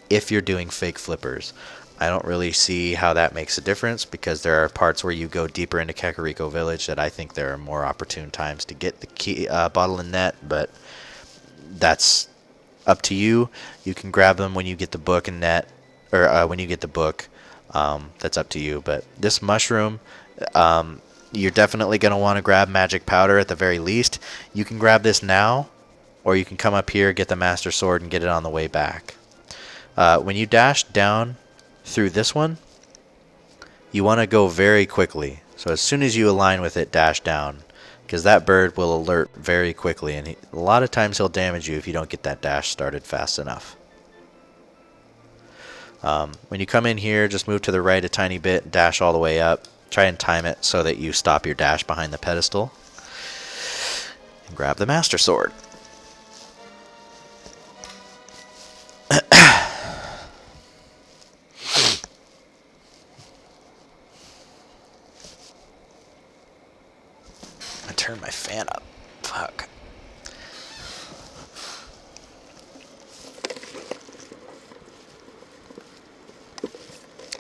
if you're doing fake flippers. I don't really see how that makes a difference because there are parts where you go deeper into Kakariko Village that I think there are more opportune times to get the key, bottle and net, but that's up to you. You can grab them when you get the book and net, or when you get the book. That's up to you. But this mushroom, you're definitely going to want to grab magic powder at the very least. You can grab this now, or you can come up here, get the master sword, and get it on the way back. When you dash down through this one, you want to go very quickly. So as soon as you align with it, dash down, because that bird will alert very quickly, and a lot of times he'll damage you if you don't get that dash started fast enough. When you come in here, just move to the right a tiny bit, dash all the way up. Try and time it so that you stop your dash behind the pedestal. And grab the Master Sword. turn my fan up. Fuck.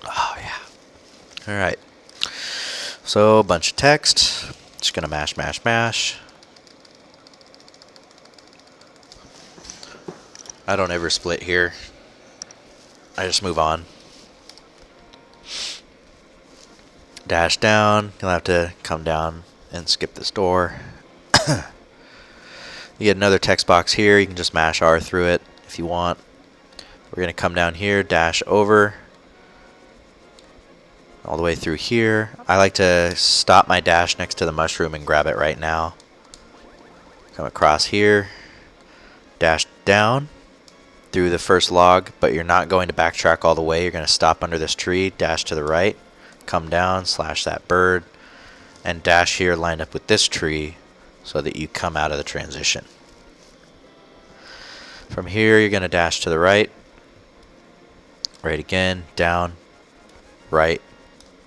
Oh, yeah. Alright. So, a bunch of text. Just gonna mash, mash, mash. I don't ever split here. I just move on. Dash down. You'll have to come down and skip this door. You get another text box here. You can just mash R through it if you want. We're going to come down here, dash over. All the way through here. I like to stop my dash next to the mushroom and grab it right now. Come across here. Dash down through the first log, but you're not going to backtrack all the way. You're going to stop under this tree, dash to the right, come down, slash that bird, and dash here lined up with this tree so that you come out of the transition. From here, you're going to dash to the right, right again, down, right,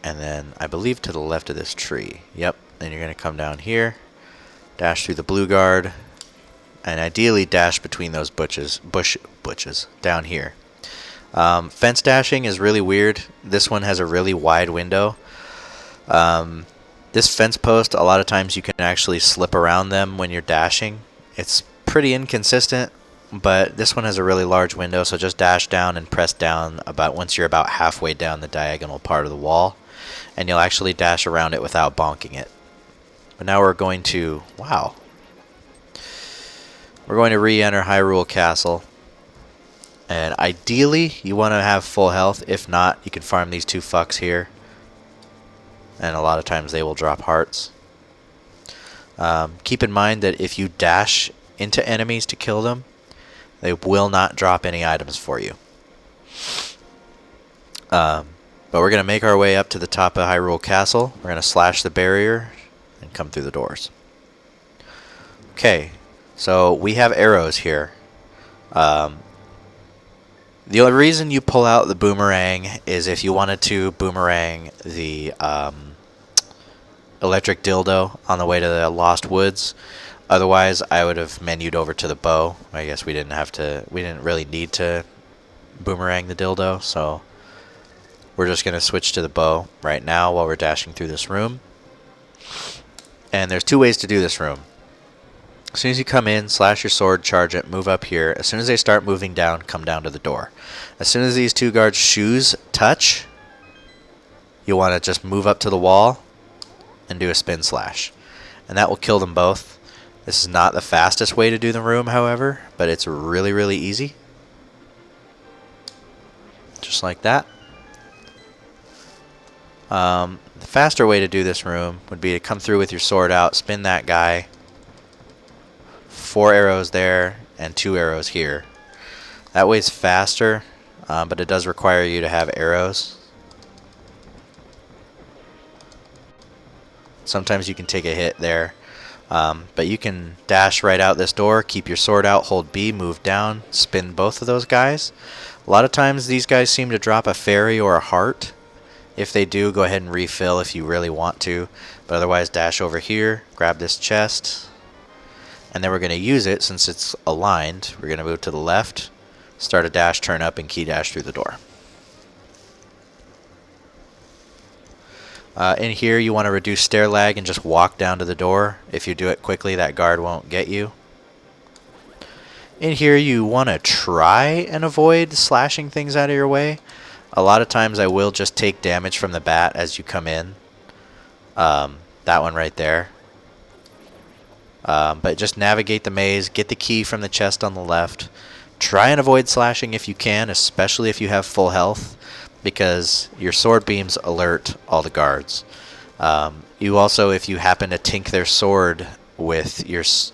and then I believe to the left of this tree. Yep, then you're going to come down here, dash through the blue guard, and ideally dash between those bushes down here. Fence dashing is really weird. This one has a really wide window. This fence post, a lot of times you can actually slip around them when you're dashing. It's pretty inconsistent, but this one has a really large window, so just dash down and press down once you're about halfway down the diagonal part of the wall, and you'll actually dash around it without bonking it. But now we're going to, wow. We're going to re-enter Hyrule Castle. And ideally, you want to have full health. If not, you can farm these two fucks here. And a lot of times they will drop hearts. Keep in mind that if you dash into enemies to kill them, they will not drop any items for you. But we're going to make our way up to the top of Hyrule Castle. We're going to slash the barrier and come through the doors. Okay, so we have arrows here. The only reason you pull out the boomerang is if you wanted to boomerang the electric dildo on the way to the Lost Woods. Otherwise, I would have menued over to the bow. I guess we didn't really need to boomerang the dildo, so we're just going to switch to the bow right now while we're dashing through this room. And there's two ways to do this room. As soon as you come in, slash your sword, charge it, move up here. As soon as they start moving down, come down to the door. As soon as these two guards' shoes touch, you want to just move up to the wall and do a spin slash. And that will kill them both. This is not the fastest way to do the room, however, but it's really, really easy. Just like that. The faster way to do this room would be to come through with your sword out, spin that guy. 4 arrows there and 2 arrows here. That way's faster, but it does require you to have arrows. Sometimes you can take a hit there, but you can dash right out this door, keep your sword out, hold B, move down, spin both of those guys. A lot of times these guys seem to drop a fairy or a heart. If they do, go ahead and refill if you really want to, but otherwise dash over here, grab this chest. And then we're going to use it since it's aligned. We're going to move to the left, start a dash, turn up, and key dash through the door. In here, you want to reduce stair lag and just walk down to the door. If you do it quickly, that guard won't get you. In here, you want to try and avoid slashing things out of your way. A lot of times, I will just take damage from the bat as you come in. That one right there. But just navigate the maze, get the key from the chest on the left. Try and avoid slashing if you can, especially if you have full health, because your sword beams alert all the guards. You also, if you happen to tink their sword with yours,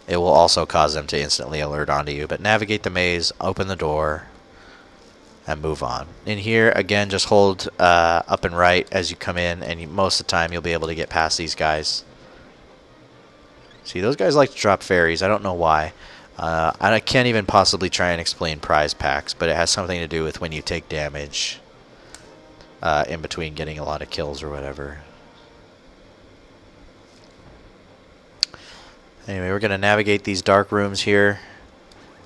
it will also cause them to instantly alert onto you. But navigate the maze, open the door, and move on. In here, again, just hold up and right as you come in, and most of the time you'll be able to get past these guys. See, those guys like to drop fairies. I don't know why. I can't even possibly try and explain prize packs, but it has something to do with when you take damage in between getting a lot of kills or whatever. Anyway, we're going to navigate these dark rooms here.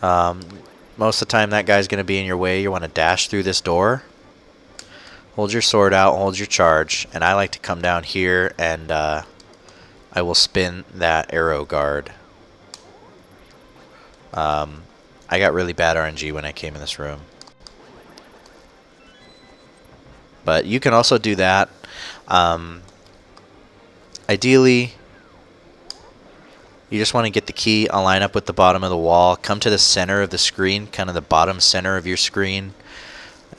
Most of the time that guy's going to be in your way. You want to dash through this door. Hold your sword out, hold your charge, and I like to come down here and I will spin that arrow guard. I got really bad RNG when I came in this room. But you can also do that. Ideally, you just want to get the key, align up with the bottom of the wall, come to the center of the screen, kind of the bottom center of your screen,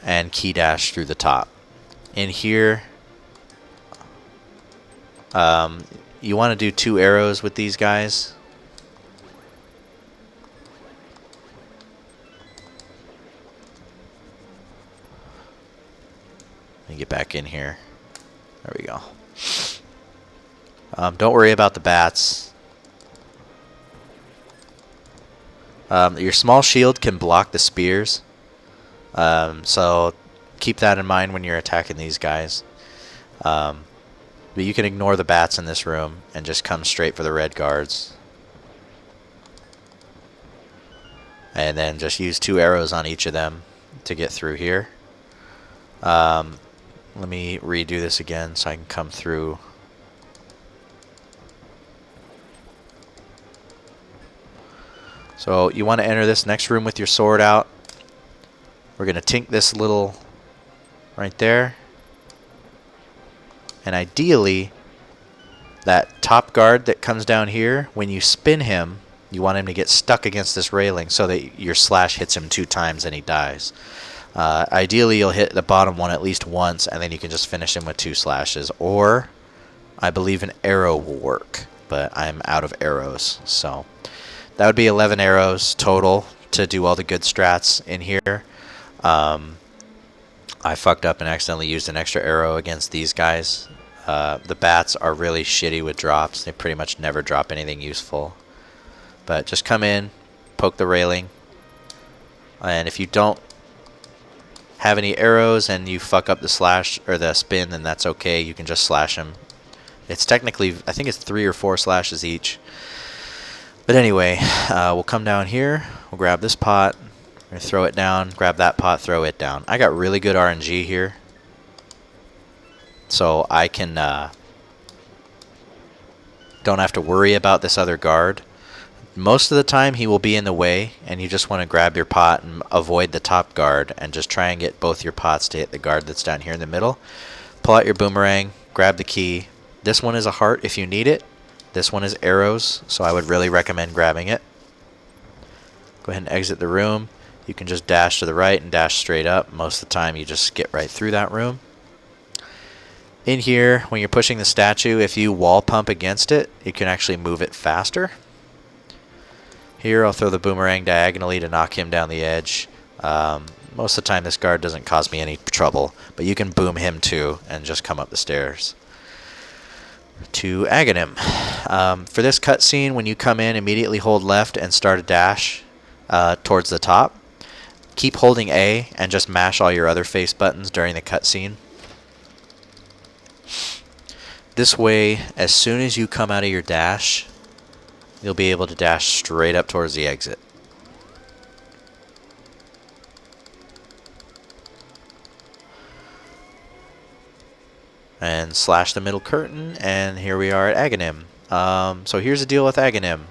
and key dash through the top. In here, you want to do 2 arrows with these guys. Let me get back in here. There we go. Don't worry about the bats. Your small shield can block the spears. So keep that in mind when you're attacking these guys. But you can ignore the bats in this room and just come straight for the red guards. And then just use 2 arrows on each of them to get through here. Let me redo this again so I can come through. So you want to enter this next room with your sword out. We're going to tink this little right there. And ideally, that top guard that comes down here, when you spin him, you want him to get stuck against this railing so that your slash hits him 2 times and he dies. Ideally, you'll hit the bottom one at least once, and then you can just finish him with 2 slashes. Or, I believe an arrow will work, but I'm out of arrows. So, that would be 11 arrows total to do all the good strats in here. I fucked up and accidentally used an extra arrow against these guys. The bats are really shitty with drops. They pretty much never drop anything useful. But just come in, poke the railing, and if you don't have any arrows and you fuck up the slash or the spin, then that's okay. You can just slash them. It's technically, I think it's 3 or 4 slashes each. But anyway, we'll come down here. We'll grab this pot. We're going to throw it down. Grab that pot, throw it down. I got really good RNG here. So I can don't have to worry about this other guard. Most of the time he will be in the way, and you just want to grab your pot and avoid the top guard and just try and get both your pots to hit the guard that's down here in the middle. Pull out your boomerang, grab the key. This one is a heart if you need it. This one is arrows, so I would really recommend grabbing it. Go ahead and exit the room. You can just dash to the right and dash straight up. Most of the time you just get right through that room. In here, when you're pushing the statue, if you wall pump against it, you can actually move it faster. Here, I'll throw the boomerang diagonally to knock him down the edge. Most of the time, this guard doesn't cause me any trouble, but you can boom him too and just come up the stairs. To Agahnim. For this cutscene, when you come in, immediately hold left and start a dash towards the top. Keep holding A and just mash all your other face buttons during the cutscene. This way, as soon as you come out of your dash, you'll be able to dash straight up towards the exit. And slash the middle curtain, and here we are at Agahnim. So here's the deal with Agahnim.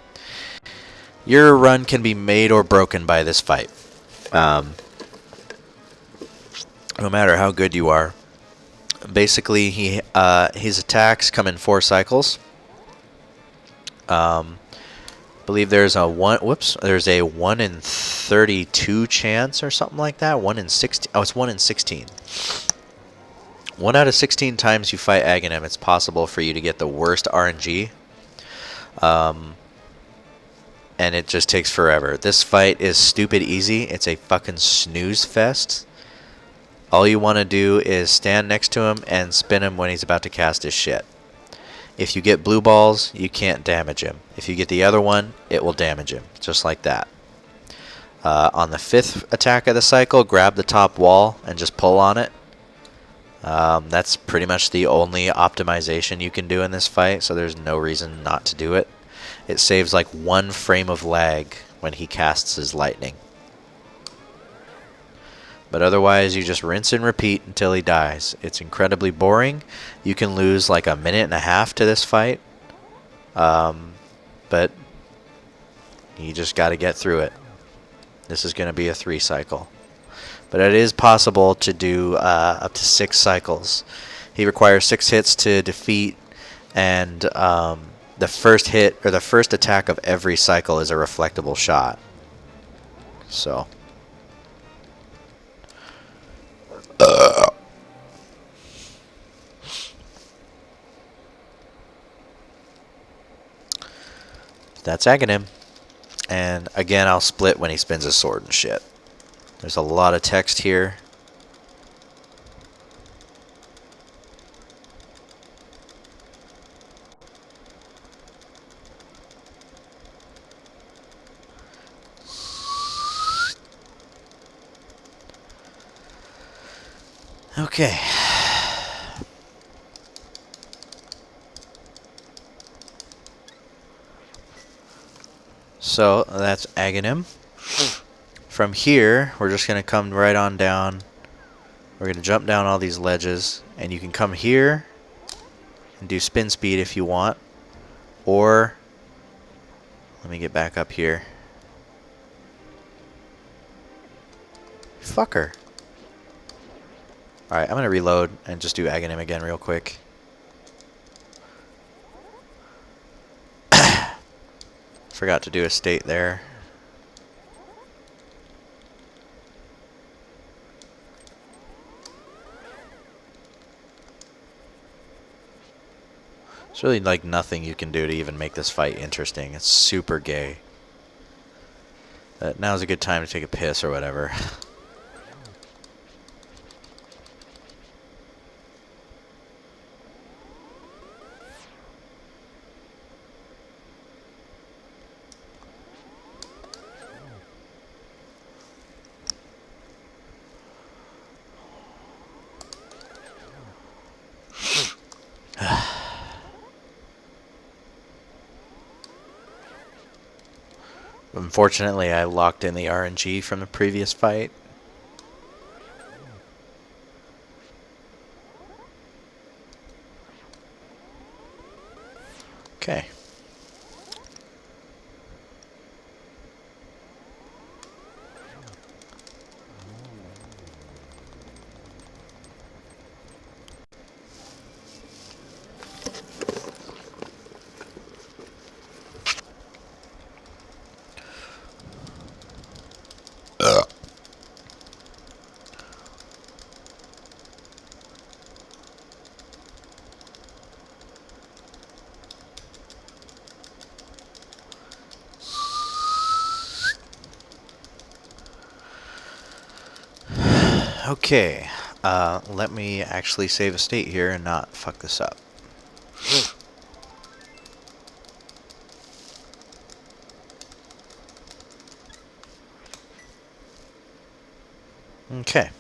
Your run can be made or broken by this fight. No matter how good you are. Basically, his attacks come in 4 cycles. Believe there's a 1 in 32 chance or something like that. 1 in 16. Oh, it's 1 in 16. 1 out of 16 times you fight Agahnim, it's possible for you to get the worst RNG. And it just takes forever. This fight is stupid easy. It's a fucking snooze fest. All you want to do is stand next to him and spin him when he's about to cast his shit. If you get blue balls, you can't damage him. If you get the other one, it will damage him. Just like that. On the 5th attack of the cycle, grab the top wall and just pull on it. That's pretty much the only optimization you can do in this fight, so there's no reason not to do it. It saves like 1 frame of lag when he casts his lightning. But otherwise, you just rinse and repeat until he dies. It's incredibly boring. You can lose like a minute and a half to this fight. But you just got to get through it. This is going to be a 3 cycle. But it is possible to do up to 6 cycles. He requires 6 hits to defeat, and the first hit, or the first attack of every cycle is a reflectable shot. So... that's Agahnim. And again, I'll split when he spins his sword and shit. There's a lot of text here. Okay. So that's Agahnim. From here, we're just going to come right on down. We're going to jump down all these ledges, and you can come here and do spin speed if you want. Or, let me get back up here. Fucker. Alright, I'm going to reload and just do Agahnim again real quick. Forgot to do a state there. There's really like nothing you can do to even make this fight interesting. It's super gay. Now's a good time to take a piss or whatever. Unfortunately, I locked in the RNG from the previous fight. Okay. Okay, let me actually save a state here and not fuck this up. Okay,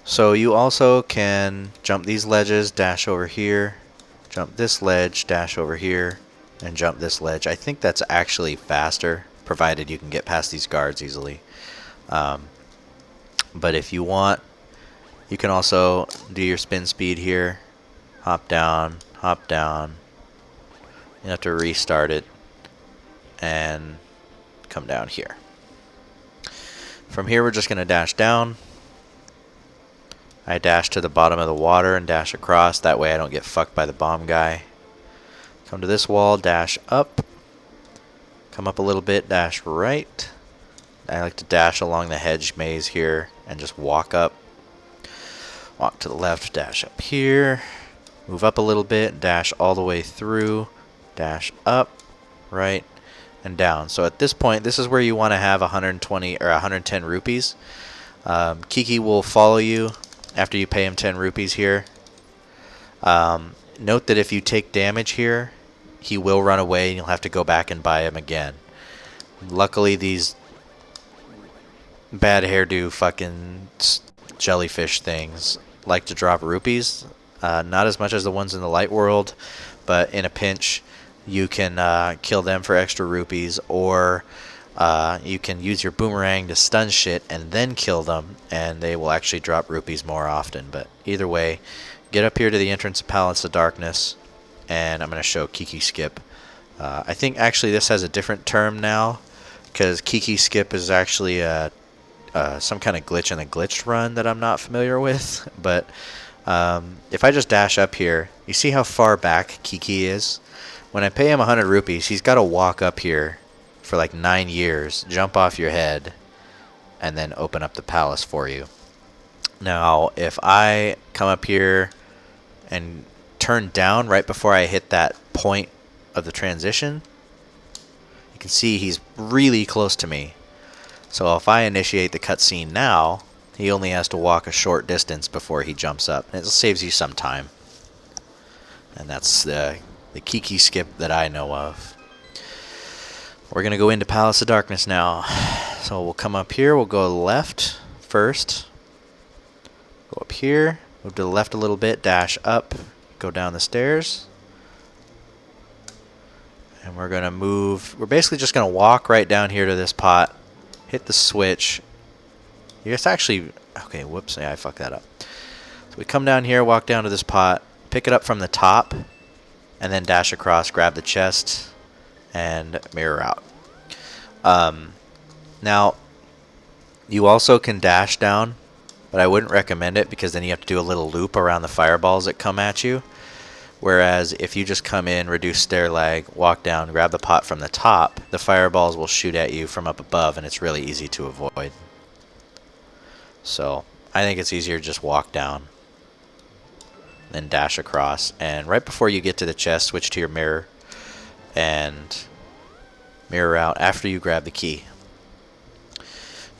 so you also can jump these ledges, dash over here, jump this ledge, dash over here, and jump this ledge. I think that's actually faster, provided you can get past these guards easily. But if you want, you can also do your spin speed here. Hop down, hop down. You have to restart it and come down here. From here, we're just going to dash down. I dash to the bottom of the water and dash across. That way I don't get fucked by the bomb guy. Come to this wall, dash up. Come up a little bit, dash right. I like to dash along the hedge maze here and just walk up. Walk to the left, dash up here. Move up a little bit, dash all the way through. Dash up, right, and down. So at this point, this is where you want to have 120 or 110 rupees. Kiki will follow you after you pay him 10 rupees here. Note that if you take damage here, he will run away and you'll have to go back and buy him again. Luckily, these bad hairdo fucking jellyfish things like to drop rupees. Not as much as the ones in the light world, but in a pinch, you can kill them for extra rupees, or you can use your boomerang to stun shit and then kill them, and they will actually drop rupees more often. But either way, get up here to the entrance of Palace of Darkness, and I'm going to show Kiki Skip. I think actually this has a different term now, because Kiki Skip is actually some kind of glitch in the glitched run that I'm not familiar with. But if I just dash up here, you see how far back Kiki is? When I pay him 100 rupees, he's got to walk up here for like 9 years, jump off your head, and then open up the palace for you. Now, if I come up here and turn down right before I hit that point of the transition, you can see he's really close to me. So if I initiate the cutscene now, he only has to walk a short distance before he jumps up. And it saves you some time. And that's the Kiki Skip that I know of. We're going to go into Palace of Darkness now. So we'll come up here. We'll go left first. Go up here. Move to the left a little bit. Dash up. Go down the stairs. And we're going to move. We're basically just going to walk right down here to this pot. Hit the switch. You just actually... Okay, whoops. Yeah, I fucked that up. So we come down here, walk down to this pot. Pick it up from the top. And then dash across, grab the chest, and mirror out. Now, you also can dash down, but I wouldn't recommend it because then you have to do a little loop around the fireballs that come at you. Whereas if you just come in, reduce stair lag, walk down, grab the pot from the top, the fireballs will shoot at you from up above, and it's really easy to avoid. So I think it's easier to just walk down, then dash across, and right before you get to the chest, switch to your mirror and mirror out after you grab the key.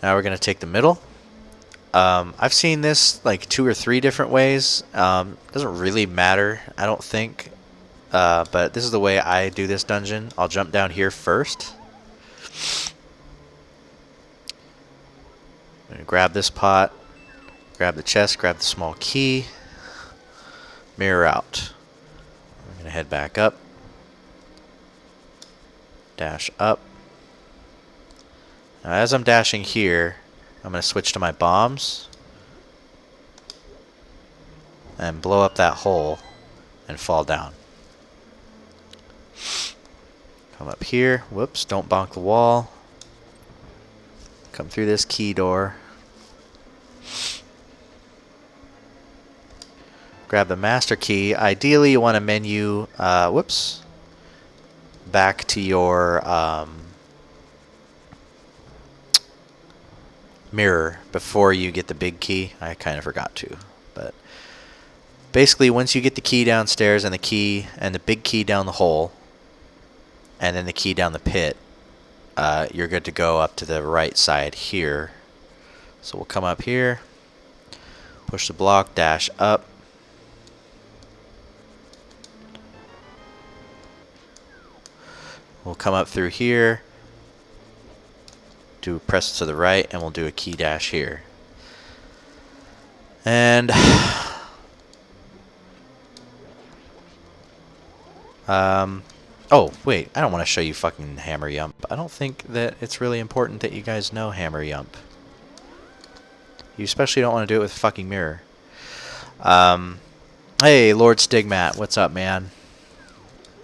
Now we're going to take the middle. I've seen this like 2 or 3 different ways. Doesn't really matter, I don't think, but this is the way I do this dungeon. I'll jump down here first. I'm going to grab this pot, grab the chest, grab the small key, mirror out. I'm going to head back up, dash up. Now as I'm dashing here, I'm going to switch to my bombs and blow up that hole and fall down. Come up here. Whoops, don't bonk the wall. Come through this key door. Grab the master key. Ideally, you want to menu, back to your mirror before you get the big key. I kind of forgot to, but basically, once you get the key downstairs and the key and the big key down the hole, and then the key down the pit, you're good to go up to the right side here. So we'll come up here, push the block, dash up. We'll come up through here, do press to the right, and we'll do a key dash here. And oh wait, I don't want to show you fucking hammer yump. I don't think that it's really important that you guys know hammer yump. You especially don't want to do it with fucking mirror. Hey, Lord Stigmat, what's up, man?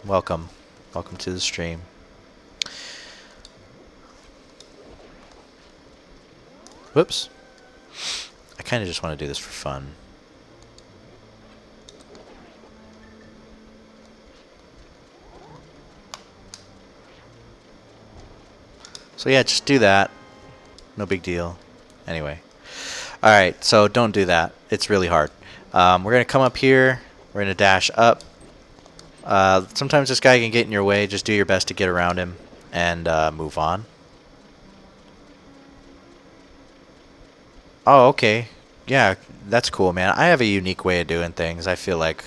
Welcome. Welcome to the stream. Whoops. I kind of just want to do this for fun. So yeah, just do that. No big deal. Anyway. Alright, so don't do that. It's really hard. We're going to come up here. We're going to dash up. Sometimes this guy can get in your way. Just do your best to get around him and move on. Oh, okay. Yeah, that's cool, man. I have a unique way of doing things. I feel like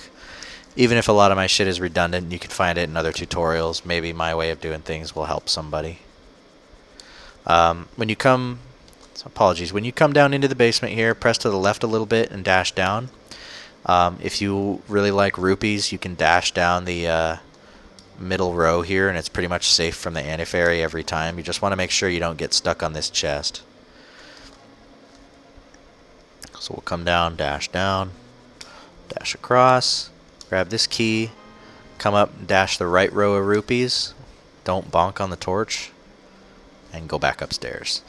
even if a lot of my shit is redundant, you can find it in other tutorials. Maybe my way of doing things will help somebody. When you come... apologies. When you come down into the basement here, press to the left a little bit and dash down. If you really like rupees, you can dash down the middle row here, and it's pretty much safe from the anti-fairy every time. You just want to make sure you don't get stuck on this chest. So we'll come down, dash across, grab this key, come up, dash the right row of rupees, don't bonk on the torch, and go back upstairs.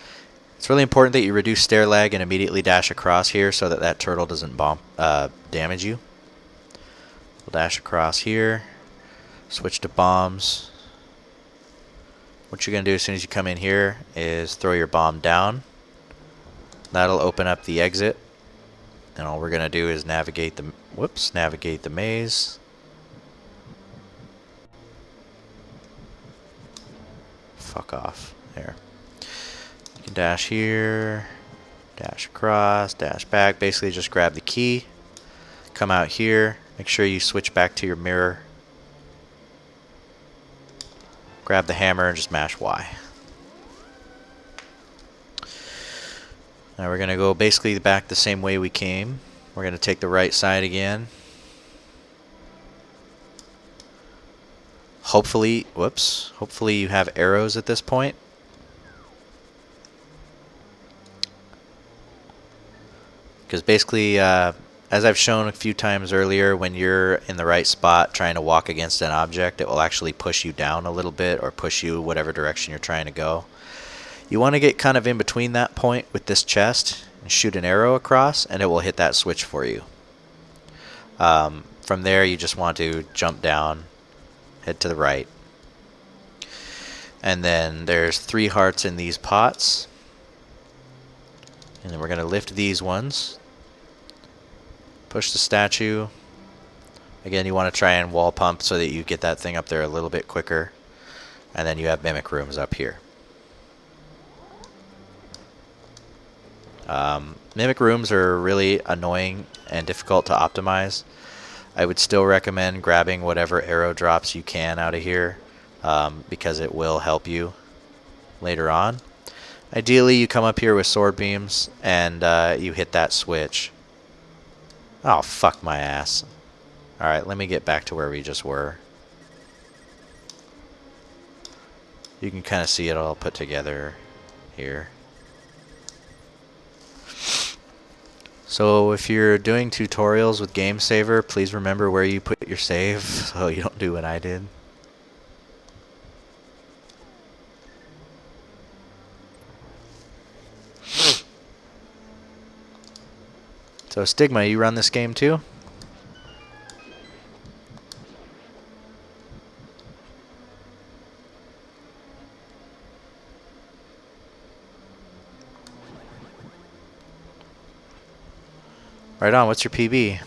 It's really important that you reduce stair lag and immediately dash across here so that that turtle doesn't damage you. We'll dash across here, switch to bombs. What you're going to do as soon as you come in here is throw your bomb down. That'll open up the exit. And all we're going to do is navigate the maze. Fuck off. There. You can dash here, dash across, dash back. Basically just grab the key, come out here, make sure you switch back to your mirror. Grab the hammer and just mash Y. Now we're going to go basically back the same way we came. We're going to take the right side again. Hopefully you have arrows at this point. Because basically, as I've shown a few times earlier, when you're in the right spot trying to walk against an object, it will actually push you down a little bit or push you whatever direction you're trying to go. You want to get kind of in between that point with this chest and shoot an arrow across, and it will hit that switch for you. From there, you just want to jump down, head to the right. And then there's 3 hearts in these pots. And then we're going to lift these ones. Push the statue. Again, you want to try and wall pump so that you get that thing up there a little bit quicker. And then you have mimic rooms up here. Mimic rooms are really annoying and difficult to optimize. I would still recommend grabbing whatever arrow drops you can out of here, because it will help you later on. Ideally, you come up here with sword beams and you hit that switch. Oh, fuck my ass. Alright, let me get back to where we just were. You can kind of see it all put together here. So if you're doing tutorials with Game Saver, please remember where you put your save so you don't do what I did. So Stigma, you run this game too? Right on, what's your PB?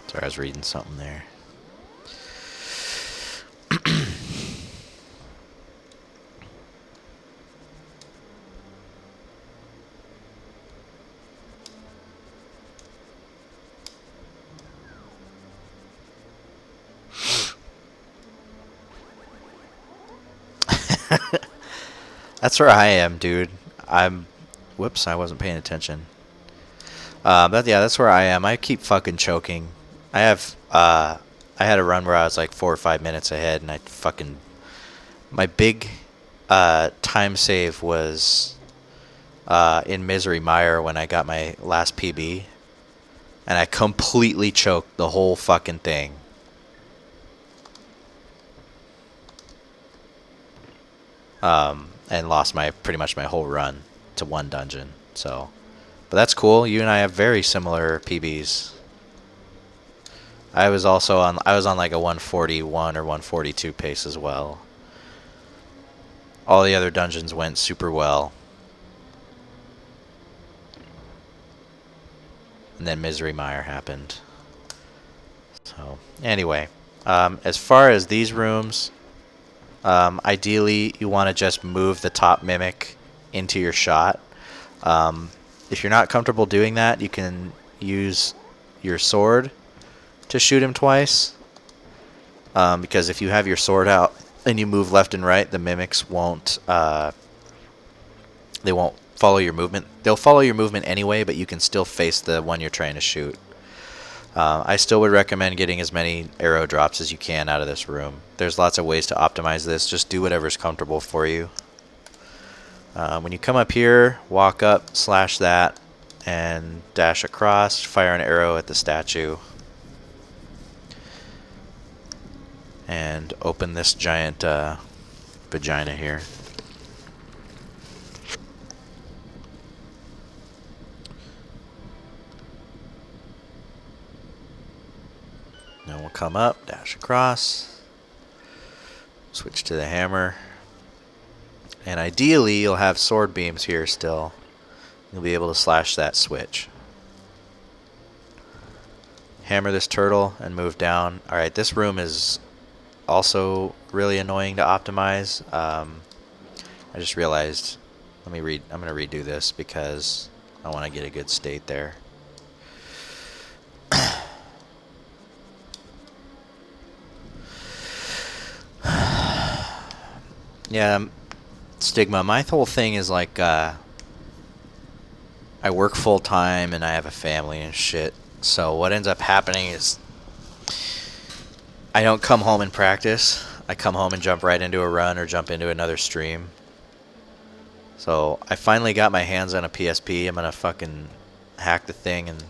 Sorry, I was reading something there. That's where I am, dude. Whoops, I wasn't paying attention. But yeah, that's where I am. I keep fucking choking. I had a run where I was like 4 or 5 minutes ahead, and my big time save was in Misery Mire when I got my last PB, and I completely choked the whole fucking thing. And lost pretty much my whole run to 1 dungeon. So, but that's cool. You and I have very similar PBs. I was on like a 141 or 142 pace as well. All the other dungeons went super well. And then Misery Mire happened. So, anyway, as far as these rooms, ideally you want to just move the top mimic into your shot. If you're not comfortable doing that, you can use your sword to shoot him twice, because if you have your sword out and you move left and right, the mimics won't they won't follow your movement. They'll follow your movement anyway, but you can still face the one you're trying to shoot. I still would recommend getting as many arrow drops as you can out of this room. There's lots of ways to optimize this. Just do whatever's comfortable for you. When you come up here, walk up, slash that, and dash across, fire an arrow at the statue. And open this giant vagina here. Then we'll come up, dash across, switch to the hammer. And ideally, you'll have sword beams here still. You'll be able to slash that switch. Hammer this turtle and move down. Alright, this room is also really annoying to optimize. I just realized, I'm going to redo this because I want to get a good state there. Yeah, Stigma, my whole thing is like, I work full time and I have a family and shit. So what ends up happening is I don't come home and practice. I come home and jump right into a run or jump into another stream. So I finally got my hands on a PSP. I'm gonna fucking hack the thing and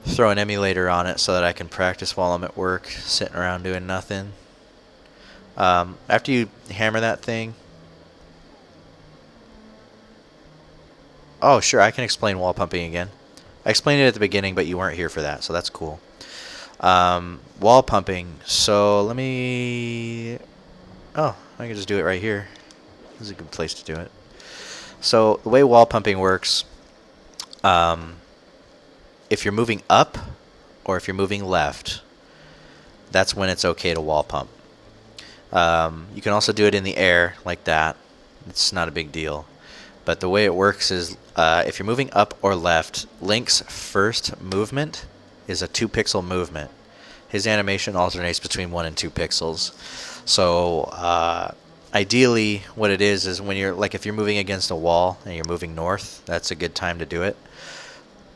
throw an emulator on it so that I can practice while I'm at work, sitting around doing nothing. After you hammer that thing... Oh, sure, I can explain wall pumping again. I explained it at the beginning, but you weren't here for that, so that's cool. Wall pumping. So, let me... Oh, I can just do it right here. This is a good place to do it. So, the way wall pumping works... if you're moving up, or if you're moving left, that's when it's okay to wall pump. You can also do it in the air like that. It's not a big deal. But the way it works is if you're moving up or left, Link's first movement is a 2-pixel movement. His animation alternates between 1 and 2 pixels. So ideally what it is when you're like if you're moving against a wall and you're moving north, that's a good time to do it.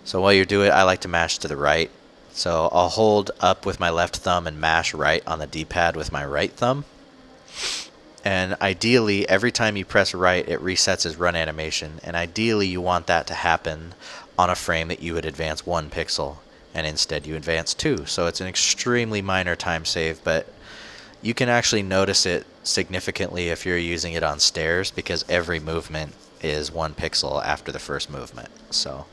So while you do it, I like to mash to the right. So I'll hold up with my left thumb and mash right on the D-pad with my right thumb. And ideally, every time you press right, it resets his run animation. And ideally, you want that to happen on a frame that you would advance 1 pixel. And instead, you advance 2. So it's an extremely minor time save, but you can actually notice it significantly if you're using it on stairs, because every movement is 1 pixel after the first movement. So,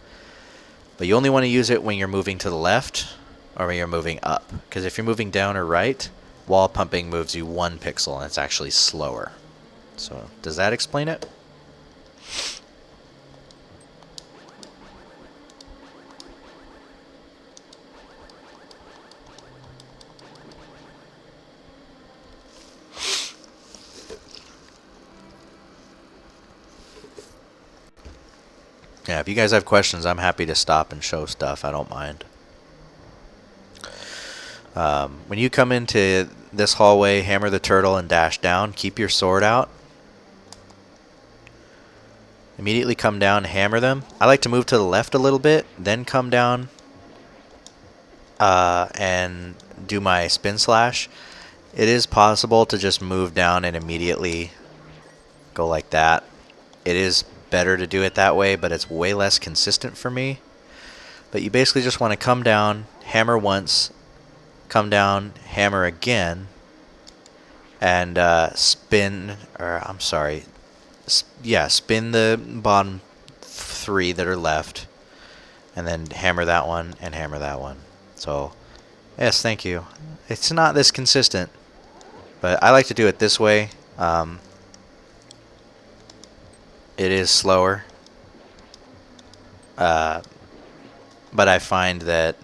but you only want to use it when you're moving to the left or when you're moving up. Because if you're moving down or right, wall pumping moves you 1 pixel and it's actually slower. So, does that explain it? Yeah, if you guys have questions, I'm happy to stop and show stuff. I don't mind. When you come into this hallway, hammer the turtle and dash down. Keep your sword out. Immediately come down, hammer them. I like to move to the left a little bit, then come down and do my spin slash. It is possible to just move down and immediately go like that. It is better to do it that way, but it's way less consistent for me. But you basically just want to come down, hammer once, come down, hammer again, and spin, or I'm sorry, spin the bottom 3 that are left, and then hammer that one and hammer that one. So, yes, thank you. It's not this consistent, but I like to do it this way. It is slower, but I find that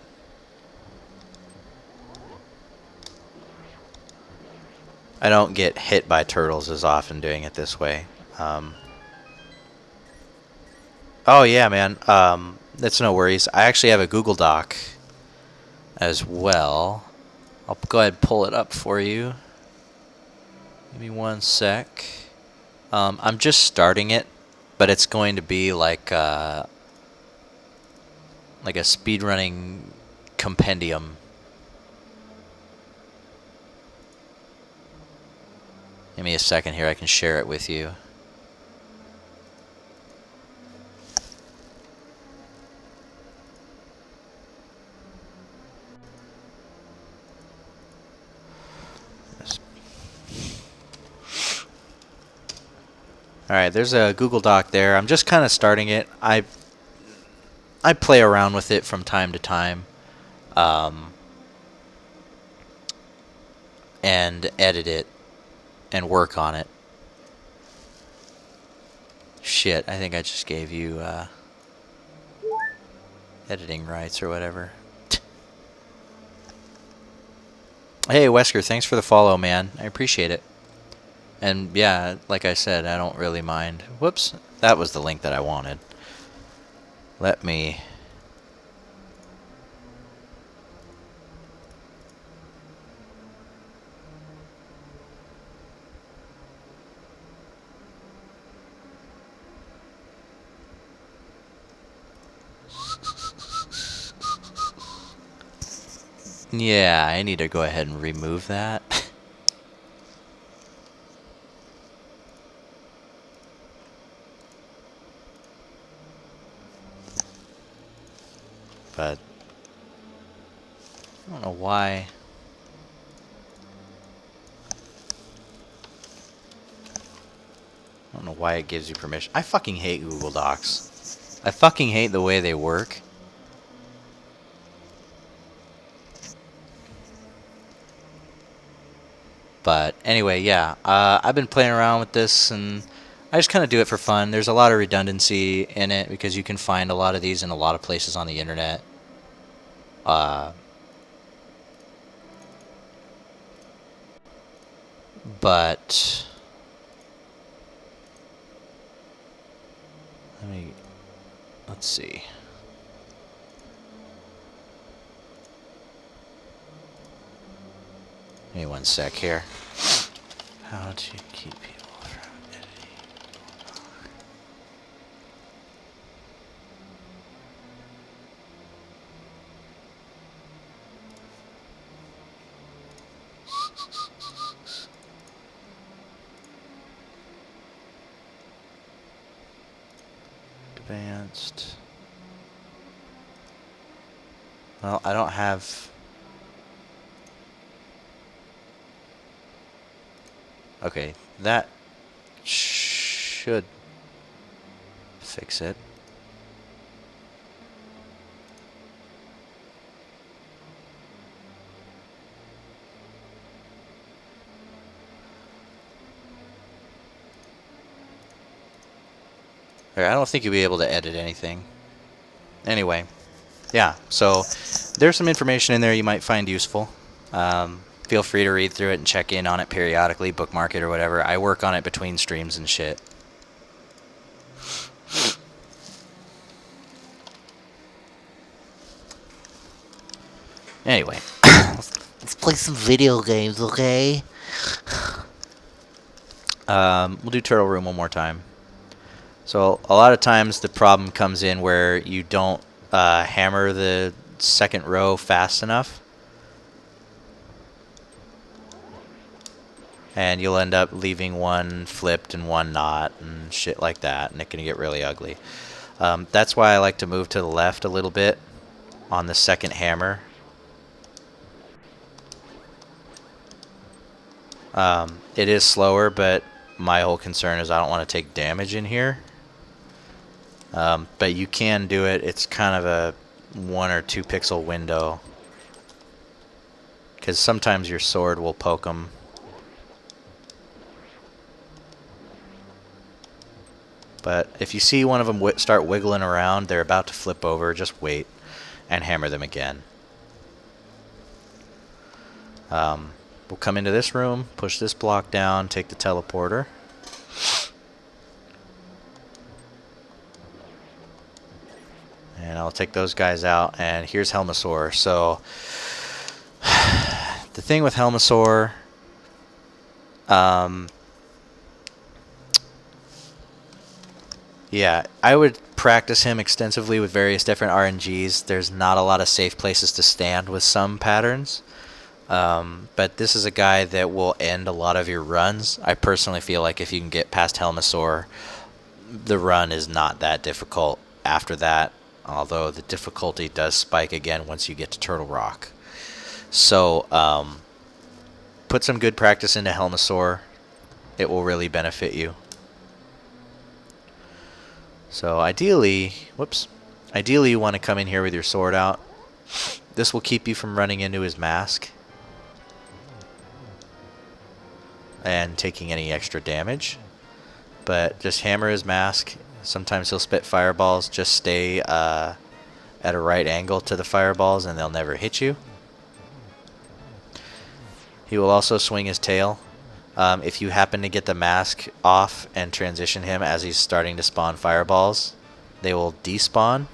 I don't get hit by turtles as often doing it this way. Oh yeah, man. That's no worries. I actually have a Google Doc as well. I'll go ahead and pull it up for you. Give me one sec. I'm just starting it, but it's going to be like a speedrunning compendium. Give me a second here, I can share it with you. Alright, there's a Google Doc there. I'm just kind of starting it. I play around with it from time to time. And edit it and work on it. Shit, I think I just gave you editing rights or whatever. Hey, Wesker, thanks for the follow, man. I appreciate it. And yeah, like I said, I don't really mind. Whoops, that was the link that I wanted. Let me... Yeah, I need to go ahead and remove that. But I don't know why. I don't know why it gives you permission. I fucking hate Google Docs. I fucking hate the way they work. But anyway, yeah, I've been playing around with this, and I just kind of do it for fun. There's a lot of redundancy in it because you can find a lot of these in a lot of places on the internet. But let's see. Give me one sec here. How to keep people from editing. Advanced. Well, I don't have... Okay, that should fix it. I don't think you'll be able to edit anything. Anyway, yeah, so there's some information in there you might find useful. Feel free to read through it and check in on it periodically, bookmark it or whatever. I work on it between streams and shit. Anyway, let's play some video games, okay? We'll do Turtle Room one more time. So a lot of times the problem comes in where you don't hammer the second row fast enough. And you'll end up leaving one flipped and one not and shit like that, and it can get really ugly. That's why I like to move to the left a little bit on the second hammer. It is slower, but my whole concern is I don't want to take damage in here. But you can do it. It's kind of a 1 or 2 pixel window, because sometimes your sword will poke them. But if you see one of them start wiggling around, they're about to flip over, just wait and hammer them again. We'll come into this room, push this block down, take the teleporter. And I'll take those guys out, and here's Helmasaur. So, the thing with Helmasaur Um, yeah, I would practice him extensively with various different RNGs. There's not a lot of safe places to stand with some patterns. But this is a guy that will end a lot of your runs. I personally feel like if you can get past Helmasaur, the run is not that difficult after that, although the difficulty does spike again once you get to Turtle Rock. So, put some good practice into Helmasaur. It will really benefit you. So ideally, ideally you want to come in here with your sword out. This will keep you from running into his mask and taking any extra damage. But just hammer his mask. Sometimes he'll spit fireballs. Just stay at a right angle to the fireballs and they'll never hit you. He will also swing his tail. If you happen to get the mask off and transition him as he's starting to spawn fireballs, they will despawn.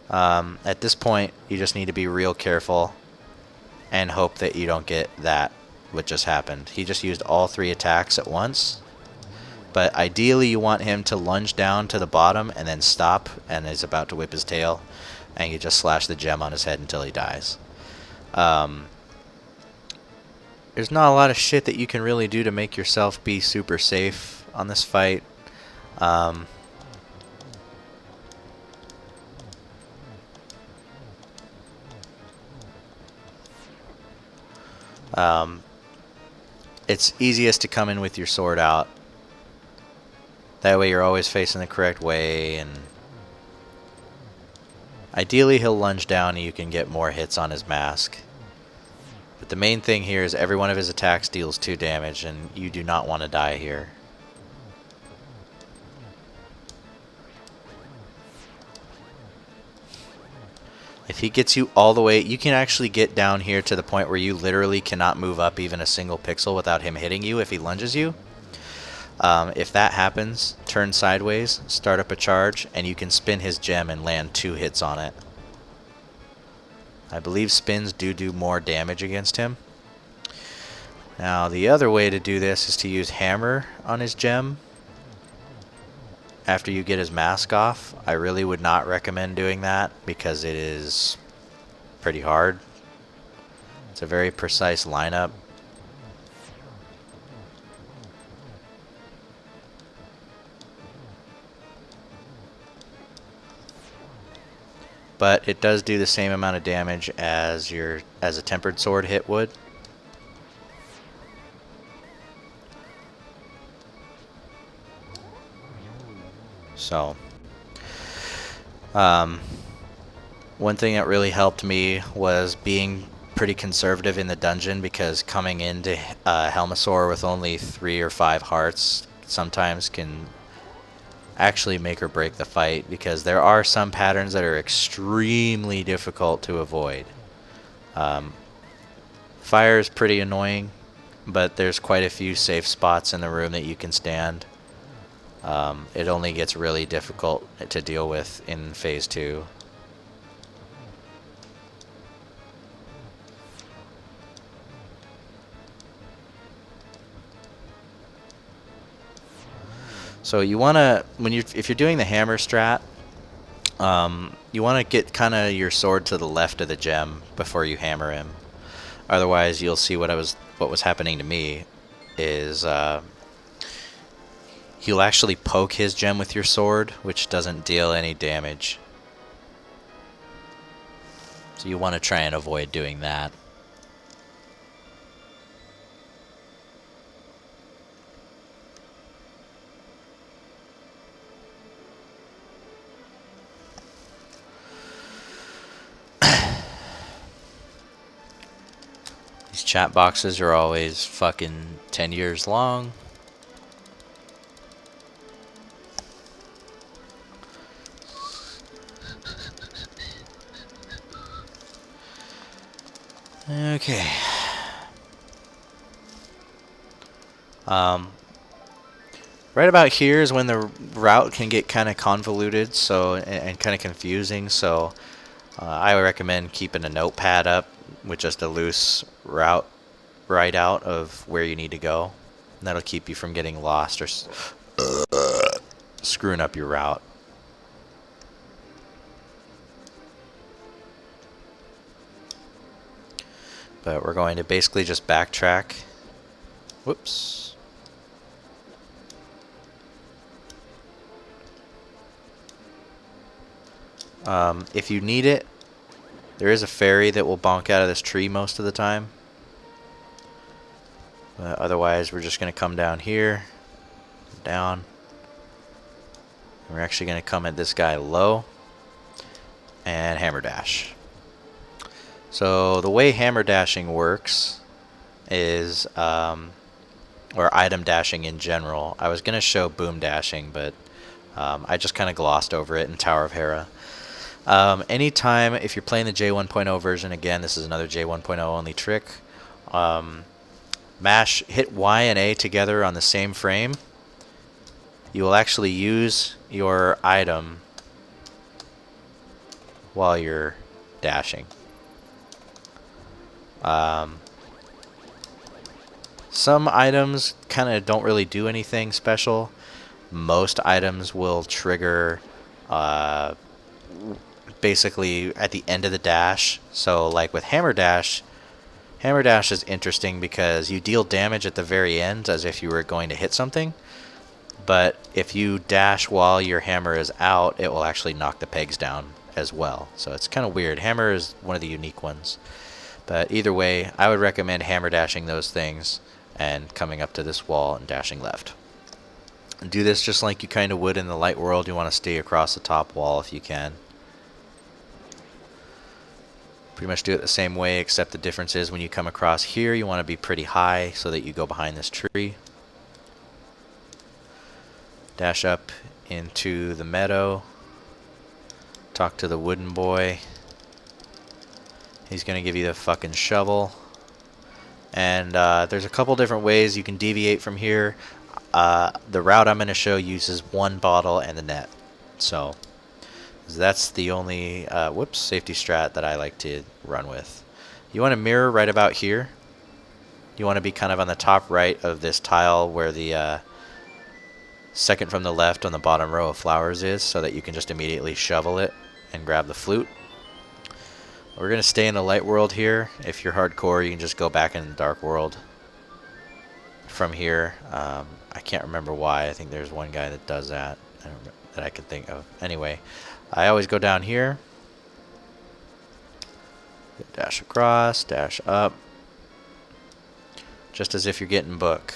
At this point, you just need to be real careful and hope that you don't get that, what just happened. He just used all 3 attacks at once. But ideally, you want him to lunge down to the bottom and then stop and is about to whip his tail. And you just slash the gem on his head until he dies. There's not a lot of shit that you can really do to make yourself be super safe on this fight. It's easiest to come in with your sword out. That way you're always facing the correct way, and ideally he'll lunge down and you can get more hits on his mask. But the main thing here is every one of his attacks deals 2 damage, and you do not want to die here. If he gets you all the way, you can actually get down here to the point where you literally cannot move up even a single pixel without him hitting you if he lunges you. If that happens, turn sideways, start up a charge, and you can spin his gem and land 2 hits on it. I believe spins do more damage against him. Now, the other way to do this is to use hammer on his gem after you get his mask off. I really would not recommend doing that because it is pretty hard. It's a very precise lineup. But it does do the same amount of damage as a tempered sword hit would. So, one thing that really helped me was being pretty conservative in the dungeon, because coming into Helmasaur with only 3 or 5 hearts sometimes can actually make or break the fight, because there are some patterns that are extremely difficult to avoid. Fire is pretty annoying, but there's quite a few safe spots in the room that you can stand. It only gets really difficult to deal with in Phase 2. So you want to, if you're doing the hammer strat, you want to get kind of your sword to the left of the gem before you hammer him. Otherwise, you'll see what was happening to me is you'll actually poke his gem with your sword, which doesn't deal any damage. So you want to try and avoid doing that. These chat boxes are always fucking 10 years long. Okay. Right about here is when the route can get kind of convoluted, and kind of confusing. So I would recommend keeping a notepad up with just a loose route right out of where you need to go. And that'll keep you from getting lost or screwing up your route. But we're going to basically just backtrack. Whoops. If you need it, there is a fairy that will bonk out of this tree most of the time. But otherwise, we're just going to come down here, down. And we're actually going to come at this guy low and hammer dash. So the way hammer dashing works is, or item dashing in general. I was going to show boom dashing, but I just kind of glossed over it in Tower of Hera. Anytime, if you're playing the J1.0 version, again, this is another J1.0 only trick, hit Y and A together on the same frame, you will actually use your item while you're dashing. Some items kind of don't really do anything special. Most items will trigger basically at the end of the dash. So like with hammer dash is interesting because you deal damage at the very end as if you were going to hit something. But if you dash while your hammer is out, it will actually knock the pegs down as well. So it's kind of weird. Hammer is one of the unique ones. But either way, I would recommend hammer dashing those things and coming up to this wall and dashing left. And do this just like you kind of would in the light world. You want to stay across the top wall if you can. Pretty much do it the same way, except the difference is when you come across here, you want to be pretty high so that you go behind this tree. Dash up into the meadow. Talk to the wooden boy. He's going to give you the fucking shovel. And there's a couple different ways you can deviate from here. The route I'm going to show uses one bottle and the net. So that's the only safety strat that I like to run with. You want to mirror right about here. You want to be kind of on the top right of this tile where the second from the left on the bottom row of flowers is, so that you can just immediately shovel it and grab the flute. We're going to stay in the light world here. If you're hardcore, you can just go back in the dark world from here. I can't remember why. I think there's one guy that does that that I can think of. Anyway, I always go down here. Dash across, dash up. Just as if you're getting book.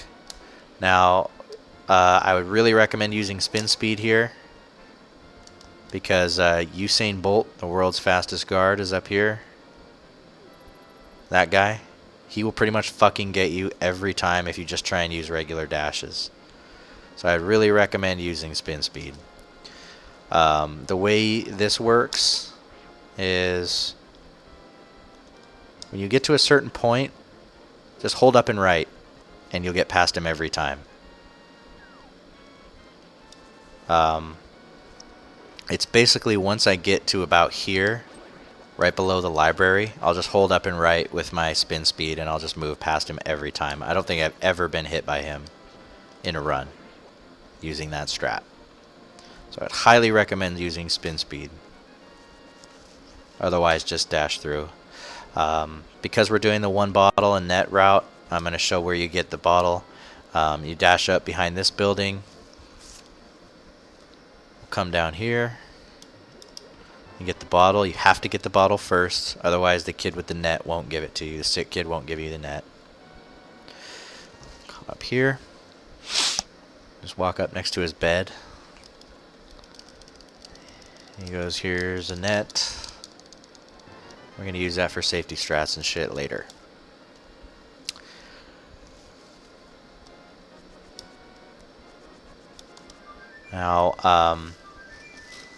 Now, I would really recommend using spin speed here. Because Usain Bolt, the world's fastest guard, is up here. That guy. He will pretty much fucking get you every time if you just try and use regular dashes. So I'd really recommend using spin speed. The way this works is when you get to a certain point, just hold up and right, and you'll get past him every time. It's basically once I get to about here, right below the library, I'll just hold up and right with my spin speed and I'll just move past him every time. I don't think I've ever been hit by him in a run using that strat. So I'd highly recommend using spin speed. Otherwise, just dash through. Because we're doing the one bottle and net route, I'm going to show where you get the bottle. You dash up behind this building. Come down here and get the bottle. You have to get the bottle first, otherwise the kid with the net won't give it to you. The sick kid won't give you the net. Come up here, just walk up next to his bed. He goes, here's a net. We're gonna use that for safety strats and shit later. Now,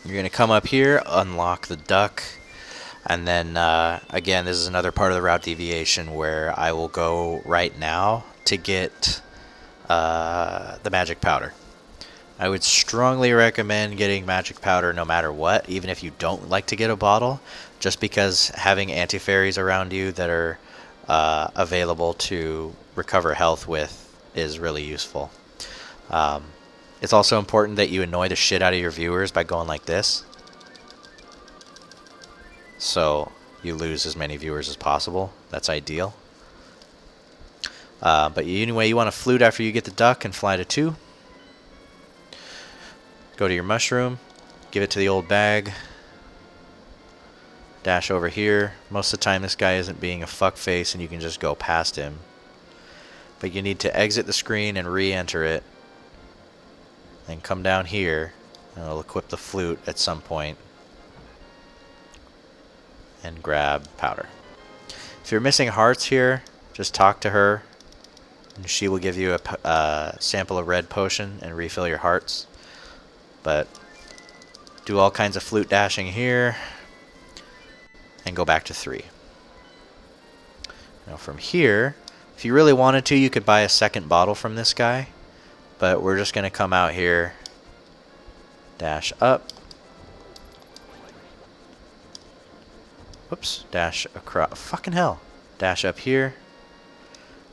you're going to come up here, unlock the duck, and then, again, this is another part of the route deviation where I will go right now to get the magic powder. I would strongly recommend getting magic powder no matter what, even if you don't like to get a bottle, just because having anti-fairies around you that are available to recover health with is really useful. It's also important that you annoy the shit out of your viewers by going like this, so you lose as many viewers as possible. That's ideal. But anyway, you want to flute after you get the duck and fly to 2. Go to your mushroom, give it to the old bag, dash over here. Most of the time this guy isn't being a fuckface and you can just go past him. But you need to exit the screen and re-enter it. Then come down here and it'll equip the flute at some point. And grab powder. If you're missing hearts here, just talk to her. And she will give you a sample of red potion and refill your hearts. But do all kinds of flute dashing here. And go back to 3. Now from here, if you really wanted to, you could buy a second bottle from this guy. But we're just going to come out here, dash up. Whoops, dash across. Fucking hell. Dash up here.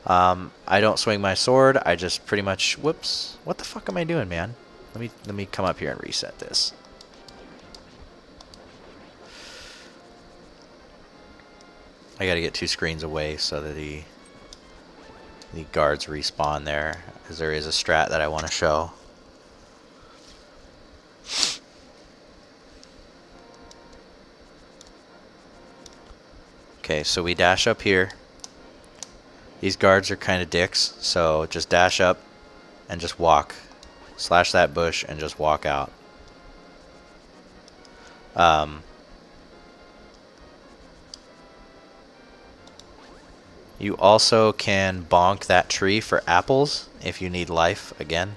I don't swing my sword. I just pretty much, whoops. What the fuck am I doing, man? Let me come up here and reset this. I gotta get 2 screens away so that the guards respawn there, because there is a strat that I want to show. Okay, so we dash up here. These guards are kind of dicks, so just dash up and just walk. Slash that bush and just walk out. You also can bonk that tree for apples if you need life again.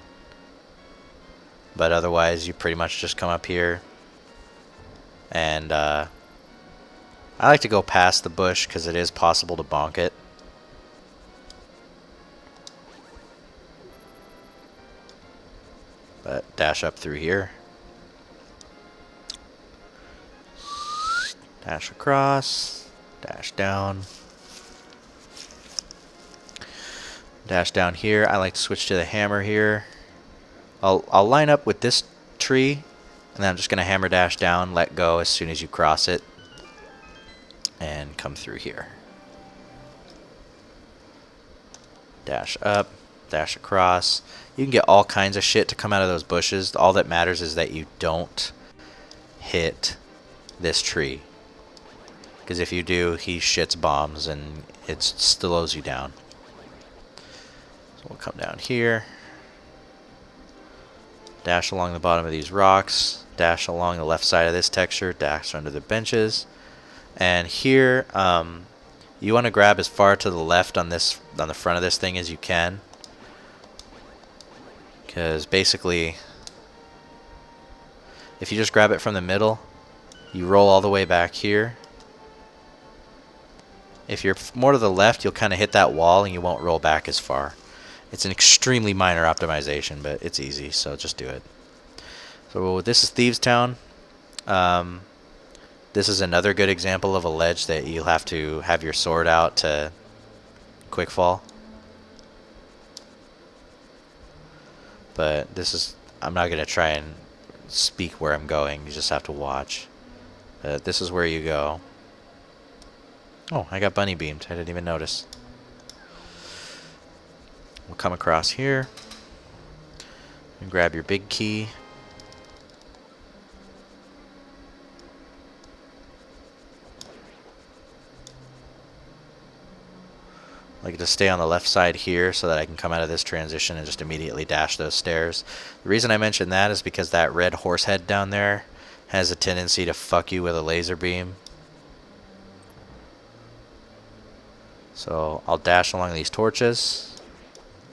But otherwise, you pretty much just come up here. And I like to go past the bush because it is possible to bonk it. But dash up through here. Dash across. Dash down. Dash down here. I like to switch to the hammer here. I'll line up with this tree, and then I'm just going to hammer dash down, let go as soon as you cross it, and come through here. Dash up, dash across. You can get all kinds of shit to come out of those bushes. All that matters is that you don't hit this tree. Because if you do, he shits bombs and it slows you down. So we'll come down here. Dash along the bottom of these rocks. Dash along the left side of this texture. Dash under the benches. And here, you want to grab as far to the left on the front of this thing as you can. Because basically, if you just grab it from the middle, you roll all the way back here. If you're more to the left, you'll kind of hit that wall and you won't roll back as far. It's an extremely minor optimization, but it's easy, so just do it. So this is Thieves Town. This is another good example of a ledge that you'll have to have your sword out to quick fall. But this is, I'm not going to try and speak where I'm going. You just have to watch. This is where you go. Oh, I got bunny beamed. I didn't even notice. We'll come across here and grab your big key. I like to stay on the left side here so that I can come out of this transition and just immediately dash those stairs. The reason I mention that is because that red horse head down there has a tendency to fuck you with a laser beam. So I'll dash along these torches,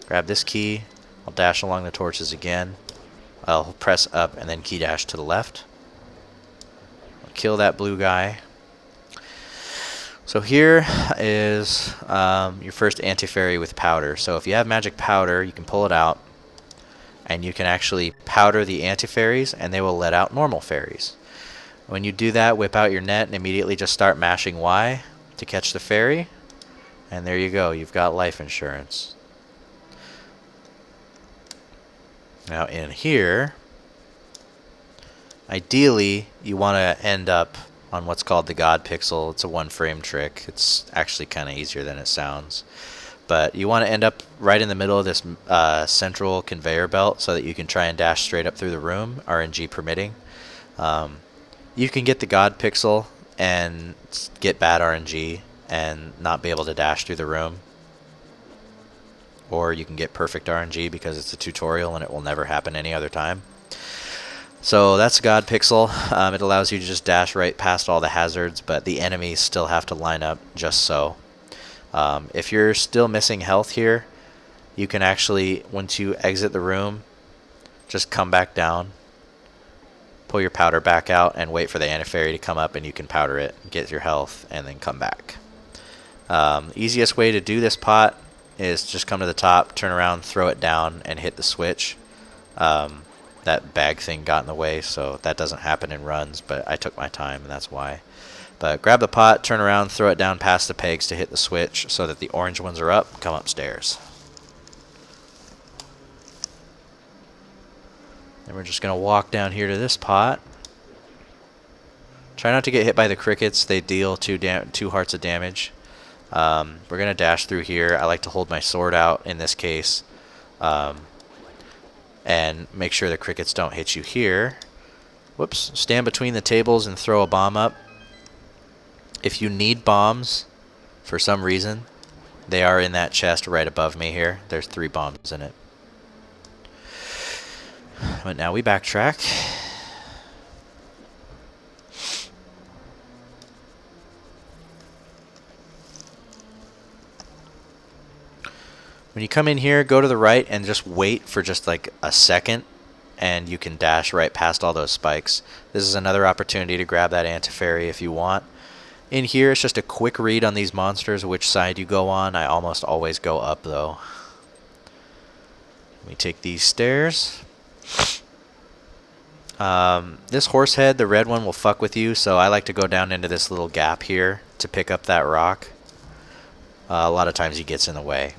grab this key, I'll dash along the torches again, I'll press up and then key dash to the left. I'll kill that blue guy. So here is your first anti-fairy with powder. So if you have magic powder, you can pull it out and you can actually powder the anti-fairies and they will let out normal fairies. When you do that, whip out your net and immediately just start mashing Y to catch the fairy. And there you go. You've got life insurance. Now in here, ideally, you want to end up on what's called the God Pixel. It's a one-frame trick. It's actually kind of easier than it sounds. But you want to end up right in the middle of this central conveyor belt so that you can try and dash straight up through the room, RNG permitting. You can get the God Pixel and get bad RNG and not be able to dash through the room. Or you can get perfect RNG because it's a tutorial and it will never happen any other time. So that's God Pixel. It allows you to just dash right past all the hazards, but the enemies still have to line up just so. If you're still missing health here, you can actually, once you exit the room, just come back down, pull your powder back out, and wait for the anti-fairy to come up, and you can powder it, get your health, and then come back. Easiest way to do this pot is just come to the top, turn around, throw it down, and hit the switch. That bag thing got in the way, so that doesn't happen in runs, but I took my time, and that's why. But grab the pot, turn around, throw it down past the pegs to hit the switch so that the orange ones are up, come upstairs. And we're just going to walk down here to this pot. Try not to get hit by the crickets. They deal 2 hearts of damage. We're going to dash through here. I like to hold my sword out in this case. And make sure the crickets don't hit you here. Whoops. Stand between the tables and throw a bomb up. If you need bombs for some reason, they are in that chest right above me here. There's 3 bombs in it. But now we backtrack. When you come in here, go to the right and just wait for just like a second, and you can dash right past all those spikes. This is another opportunity to grab that anti-fairy if you want. In here, it's just a quick read on these monsters, which side you go on. I almost always go up, though. Let me take these stairs. This horse head, the red one, will fuck with you, so I like to go down into this little gap here to pick up that rock. A lot of times he gets in the way.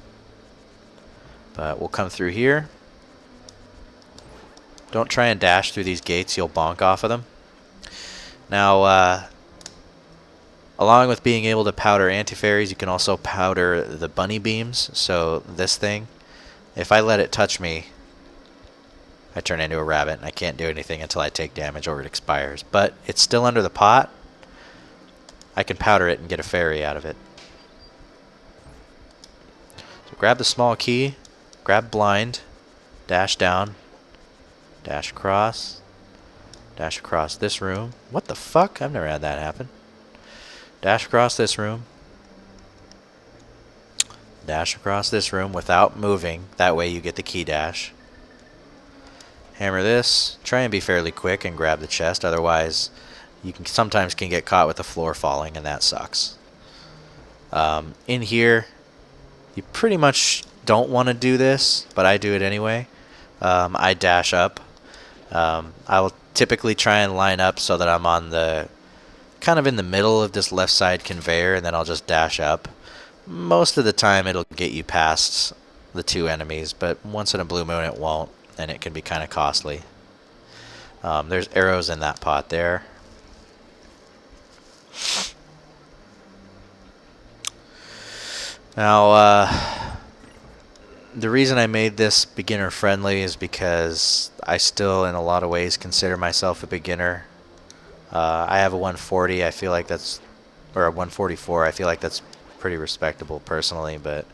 But we'll come through here. Don't try and dash through these gates, you'll bonk off of them. Now, along with being able to powder anti-fairies, you can also powder the bunny beams. So this thing, if I let it touch me, I turn into a rabbit and I can't do anything until I take damage or it expires. But it's still under the pot. I can powder it and get a fairy out of it. So grab the small key, grab blind, dash down, dash across this room. What the fuck? I've never had that happen. Dash across this room. Dash across this room without moving. That way you get the key dash. Hammer this. Try and be fairly quick and grab the chest. Otherwise, you can sometimes get caught with the floor falling, and that sucks. In here, you pretty much don't want to do this, but I do it anyway. I dash up. I will typically try and line up so that I'm on the kind of in the middle of this left side conveyor, and then I'll just dash up. Most of the time it'll get you past the 2 enemies, but once in a blue moon it won't, and it can be kind of costly. There's arrows in that pot there. Now, the reason I made this beginner friendly is because I still in a lot of ways consider myself a beginner. I have a 140, I feel like that's, or a 144, I feel like that's pretty respectable personally, but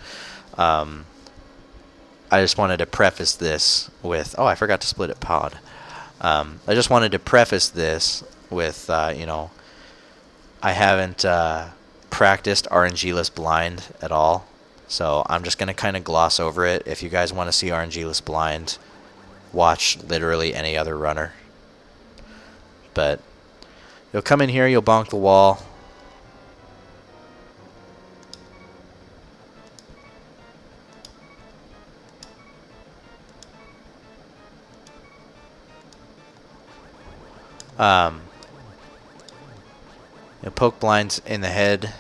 I just wanted to preface this with, oh, I forgot to split it pod. I just wanted to preface this with, you know, I haven't practiced RNG-less blind at all, so I'm just going to kind of gloss over it. If you guys want to see RNG-less blind, watch literally any other runner. But you'll come in here, you'll bonk the wall. You'll poke blinds in the head.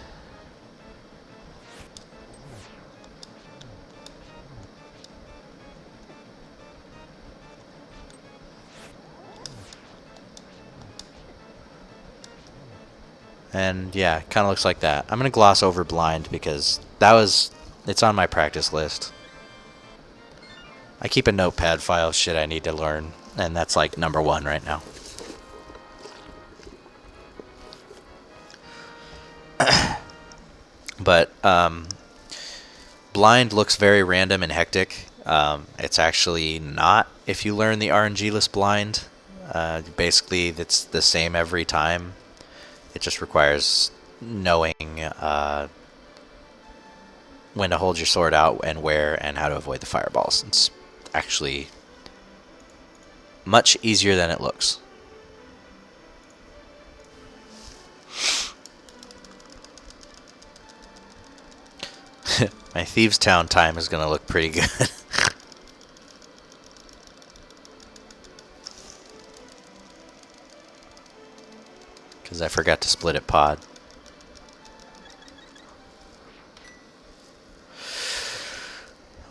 And yeah, kind of looks like that. I'm going to gloss over blind because it's on my practice list. I keep a notepad file of shit I need to learn, and that's like number 1 right now. But blind looks very random and hectic. It's actually not if you learn the RNG-less blind. Basically, it's the same every time. It just requires knowing when to hold your sword out and where and how to avoid the fireballs. It's actually much easier than it looks. My Thieves Town time is going to look pretty good. Because I forgot to split it pod.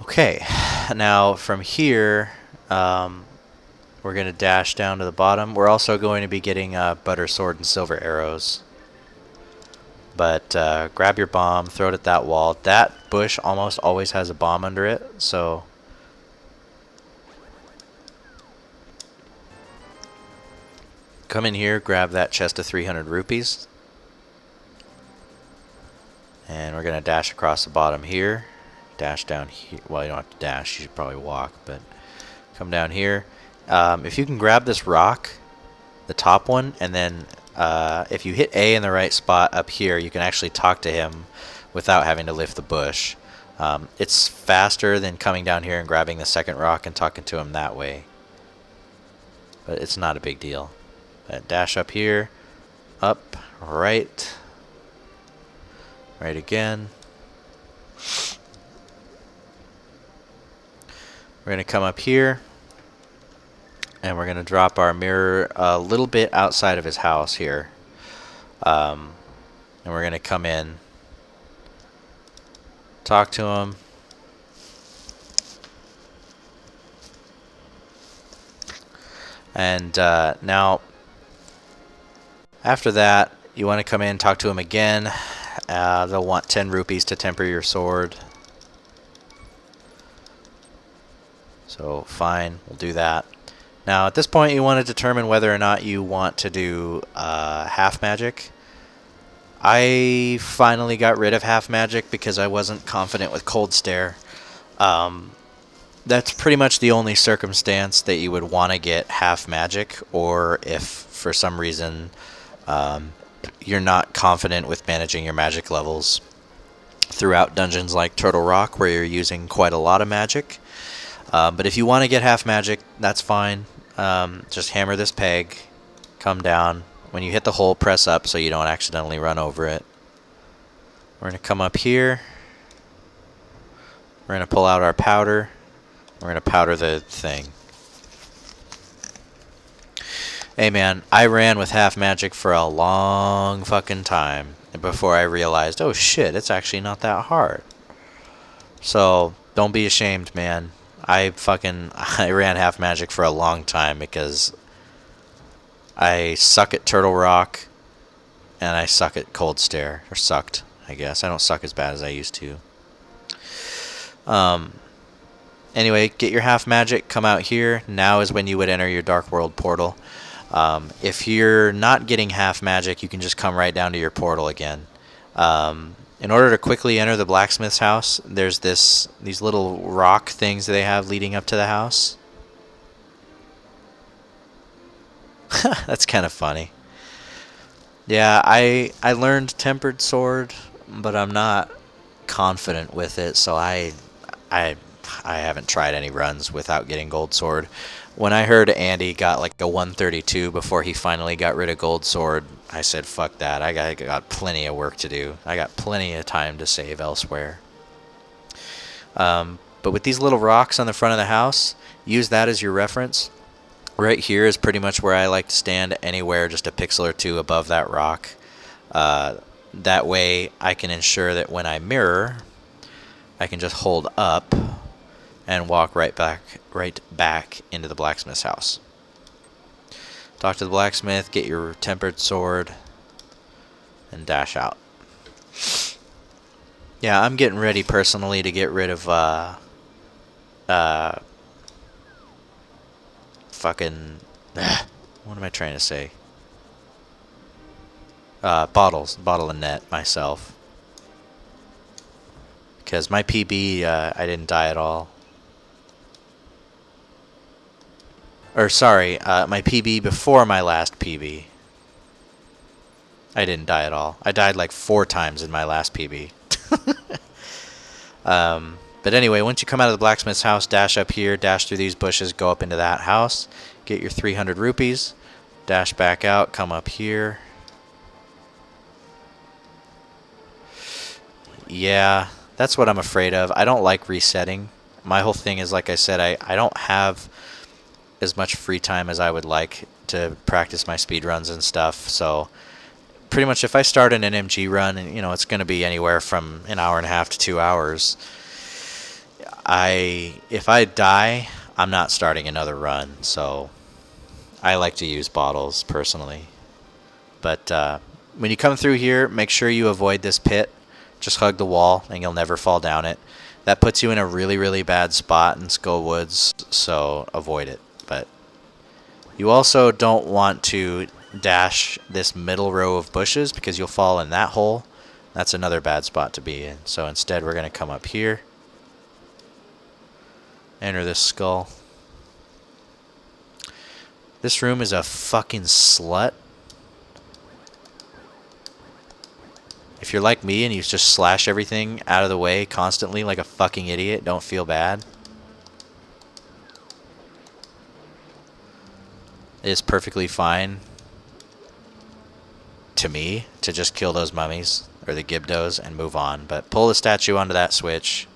Okay, now from here, we're going to dash down to the bottom. We're also going to be getting butter sword and silver arrows. But grab your bomb, throw it at that wall. That bush almost always has a bomb under it, so come in here, grab that chest of 300 rupees. And we're going to dash across the bottom here. Dash down here. Well, you don't have to dash, you should probably walk, but come down here. If you can grab this rock, the top one, and then if you hit A in the right spot up here, you can actually talk to him without having to lift the bush. It's faster than coming down here and grabbing the second rock and talking to him that way. But it's not a big deal. Dash up here, up, right, right again. We're going to come up here, and we're going to drop our mirror a little bit outside of his house here. And we're going to come in, talk to him. And now, after that, you want to come in, talk to him again. They'll want 10 rupees to temper your sword. So fine, we'll do that. Now at this point you want to determine whether or not you want to do half magic. I finally got rid of half magic because I wasn't confident with cold stare. That's pretty much the only circumstance that you would want to get half magic, or if for some reason you're not confident with managing your magic levels throughout dungeons like Turtle Rock where you're using quite a lot of magic. But if you want to get half magic, that's fine. Just hammer this peg, come down. When you hit the hole, press up so you don't accidentally run over it. We're going to come up here. We're going to pull out our powder. We're going to powder the thing. Hey man, I ran with half magic for a long fucking time before I realized, oh shit, it's actually not that hard. So, don't be ashamed, man. I ran half magic for a long time because I suck at Turtle Rock and I suck at Cold Stare. Or sucked, I guess. I don't suck as bad as I used to. Anyway, get your half magic, come out here. Now is when you would enter your Dark World portal. If you're not getting half magic, you can just come right down to your portal again. In order to quickly enter the blacksmith's house, there's these little rock things that they have leading up to the house. That's kind of funny. Yeah, I learned tempered sword, but I'm not confident with it, so I haven't tried any runs without getting gold sword. When I heard Andy got like a 132 before he finally got rid of gold sword, I said, fuck that. I got plenty of work to do. I got plenty of time to save elsewhere. But with these little rocks on the front of the house, use that as your reference. Right here is pretty much where I like to stand, anywhere just a pixel or two above that rock. That way I can ensure that when I mirror, I can just hold up and walk right back into the blacksmith's house. Talk to the blacksmith, get your tempered sword, and dash out. Yeah, I'm getting ready personally to get rid of fucking what am I trying to say? Bottle and net myself. Because my PB, I didn't die at all. Or sorry, my PB before my last PB. I didn't die at all. I died like 4 times in my last PB. But anyway, once you come out of the blacksmith's house, dash up here, dash through these bushes, go up into that house, get your 300 rupees, dash back out, come up here. Yeah, that's what I'm afraid of. I don't like resetting. My whole thing is, like I said, I don't have as much free time as I would like to practice my speedruns and stuff, so pretty much if I start an NMG run, and you know it's going to be anywhere from an hour and a half to 2 hours, if I die, I'm not starting another run. So I like to use bottles personally. But when you come through here, make sure you avoid this pit. Just hug the wall and you'll never fall down it. That puts you in a really, really bad spot in Skull Woods, so avoid it. But you also don't want to dash this middle row of bushes because you'll fall in that hole. That's another bad spot to be in. So instead we're going to come up here. Enter this skull. This room is a fucking slut. If you're like me and you just slash everything out of the way constantly like a fucking idiot, don't feel bad. It is perfectly fine to me to just kill those mummies or the Gibdos and move on. But pull the statue onto that switch.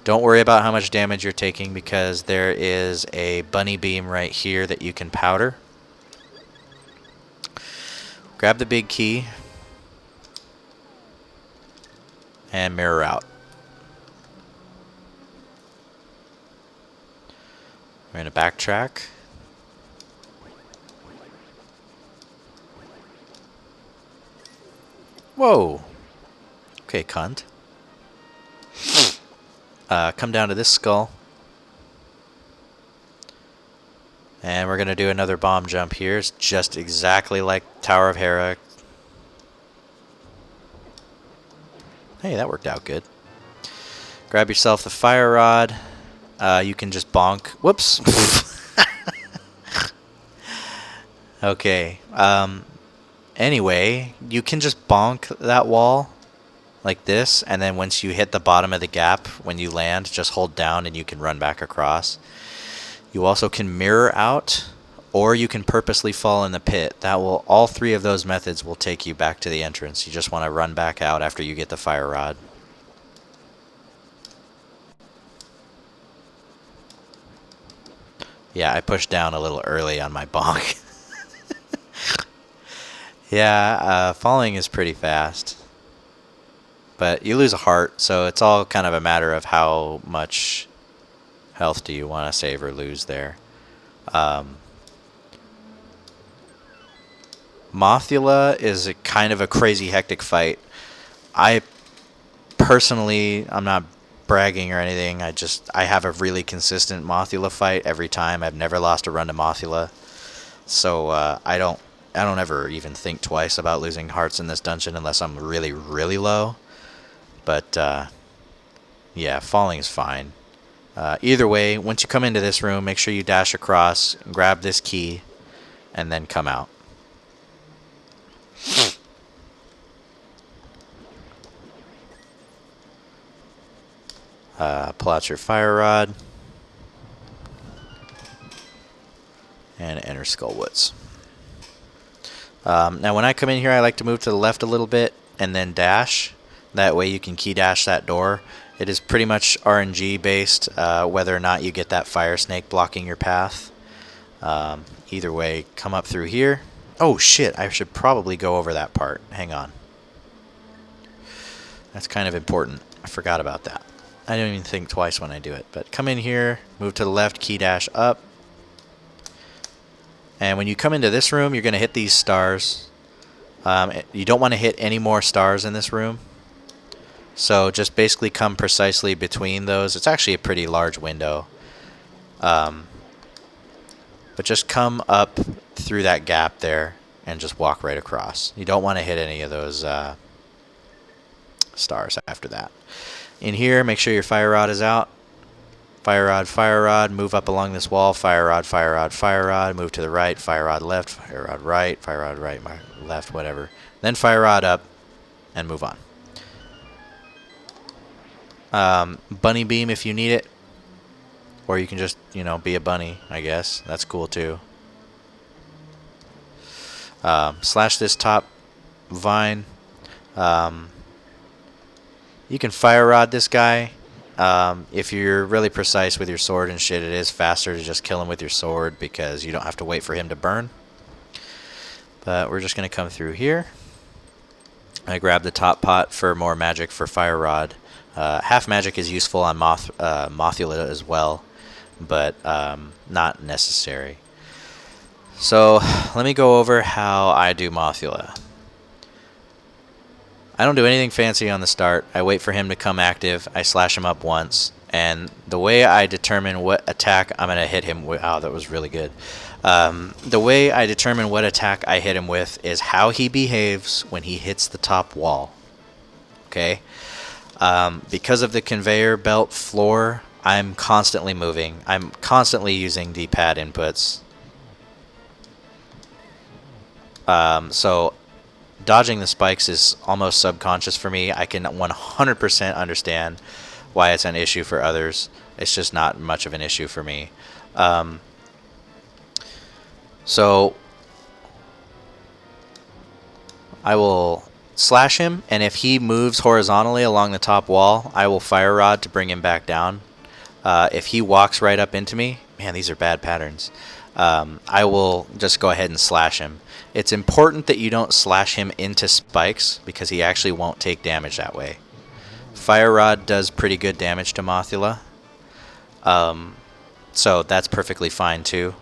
Don't worry about how much damage you're taking because there is a bunny beam right here that you can powder. Grab the big key and mirror out. We're going to backtrack. Whoa. Okay, cunt. Come down to this skull. And we're going to do another bomb jump here. It's just exactly like Tower of Hera. Hey, that worked out good. Grab yourself the fire rod. You can just bonk. Whoops. Okay. Anyway, you can just bonk that wall like this, and then once you hit the bottom of the gap, when you land, just hold down and you can run back across. You also can mirror out, or you can purposely fall in the pit. All 3 of those methods will take you back to the entrance. You just want to run back out after you get the fire rod. Yeah, I pushed down a little early on my bonk. Yeah, falling is pretty fast. But you lose a heart, so it's all kind of a matter of how much health do you want to save or lose there. Mothula is a kind of a crazy hectic fight. I personally, I'm not bragging or anything, I have a really consistent Mothula fight every time. I've never lost a run to Mothula. So I don't ever even think twice about losing hearts in this dungeon unless I'm really, really low. But yeah, falling is fine. Either way, once you come into this room, make sure you dash across, grab this key, and then come out. Pull out your fire rod and enter Skull Woods. Now when I come in here, I like to move to the left a little bit and then dash. That way you can key dash that door. It is pretty much RNG based, whether or not you get that fire snake blocking your path. Either way, come up through here. Oh shit, I should probably go over that part. Hang on. That's kind of important. I forgot about that. I don't even think twice when I do it. But come in here, move to the left, key dash up. And when you come into this room, you're going to hit these stars. You don't want to hit any more stars in this room. So just basically come precisely between those. It's actually a pretty large window. But just come up through that gap there and just walk right across. You don't want to hit any of those stars after that. In here, make sure your fire rod is out. Fire rod, move up along this wall. Fire rod, move to the right. Fire rod left, fire rod right, left, whatever. Then fire rod up and move on. Bunny beam if you need it. Or you can just, you know, be a bunny, I guess. That's cool too. Slash this top vine. You can fire rod this guy. If you're really precise with your sword and shit, it is faster to just kill him with your sword because you don't have to wait for him to burn. But we're just going to come through here. I grab the top pot for more magic for fire rod. Half magic is useful on Mothula as well, but not necessary. So let me go over how I do Mothula. I don't do anything fancy on the start. I wait for him to come active. I slash him up once. And the way I determine what attack I'm going to hit him with... Oh, that was really good. The way I determine what attack I hit him with is how he behaves when he hits the top wall. Okay? Because of the conveyor belt floor, I'm constantly moving. I'm constantly using D-pad inputs. So dodging the spikes is almost subconscious for me. I can 100% understand why it's an issue for others. It's just not much of an issue for me. So I will slash him, and if he moves horizontally along the top wall, I will fire rod to bring him back down. If he walks right up into me, man, these are bad patterns. I will just go ahead and slash him. It's important that you don't slash him into spikes because he actually won't take damage that way. Fire Rod does pretty good damage to Mothula. So that's perfectly fine too.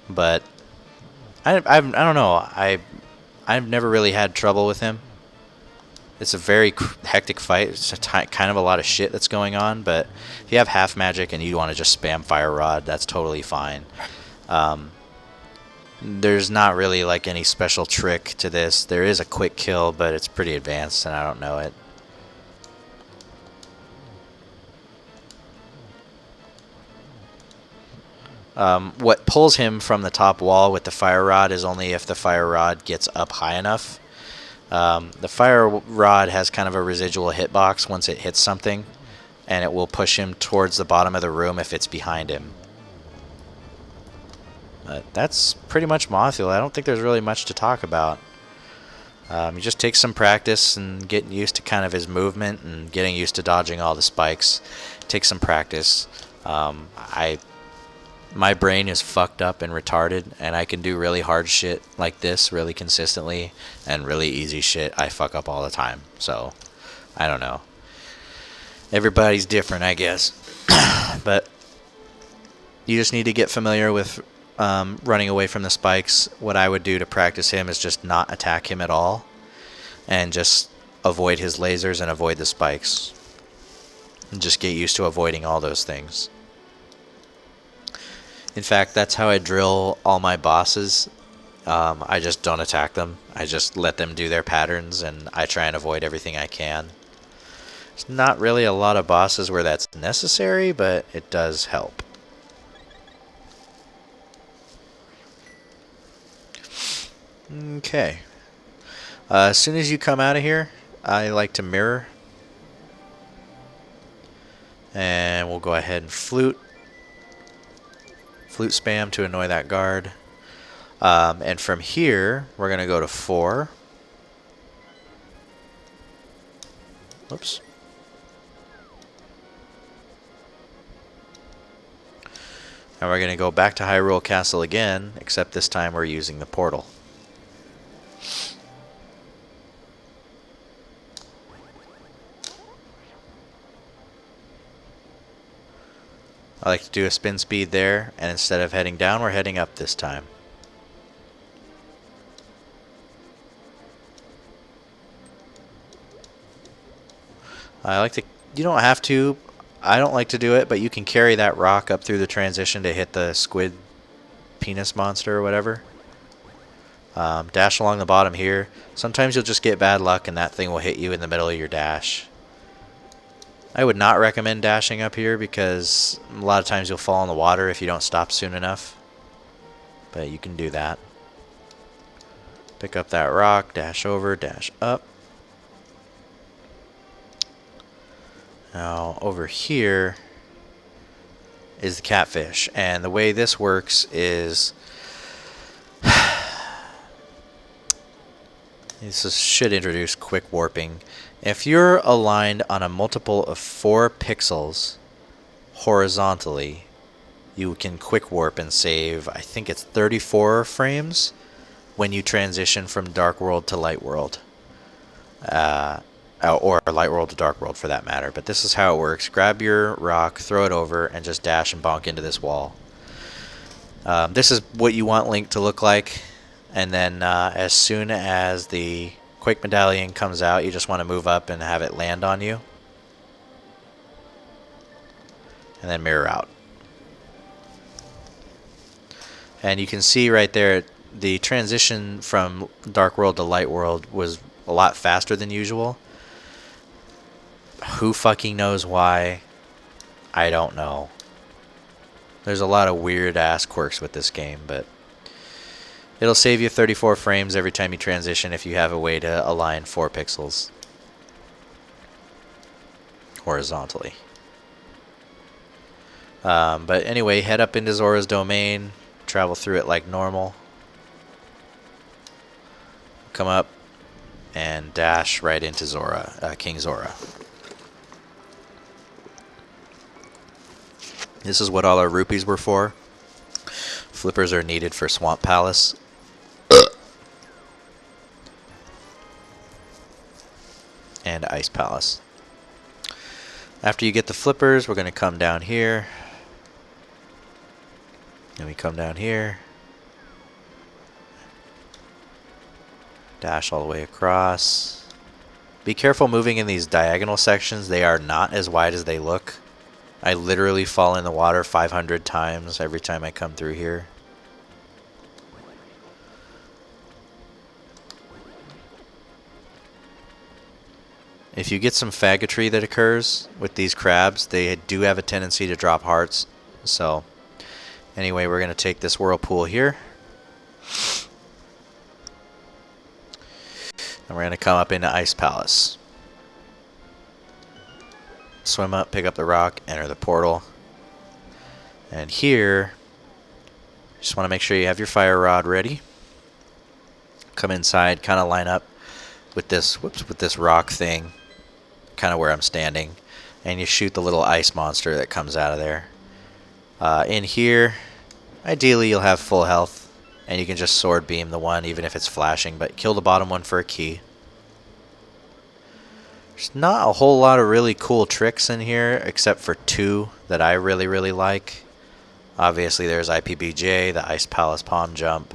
But I don't know. I've never really had trouble with him. It's a very hectic fight. It's kind of a lot of shit that's going on, but if you have half magic and you want to just spam Fire Rod, that's totally fine. There's not really like any special trick to this. There is a quick kill, but it's pretty advanced and I don't know it. What pulls him from the top wall with the Fire Rod is only if the Fire Rod gets up high enough. The Fire Rod has kind of a residual hitbox once it hits something, and it will push him towards the bottom of the room if it's behind him. But that's pretty much Mothula. I don't think there's really much to talk about. You just take some practice and getting used to kind of his movement and getting used to dodging all the spikes. Take some practice. My brain is fucked up and retarded, and I can do really hard shit like this really consistently, and really easy shit I fuck up all the time. So, I don't know. Everybody's different, I guess. But you just need to get familiar with running away from the spikes. What I would do to practice him is just not attack him at all, and just avoid his lasers and avoid the spikes. And just get used to avoiding all those things. In fact, that's how I drill all my bosses. I just don't attack them. I just let them do their patterns, and I try and avoid everything I can. There's not really a lot of bosses where that's necessary, but it does help. Okay. As soon as you come out of here, I like to mirror. And we'll go ahead and flute. Flute spam to annoy that guard. And from here, we're going to go to 4. Whoops. And we're going to go back to Hyrule Castle again, except this time we're using the portal. I like to do a spin speed there, and instead of heading down, we're heading up this time. I like to, you don't have to, I don't like to do it, but you can carry that rock up through the transition to hit the squid penis monster or whatever. Dash along the bottom here. Sometimes you'll just get bad luck and that thing will hit you in the middle of your dash. I would not recommend dashing up here because a lot of times you'll fall in the water if you don't stop soon enough. But you can do that. Pick up that rock, dash over, dash up. Now over here is the catfish, and the way this works is should introduce quick warping. If you're aligned on a multiple of 4 pixels horizontally, you can quick warp and save, I think it's 34 frames when you transition from Dark World to Light World. Or Light World to Dark World for that matter. But this is how it works. Grab your rock, throw it over, and just dash and bonk into this wall. This is what you want Link to look like. And then as soon as the Quake Medallion comes out, you just want to move up and have it land on you. And then mirror out. And you can see right there, the transition from Dark World to Light World was a lot faster than usual. Who fucking knows why? I don't know. There's a lot of weird ass quirks with this game, but it'll save you 34 frames every time you transition if you have a way to align 4 pixels horizontally. But anyway, head up into Zora's domain, travel through it like normal. Come up and dash right into Zora, King Zora. This is what all our rupees were for. Flippers are needed for Swamp Palace. And Ice Palace. After you get the flippers, we're going to come down here. And we come down here. Dash all the way across. Be careful moving in these diagonal sections. They are not as wide as they look. I literally fall in the water 500 times every time I come through here. If you get some faggotry that occurs with these crabs, they do have a tendency to drop hearts. So, anyway, we're going to take this whirlpool here. And we're going to come up into Ice Palace. Swim up, pick up the rock, enter the portal. And here, just want to make sure you have your fire rod ready. Come inside, kind of line up with this, with this rock thing, kind of where I'm standing. And you shoot the little ice monster that comes out of there. In here, ideally you'll have full health, and you can just sword beam the one even if it's flashing, but kill the bottom one for a key. There's not a whole lot of really cool tricks in here, except for 2 that I really like. Obviously there's IPBJ, the Ice Palace Palm Jump,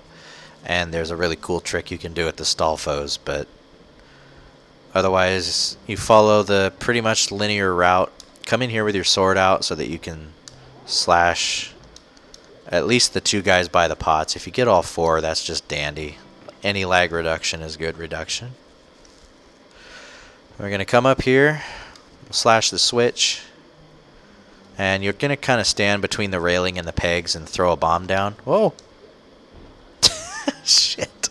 and there's a really cool trick you can do at the Stalfos, but otherwise you follow the pretty much linear route. Come in here with your sword out so that you can slash at least the 2 guys by the pots. If you get all 4, that's just dandy. Any lag reduction is good reduction. We're going to come up here, slash the switch, and you're going to kind of stand between the railing and the pegs and throw a bomb down. Whoa! Shit.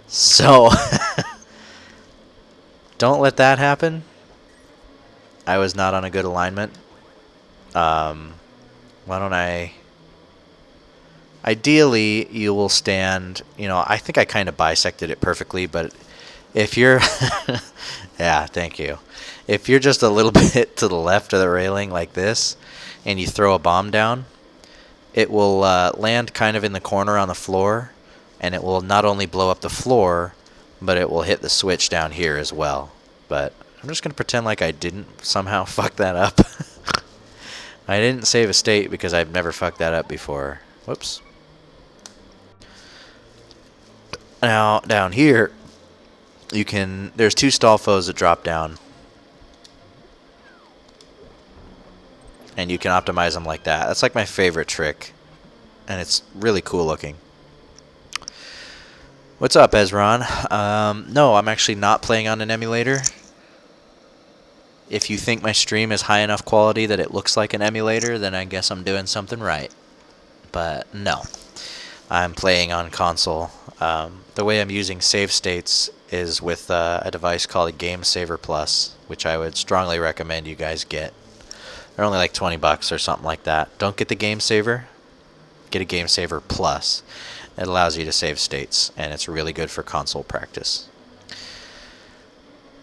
So, don't let that happen. I was not on a good alignment. Why don't I... Ideally, you will stand, you know, I think I kind of bisected it perfectly, but if you're... yeah, thank you. If you're just a little bit to the left of the railing like this, and you throw a bomb down, it will land kind of in the corner on the floor, and it will not only blow up the floor, but it will hit the switch down here as well. But I'm just going to pretend like I didn't somehow fuck that up. I didn't save a state because I've never fucked that up before. Whoops. Now, down here, there's 2 stall foes that drop down. And you can optimize them like that. That's like my favorite trick. And it's really cool looking. What's up, Ezron? No, I'm actually not playing on an emulator. If you think my stream is high enough quality that it looks like an emulator, then I guess I'm doing something right. But no, I'm playing on console. The way I'm using save states is with a device called a Game Saver Plus, which I would strongly recommend you guys get. They're only like 20 bucks or something like that. Don't get the Game Saver. Get a Game Saver Plus. It allows you to save states, and it's really good for console practice.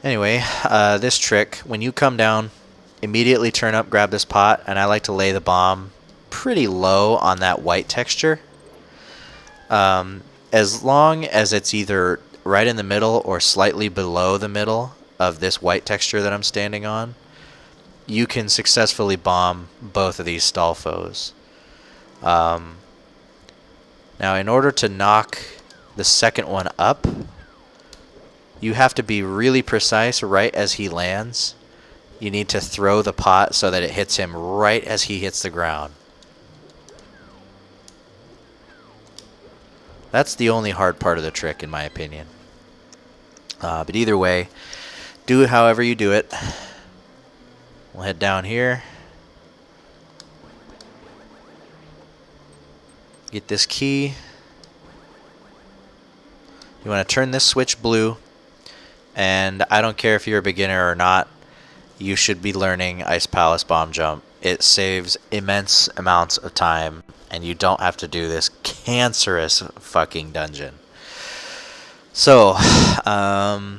Anyway, this trick, when you come down, immediately turn up, grab this pot, and I like to lay the bomb pretty low on that white texture. As long as it's either right in the middle or slightly below the middle of this white texture that I'm standing on, you can successfully bomb both of these stall foes. Now, in order to knock the second one up, you have to be really precise right as he lands. You need to throw the pot so that it hits him right as he hits the ground. That's the only hard part of the trick, in my opinion. But either way, do it however you do it. We'll head down here. Get this key. You want to turn this switch blue. And I don't care if you're a beginner or not, you should be learning Ice Palace Bomb Jump. It saves immense amounts of time, and you don't have to do this cancerous fucking dungeon. So, I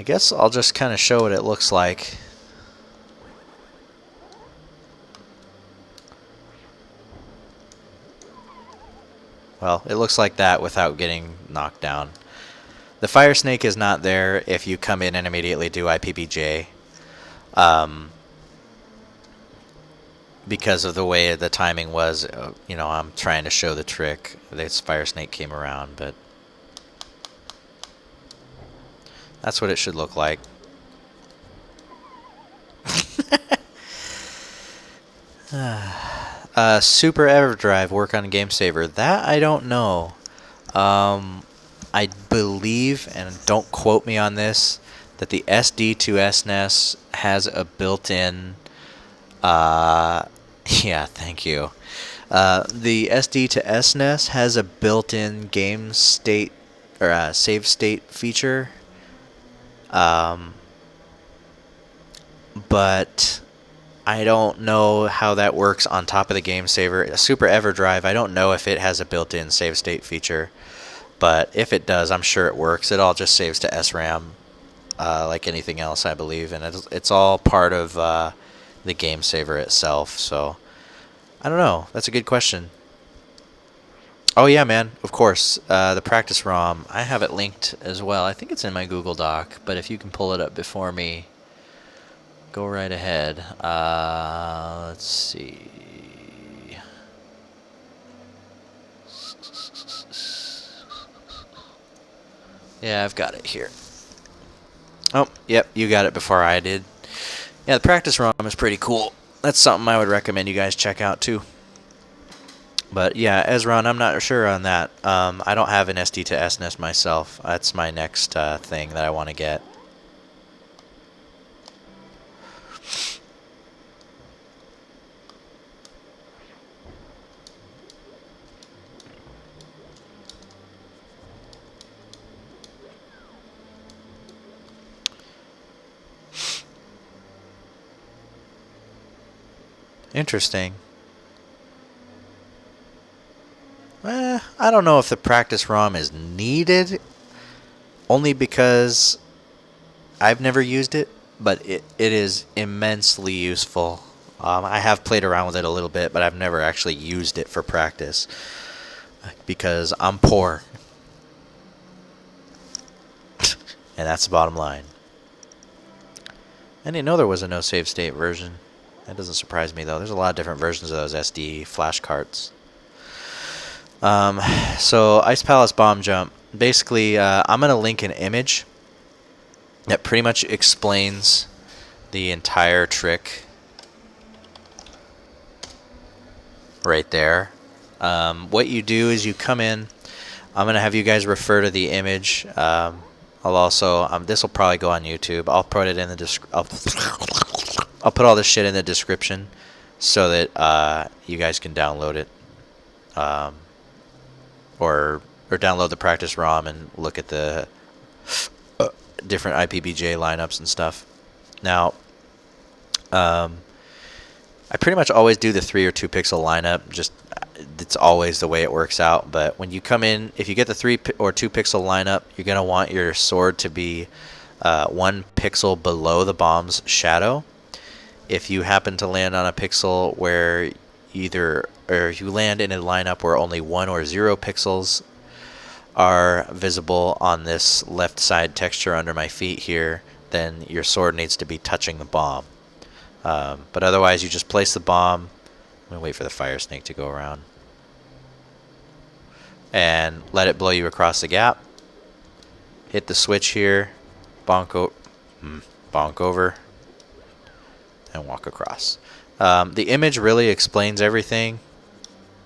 guess I'll just kind of show what it looks like. Well, it looks like that without getting knocked down. The fire snake is not there if you come in and immediately do IPBJ. Because of the way the timing was, you know, I'm trying to show the trick. This fire snake came around, but that's what it should look like. Super EverDrive work on Game Saver. That I don't know. I believe, and don't quote me on this, that the SD to SNES has a built-in. Yeah, thank you. The SD to SNES has a built-in game state or save state feature. But I don't know how that works on top of the Game Saver. A Super EverDrive, I don't know if it has a built-in save state feature. But if it does, I'm sure it works. It all just saves to SRAM, like anything else, I believe. And it's all part of the Game Saver itself. So, I don't know. That's a good question. Oh, yeah, man. Of course. The practice ROM, I have it linked as well. I think it's in my Google Doc. But if you can pull it up before me, go right ahead. Let's see. Yeah, I've got it here. Oh, yep, you got it before I did. Yeah, the practice ROM is pretty cool. That's something I would recommend you guys check out, too. But, yeah, Ezron, I'm not sure on that. I don't have an SD to SNES myself. That's my next thing that I want to get. Interesting. I don't know if the practice ROM is needed, only because I've never used it, but it is immensely useful. I have played around with it a little bit, but I've never actually used it for practice, because I'm poor. And that's the bottom line. I didn't know there was a no save state version. That doesn't surprise me, though. There's a lot of different versions of those SD flash carts. So Ice Palace Bomb Jump. Basically, I'm going to link an image that pretty much explains the entire trick right there. What you do is you come in. I'm going to have you guys refer to the image. I'll also, this will probably go on YouTube. I'll put it in the I'll put all this shit in the description so that you guys can download it. Or download the practice ROM and look at the different IPBJ lineups and stuff. Now, I pretty much always do the 3 or 2 pixel lineup. Just it's always the way it works out. But when you come in, if you get the 3 or 2 pixel lineup, you're gonna want your sword to be 1 pixel below the bomb's shadow. If you happen to land on a pixel where if you land in a lineup where only 1 or 0 pixels are visible on this left side texture under my feet here, then your sword needs to be touching the bomb. But otherwise, you just place the bomb. I'm going to wait for the fire snake to go around. And let it blow you across the gap. Hit the switch here. Bonk over. And walk across. The image really explains everything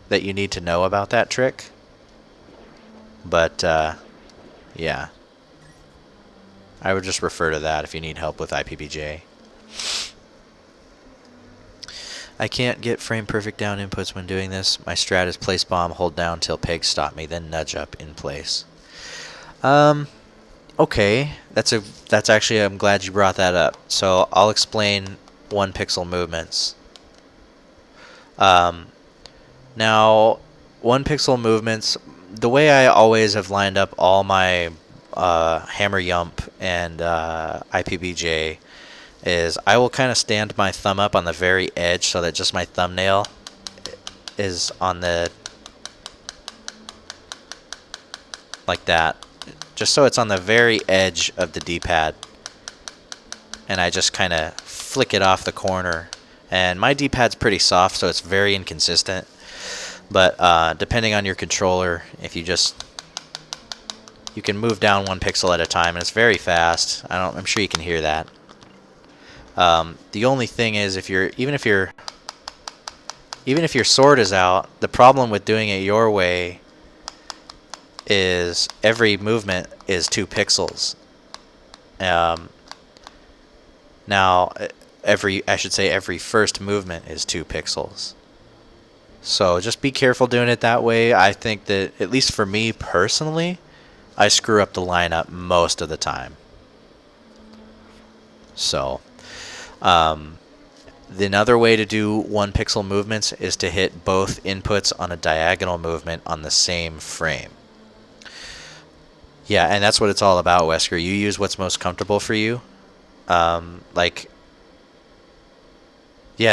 that you need to know about that trick. But, yeah. I would just refer to that if you need help with IPBJ. I can't get frame perfect down inputs when doing this. My strat is place bomb, hold down till pegs stop me, then nudge up in place. Okay. That's actually, I'm glad you brought that up. So I'll explain 1 pixel movements. Now, 1 pixel movements, the way I always have lined up all my hammer yump and IPBJ is I will kind of stand my thumb up on the very edge so that just my thumbnail is on the, like that, just so it's on the very edge of the D-pad, and I just kind of flick it off the corner. And my D-pad's pretty soft, so it's very inconsistent. But depending on your controller, if you can move down 1 pixel at a time, and it's very fast. I'm sure you can hear that. The only thing is, even if your sword is out, the problem with doing it your way is every movement is 2 pixels. Now, every first movement is 2 pixels. So just be careful doing it that way. I think that, at least for me personally, I screw up the lineup most of the time. So, another way to do 1 pixel movements is to hit both inputs on a diagonal movement on the same frame. Yeah, and that's what it's all about, Wesker. You use what's most comfortable for you. Yeah,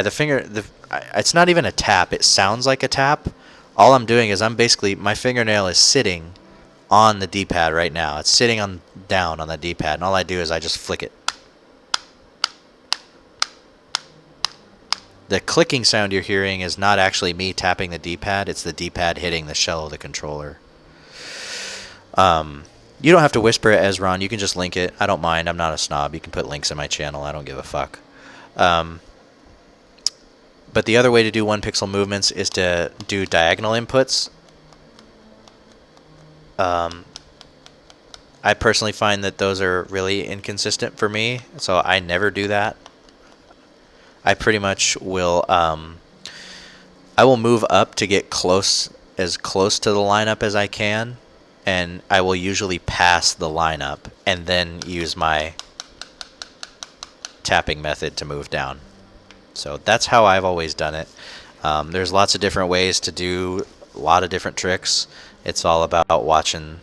it's not even a tap. It sounds like a tap. All I'm doing is my fingernail is sitting on the D-pad right now. It's sitting down on the D-pad, and all I do is I just flick it. The clicking sound you're hearing is not actually me tapping the D-pad. It's the D-pad hitting the shell of the controller. You don't have to whisper it, Ezron. You can just link it. I don't mind. I'm not a snob. You can put links in my channel. I don't give a fuck. But the other way to do 1 pixel movements is to do diagonal inputs. I personally find that those are really inconsistent for me, so I never do that. I pretty much will, I will move up to get as close to the lineup as I can, and I will usually pass the lineup and then use my tapping method to move down. So that's how I've always done it. There's lots of different ways to do a lot of different tricks. It's all about watching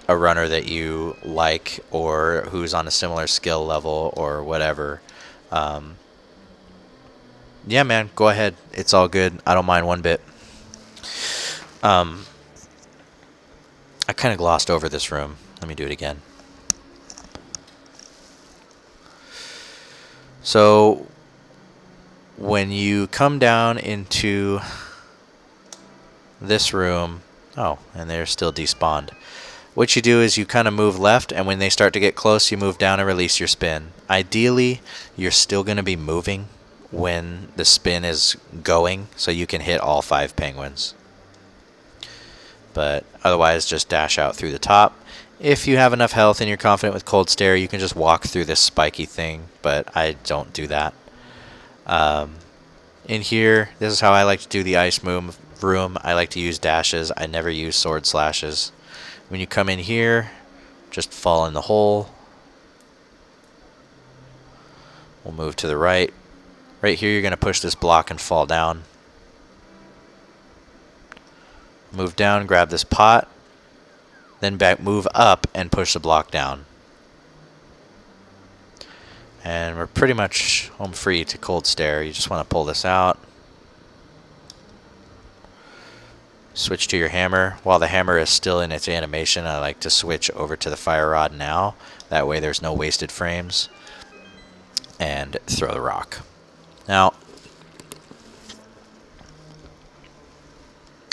a runner that you like or who's on a similar skill level or whatever. Yeah, man, go ahead. It's all good. I don't mind one bit. I kind of glossed over this room. Let me do it again. So when you come down into this room, oh, and they're still despawned. What you do is you kind of move left, and when they start to get close, you move down and release your spin. Ideally, you're still going to be moving when the spin is going, so you can hit all 5 penguins. But otherwise, just dash out through the top. If you have enough health and you're confident with Cold Stare, you can just walk through this spiky thing, but I don't do that. In here, this is how I like to do the ice room. I like to use dashes. I never use sword slashes. When you come in here, just fall in the hole. We'll move to the right. Right here, you're going to push this block and fall down. Move down, grab this pot. Then back, move up and push the block down. And we're pretty much home free to Cold Stare. You just want to pull this out. Switch to your hammer. While the hammer is still in its animation, I like to switch over to the fire rod now. That way there's no wasted frames. And throw the rock. Now,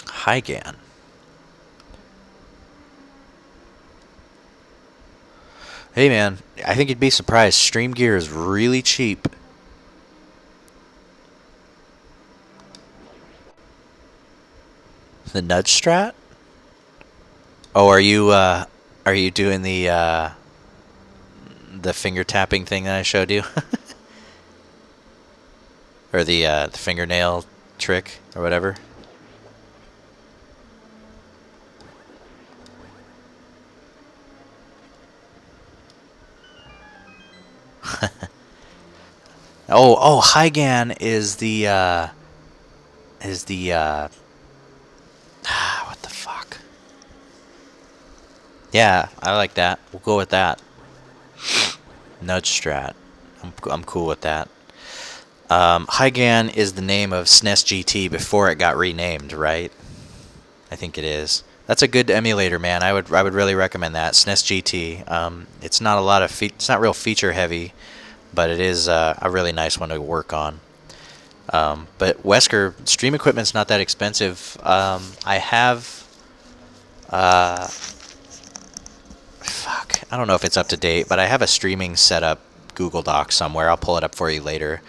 Hygan. Hey man, I think you'd be surprised. Stream gear is really cheap. The nudge strat? Oh, are you doing the finger tapping thing that I showed you? Or the fingernail trick or whatever? Oh, Hygan is the what the fuck? Yeah, I like that. We'll go with that. Nudge strat. I'm cool with that. Hygan is the name of SNES GT before it got renamed, right? I think it is. That's a good emulator, man. I would really recommend that SNES GT. It's not a lot of it's not real feature heavy, but it is a really nice one to work on. But Wesker stream equipment's not that expensive. I have fuck, I don't know if it's up to date, but I have a streaming setup Google Doc somewhere. I'll pull it up for you later.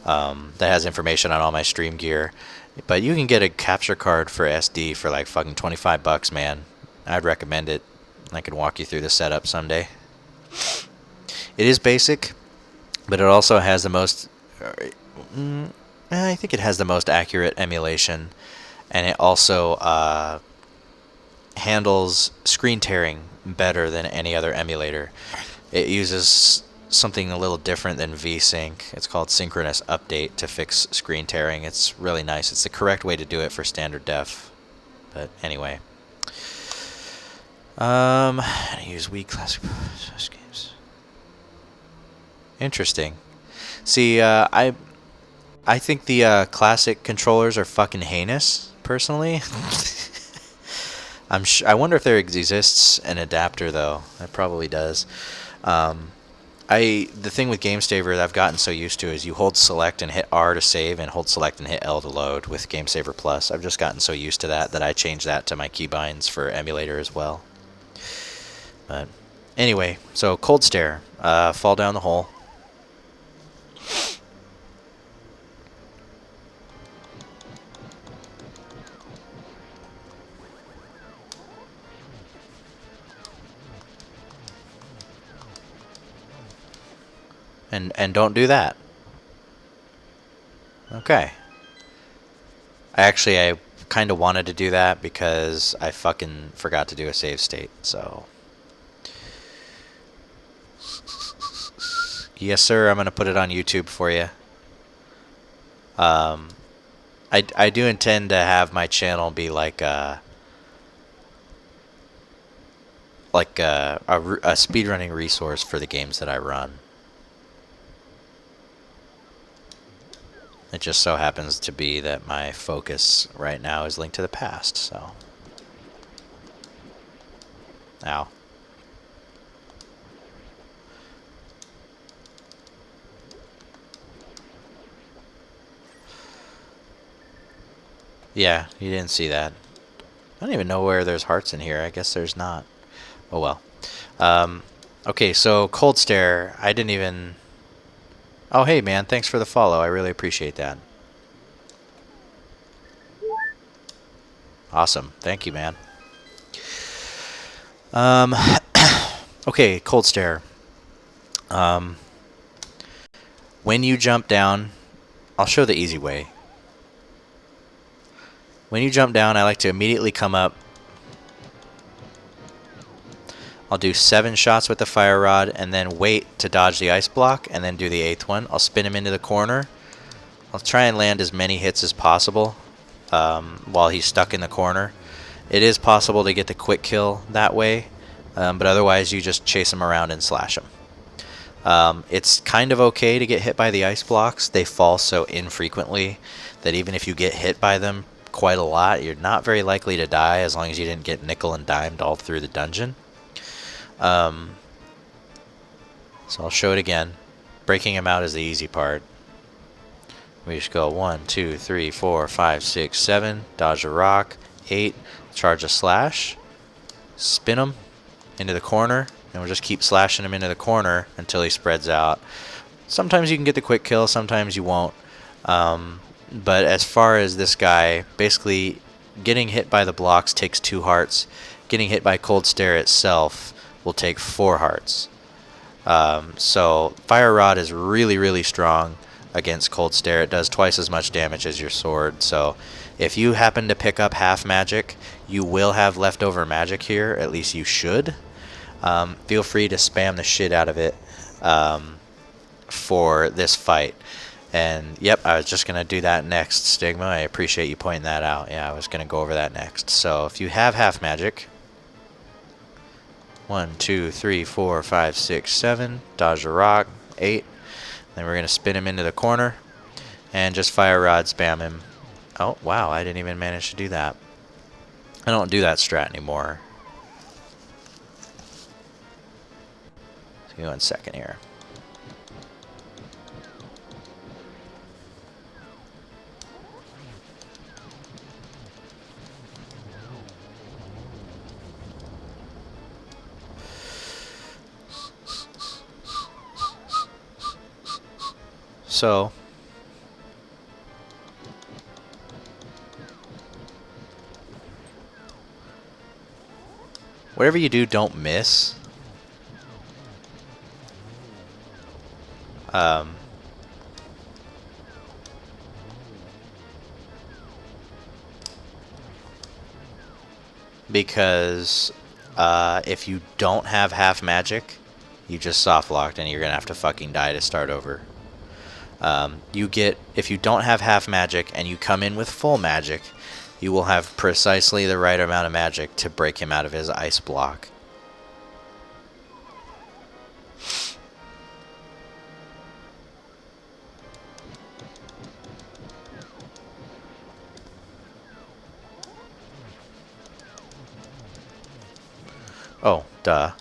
That has information on all my stream gear. But you can get a capture card for SD for like fucking $25, man. I'd recommend it. I could walk you through the setup someday. It is basic, but it also has the most... I think it has the most accurate emulation. And it also handles screen tearing better than any other emulator. It uses something a little different than VSync. It's called synchronous update to fix screen tearing. It's really nice. It's the correct way to do it for standard def. But anyway. I use Wii Classic games. Interesting. See, I think the classic controllers are fucking heinous, personally. I wonder if there exists an adapter, though. It probably does. The thing with GameSaver that I've gotten so used to is you hold select and hit R to save and hold select and hit L to load with GameSaver Plus. I've just gotten so used to that I changed that to my keybinds for emulator as well. But anyway, so Cold Stare. Fall down the hole. And don't do that. Okay. I kind of wanted to do that because I fucking forgot to do a save state, so... Yes, sir, I'm going to put it on YouTube for you. I do intend to have my channel be like a speedrunning resource for the games that I run. It just so happens to be that my focus right now is Link to the Past, so... Ow. Yeah, you didn't see that. I don't even know where there's hearts in here. I guess there's not. Oh well. Okay, so Cold Stare. I didn't even... Oh, hey, man. Thanks for the follow. I really appreciate that. Awesome. Thank you, man. Okay, Cold Stare. When you jump down... I'll show the easy way. When you jump down, I like to immediately come up. I'll do 7 shots with the fire rod and then wait to dodge the ice block and then do the 8th one. I'll spin him into the corner. I'll try and land as many hits as possible while he's stuck in the corner. It is possible to get the quick kill that way, but otherwise you just chase him around and slash him. It's kind of okay to get hit by the ice blocks. They fall so infrequently that even if you get hit by them quite a lot, you're not very likely to die as long as you didn't get nickel and dimed all through the dungeon. So I'll show it again. Breaking him out is the easy part. We just go 1, 2, 3, 4, 5, 6, 7. Dodge a rock. 8. Charge a slash. Spin him into the corner. And we'll just keep slashing him into the corner until he spreads out. Sometimes you can get the quick kill. Sometimes you won't. But as far as this guy, basically getting hit by the blocks takes 2 hearts. Getting hit by Cold Stare itself will take 4 hearts. So Fire Rod is really, really strong against Cold Stare. It does twice as much damage as your sword. So if you happen to pick up half magic, you will have leftover magic here. At least you should. Feel free to spam the shit out of it for this fight. And yep, I was just going to do that next, Stigma. I appreciate you pointing that out. Yeah, I was going to go over that next. So if you have half magic... 1, 2, 3, 4, 5, 6, 7. Dodge a rock. 8. Then we're going to spin him into the corner. And just Fire Rod spam him. Oh, wow. I didn't even manage to do that. I don't do that strat anymore. So give me 1 second here. So, whatever you do, don't miss. Because if you don't have half magic, you just soft locked and you're gonna have to fucking die to start over. If you don't have half magic and you come in with full magic, you will have precisely the right amount of magic to break him out of his ice block. Oh, duh.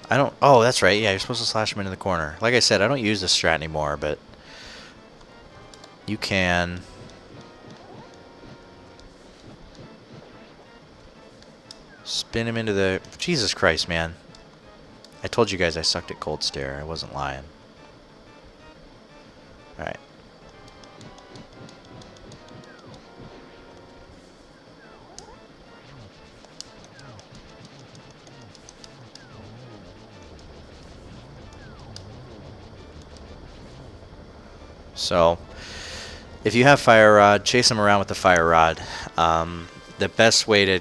I don't... Oh, that's right. Yeah, you're supposed to slash him into the corner. Like I said, I don't use this strat anymore, but... You can... Spin him into the... Jesus Christ, man. I told you guys I sucked at Cold Stare. I wasn't lying. Alright. So, if you have Fire Rod, chase him around with the Fire Rod. The best way to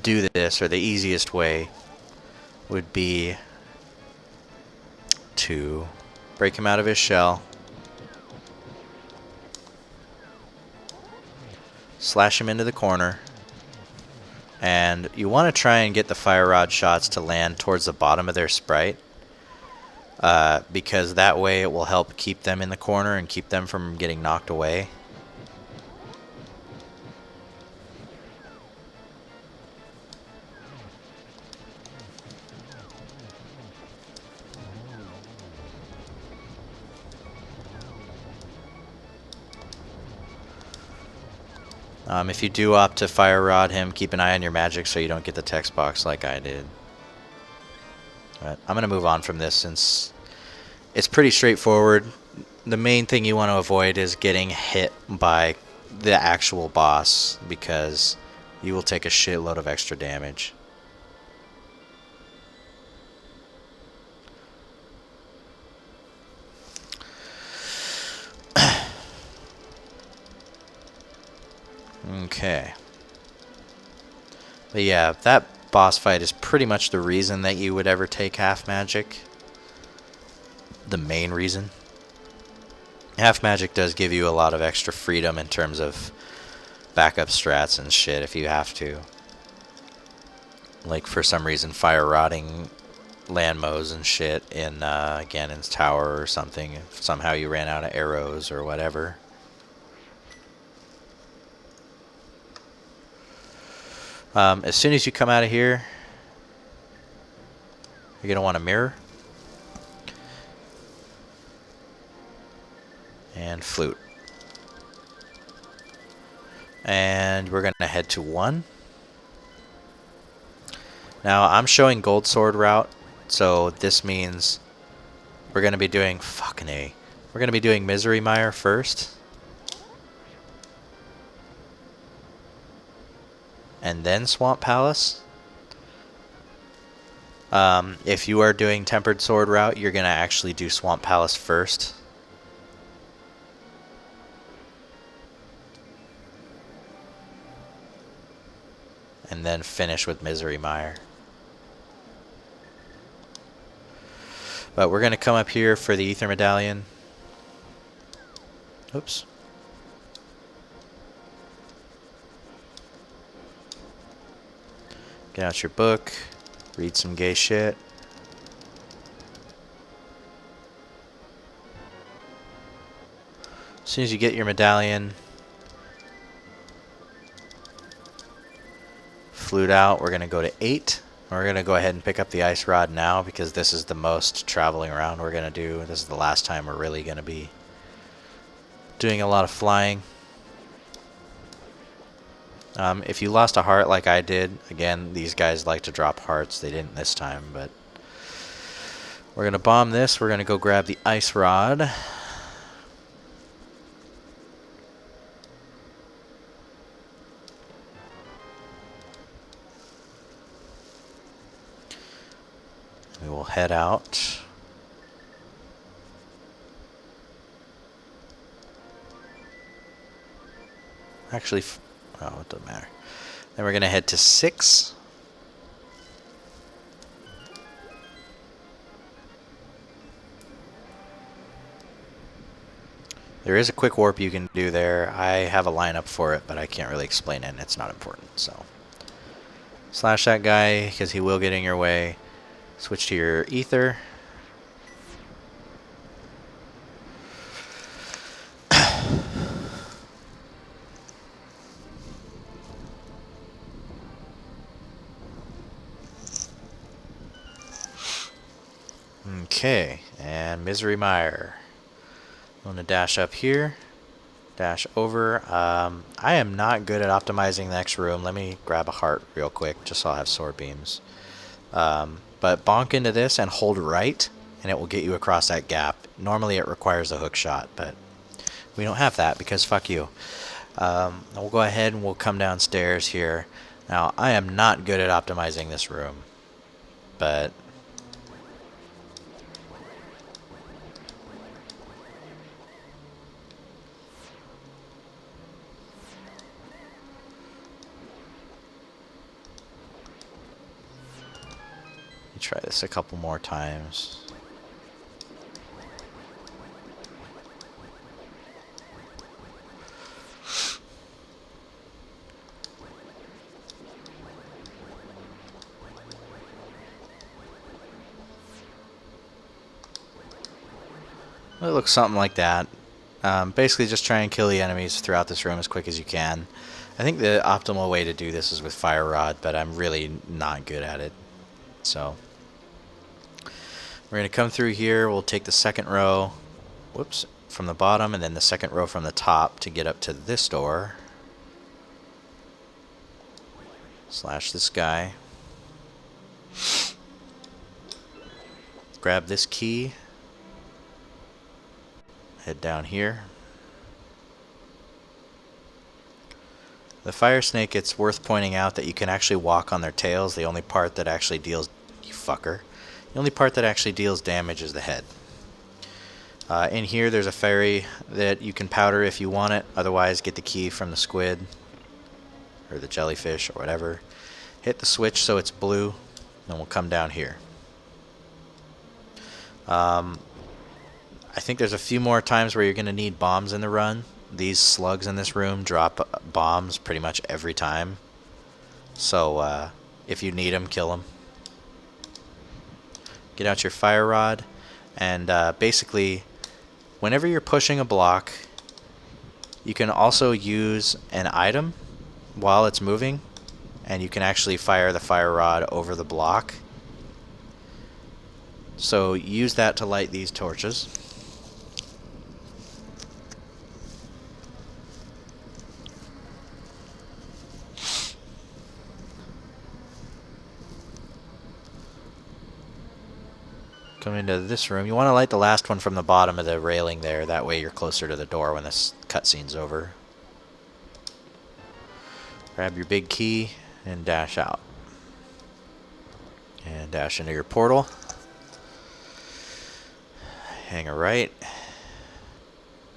do this, or the easiest way, would be to break him out of his shell, slash him into the corner, and you want to try and get the Fire Rod shots to land towards the bottom of their sprite. Because that way it will help keep them in the corner and keep them from getting knocked away. If you do opt to fire rod him, keep an eye on your magic so you don't get the text box like I did. But I'm going to move on from this since it's pretty straightforward. The main thing you want to avoid is getting hit by the actual boss, because you will take a shitload of extra damage. Okay. But yeah, that boss fight is pretty much the reason that you would ever take half magic. The main reason. Half magic does give you a lot of extra freedom in terms of backup strats and shit if you have to. Like for some reason fire rotting landmos and shit in Ganon's tower or something. If somehow you ran out of arrows or whatever. As soon as you come out of here, you're going to want a mirror. And flute. And we're going to head to 1. Now, I'm showing gold sword route, so this means we're going to be doing... Fucking A. We're going to be doing Misery Mire first. And then Swamp Palace. If you are doing Tempered Sword route, you're going to actually do Swamp Palace first. And then finish with Misery Mire. But we're going to come up here for the Ether Medallion. Oops. Get out your book, read some gay shit. As soon as you get your medallion, flute out, we're going to go to 8. We're going to go ahead and pick up the ice rod now because this is the most traveling around we're going to do. This is the last time we're really going to be doing a lot of flying. If you lost a heart like I did, again, these guys like to drop hearts. They didn't this time, but we're going to bomb this. We're going to go grab the ice rod. We will head out. Actually, oh, it doesn't matter. Then we're going to head to 6. There is a quick warp you can do there. I have a lineup for it, but I can't really explain it, and it's not important. So, slash that guy, because he will get in your way. Switch to your ether. Okay, and Misery Mire. I'm going to dash up here, dash over. I am not good at optimizing the next room. Let me grab a heart real quick, just so I'll have sword beams. But bonk into this and hold right, and it will get you across that gap. Normally it requires a hook shot, but we don't have that because fuck you. We'll go ahead and we'll come downstairs here. Now, I am not good at optimizing this room, but... try this a couple more times. It looks something like that. Basically just try and kill the enemies throughout this room as quick as you can. I think the optimal way to do this is with Fire Rod, but I'm really not good at it. So we're going to come through here. We'll take the second row, whoops, from the bottom, and then the second row from the top to get up to this door. Slash this guy. Grab this key. Head down here. The fire snake, it's worth pointing out that you can actually walk on their tails. The only part that actually deals... You fucker. The only part that actually deals damage is the head. In here there's a fairy that you can powder if you want it. Otherwise get the key from the squid. Or the jellyfish or whatever. Hit the switch so it's blue. Then we'll come down here. I think there's a few more times where you're going to need bombs in the run. These slugs in this room drop bombs pretty much every time. So if you need them, kill them. Get out your fire rod. And basically, whenever you're pushing a block, you can also use an item while it's moving. And you can actually fire the fire rod over the block. So use that to light these torches. Come into this room. You want to light the last one from the bottom of the railing there. That way you're closer to the door when this cutscene's over. Grab your big key and dash out. And dash into your portal. Hang a right.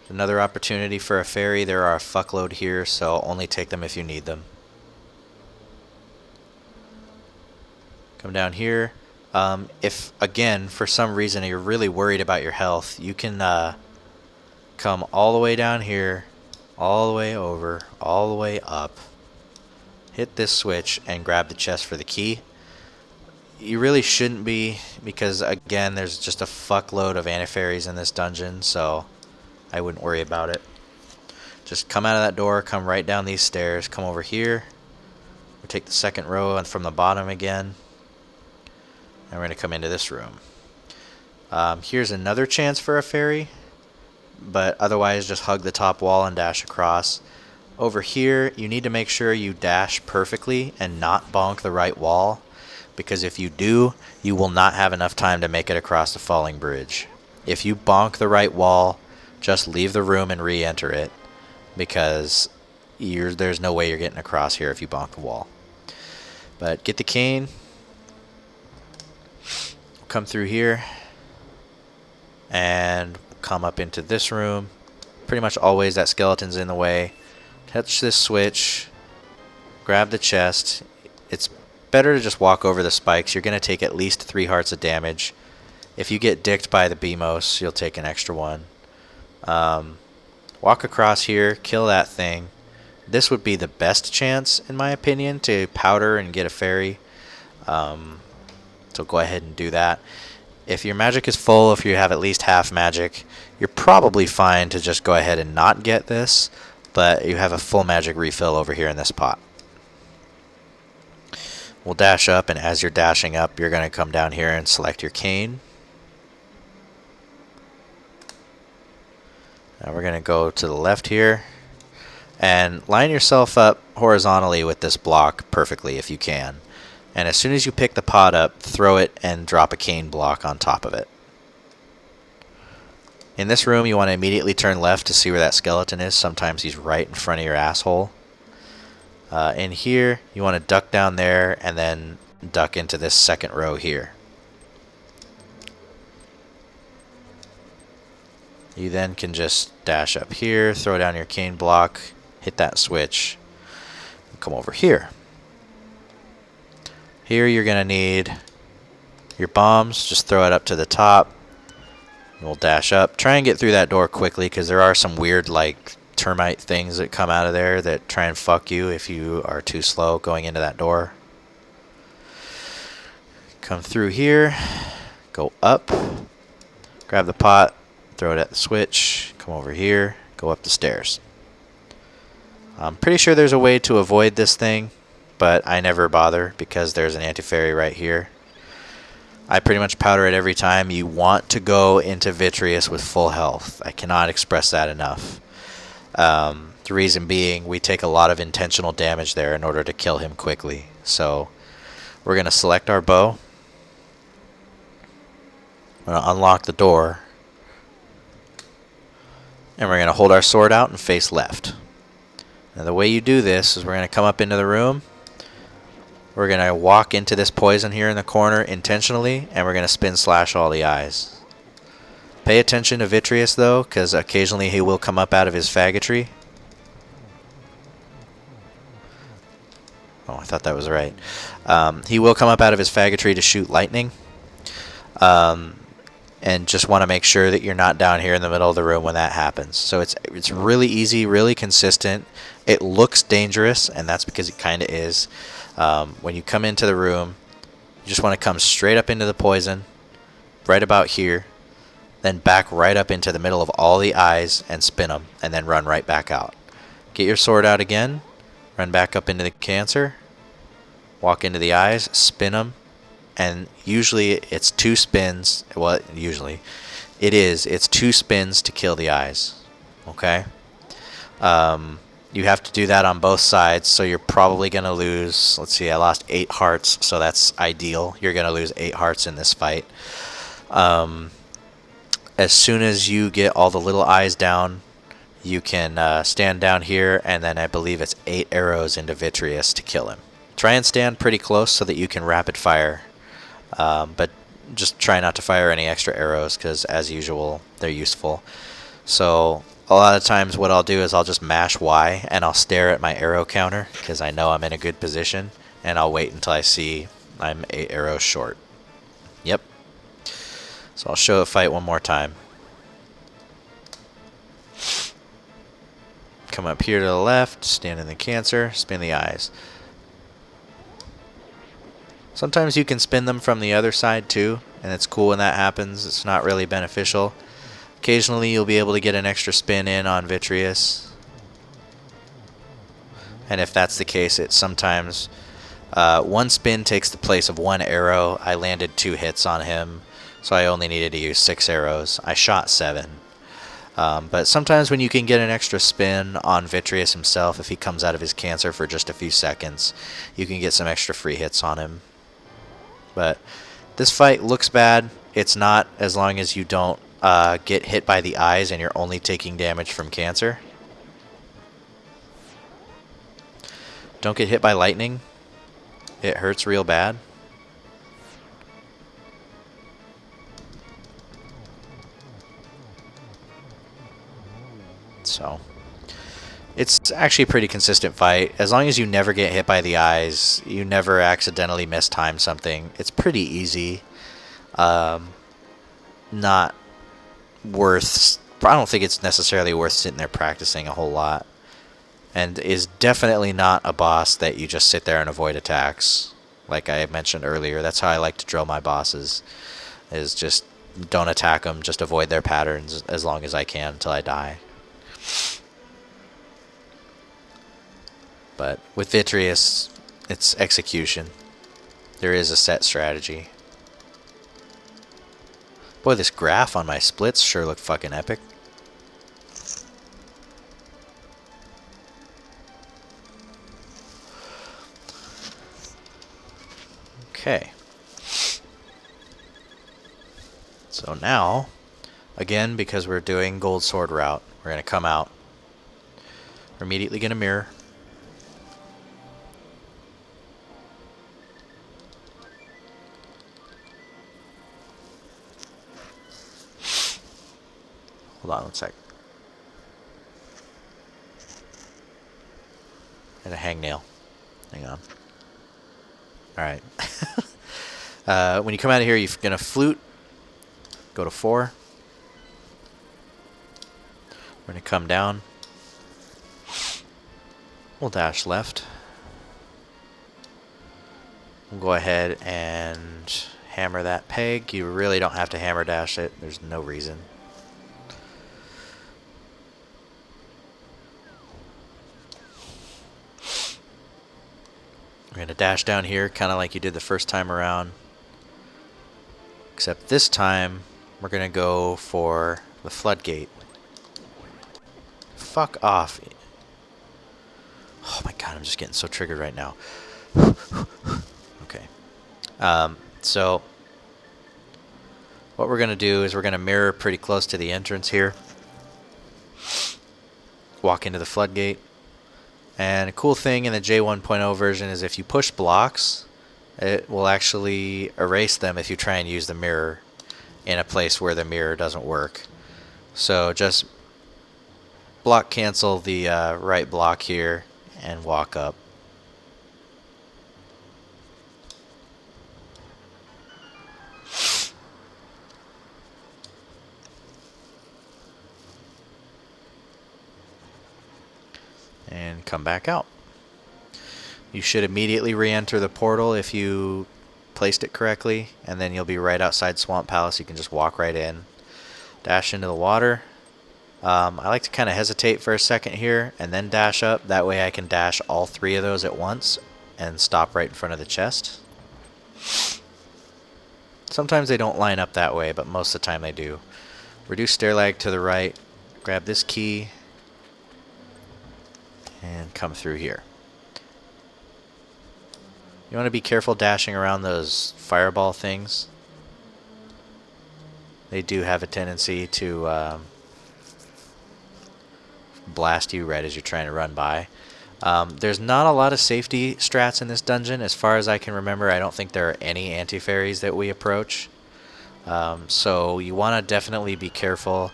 Another opportunity for a fairy. There are a fuckload here, so only take them if you need them. Come down here. If, again, for some reason you're really worried about your health, you can come all the way down here, all the way over, all the way up. Hit this switch and grab the chest for the key. You really shouldn't be, because again, there's just a fuckload of anti-fairies in this dungeon, so I wouldn't worry about it. Just come out of that door, come right down these stairs, come over here. We'll take the second row and from the bottom again. And we're going to come into this room. Here's another chance for a fairy, but otherwise just hug the top wall and dash across. Over here, you need to make sure you dash perfectly and not bonk the right wall, because if you do, you will not have enough time to make it across the falling bridge. If you bonk the right wall, just leave the room and re-enter it, because there's no way you're getting across here if you bonk the wall. But get the cane. Come through here and come up into this room. Pretty much always that skeleton's in the way. Touch this switch, grab the chest. It's better to just walk over the spikes. You're going to take at least 3 hearts of damage. If you get dicked by the BMOS, you'll take an extra one. Walk across here, kill that thing. This would be the best chance, in my opinion, to powder and get a fairy. So go ahead and do that. If your magic is full, if you have at least half magic, you're probably fine to just go ahead and not get this, but you have a full magic refill over here in this pot. We'll dash up, and as you're dashing up, you're going to come down here and select your cane. Now we're going to go to the left here, and line yourself up horizontally with this block perfectly if you can. And as soon as you pick the pot up, throw it and drop a cane block on top of it. In this room, you want to immediately turn left to see where that skeleton is. Sometimes he's right in front of your asshole. In here, you want to duck down there and then duck into this second row here. You then can just dash up here, throw down your cane block, hit that switch, and come over here. Here you're going to need your bombs. Just throw it up to the top. We'll dash up. Try and get through that door quickly, because there are some weird like termite things that come out of there that try and fuck you if you are too slow going into that door. Come through here. Go up. Grab the pot. Throw it at the switch. Come over here. Go up the stairs. I'm pretty sure there's a way to avoid this thing, but I never bother because there's an anti-fairy right here. I pretty much powder it every time. You want to go into Vitreous with full health. I cannot express that enough. The reason being, we take a lot of intentional damage there in order to kill him quickly. So we're going to select our bow. We're going to unlock the door. And we're going to hold our sword out and face left. Now the way you do this is we're going to come up into the room. We're going to walk into this poison here in the corner intentionally, and we're going to spin slash all the eyes. Pay attention to Vitreous though, because occasionally he will come up out of his faggotry. Oh, I thought that was right. He will come up out of his faggotry to shoot lightning. And just want to make sure that you're not down here in the middle of the room when that happens. So it's really easy, really consistent. It looks dangerous, and that's because it kind of is. When you come into the room, you just want to come straight up into the poison, right about here, then back right up into the middle of all the eyes and spin them, and then run right back out. Get your sword out again, run back up into the cancer, walk into the eyes, spin them, and usually it's 2 spins. Well, usually it's 2 spins to kill the eyes. Okay? You have to do that on both sides, so you're probably going to lose. Let's see, I lost 8 hearts, so that's ideal. You're going to lose 8 hearts in this fight. As soon as you get all the little eyes down, you can stand down here, and then I believe it's 8 arrows into Vitreous to kill him. Try and stand pretty close so that you can rapid fire. But just try not to fire any extra arrows because, as usual, they're useful. So a lot of times what I'll do is I'll just mash Y and I'll stare at my arrow counter because I know I'm in a good position, and I'll wait until I see I'm 8 arrows short. Yep. So I'll show a fight one more time. Come up here to the left, stand in the cancer, spin the eyes. Sometimes you can spin them from the other side too, and it's cool when that happens. It's not really beneficial. Occasionally you'll be able to get an extra spin in on Vitreous. And if that's the case, it sometimes 1 spin takes the place of 1 arrow. I landed 2 hits on him, so I only needed to use 6 arrows. I shot 7. But sometimes when you can get an extra spin on Vitreous himself, if he comes out of his cancer for just a few seconds, you can get some extra free hits on him. But this fight looks bad. It's not, as long as you don't get hit by the eyes and you're only taking damage from cancer. Don't get hit by lightning. It hurts real bad. So it's actually a pretty consistent fight. As long as you never get hit by the eyes, you never accidentally mistime something, it's pretty easy. Not worth... I don't think it's necessarily worth sitting there practicing a whole lot. And is definitely not a boss that you just sit there and avoid attacks. Like I mentioned earlier, that's how I like to drill my bosses. Is just don't attack them, just avoid their patterns as long as I can until I die. But with Vitreous, it's execution. There is a set strategy. Boy, this graph on my splits sure look fucking epic. Okay. So now, again, because we're doing Gold Sword route, we're going to come out. We're immediately going to mirror. Hold on one sec. And a hangnail. Hang on. Alright. When you come out of here, you're going to flute. Go to 4. We're going to come down. We'll dash left. We'll go ahead and hammer that peg. You really don't have to hammer dash it. There's no reason. We're going to dash down here, kind of like you did the first time around. Except this time, we're going to go for the floodgate. Fuck off. Oh my god, I'm just getting so triggered right now. Okay. So what we're going to do is we're going to mirror pretty close to the entrance here. Walk into the floodgate. And a cool thing in the J1.0 version is if you push blocks, it will actually erase them if you try and use the mirror in a place where the mirror doesn't work. So just block cancel the right block here and walk up. And come back out. You should immediately re-enter the portal if you placed it correctly, and then you'll be right outside Swamp Palace. You can just walk right in. Dash into the water. I like to kind of hesitate for a second here and then dash up. That way I can dash all three of those at once and stop right in front of the chest. Sometimes they don't line up that way, but most of the time they do. Reduce stair lag to the right. Grab this key. And come through here. You want to be careful dashing around those fireball things. They do have a tendency to blast you right as you're trying to run by. There's not a lot of safety strats in this dungeon. As far as I can remember, I don't think there are any anti-fairies that we approach. So you want to definitely be careful.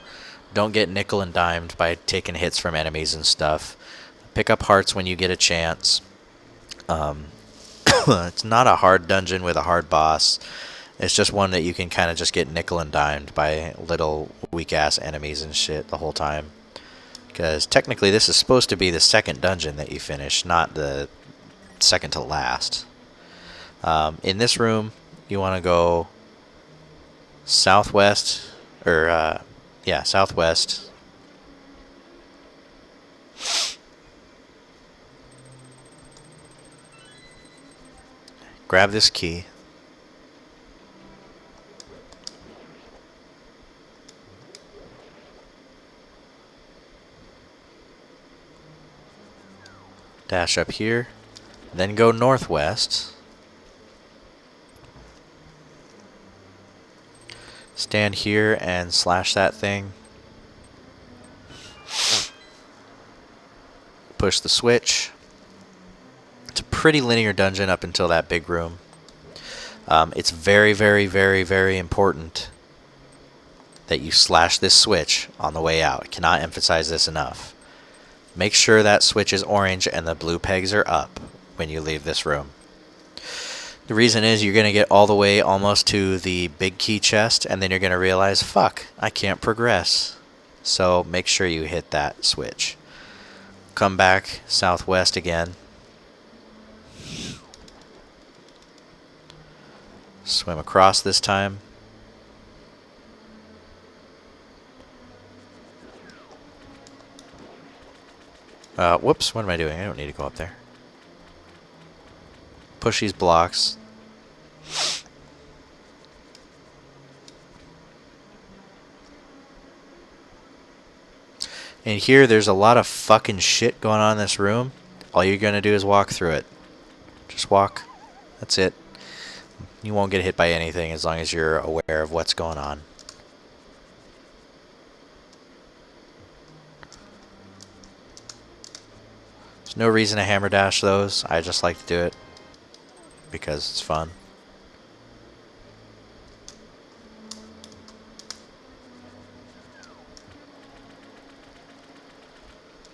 Don't get nickel and dimed by taking hits from enemies and stuff. Pick up hearts when you get a chance. It's not a hard dungeon with a hard boss. It's just one that you can kind of just get nickel and dimed by little weak-ass enemies and shit the whole time. Because technically this is supposed to be the second dungeon that you finish, not the second to last. In this room, you want to go southwest, or yeah, southwest. Grab this key. Dash up here. Then go northwest. Stand here and slash that thing. Push the switch. It's a pretty linear dungeon up until that big room. It's very, very, very, very important that you slash this switch on the way out. I cannot emphasize this enough. Make sure that switch is orange and the blue pegs are up when you leave this room. The reason is you're going to get all the way almost to the big key chest, and then you're going to realize, fuck, I can't progress. So make sure you hit that switch. Come back southwest again. Swim across this time. Whoops, what am I doing? I don't need to go up there. Push these blocks. And here, there's a lot of fucking shit going on in this room. All you're going to do is walk through it. Just walk. That's it. You won't get hit by anything as long as you're aware of what's going on. There's no reason to hammer dash those. I just like to do it because it's fun.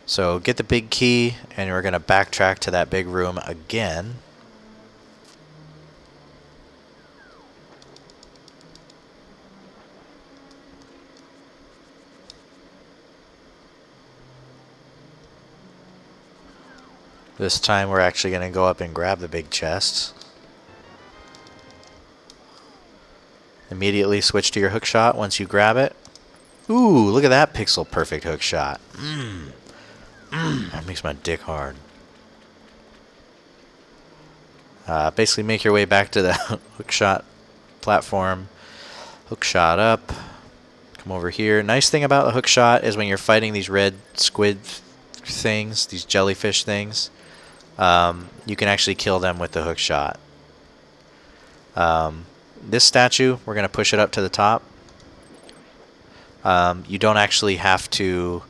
So get the big key, and we're going to backtrack to that big room again. This time we're actually going to go up and grab the big chest. Immediately switch to your hook shot once you grab it. Ooh, look at that pixel perfect hook shot. That makes my dick hard. Basically make your way back to the hook shot platform. Hook shot up. Come over here. Nice thing about the hook shot is when you're fighting these red squid things, these jellyfish things, you can actually kill them with the hook shot. This statue, we're going to push it up to the top. You don't actually have to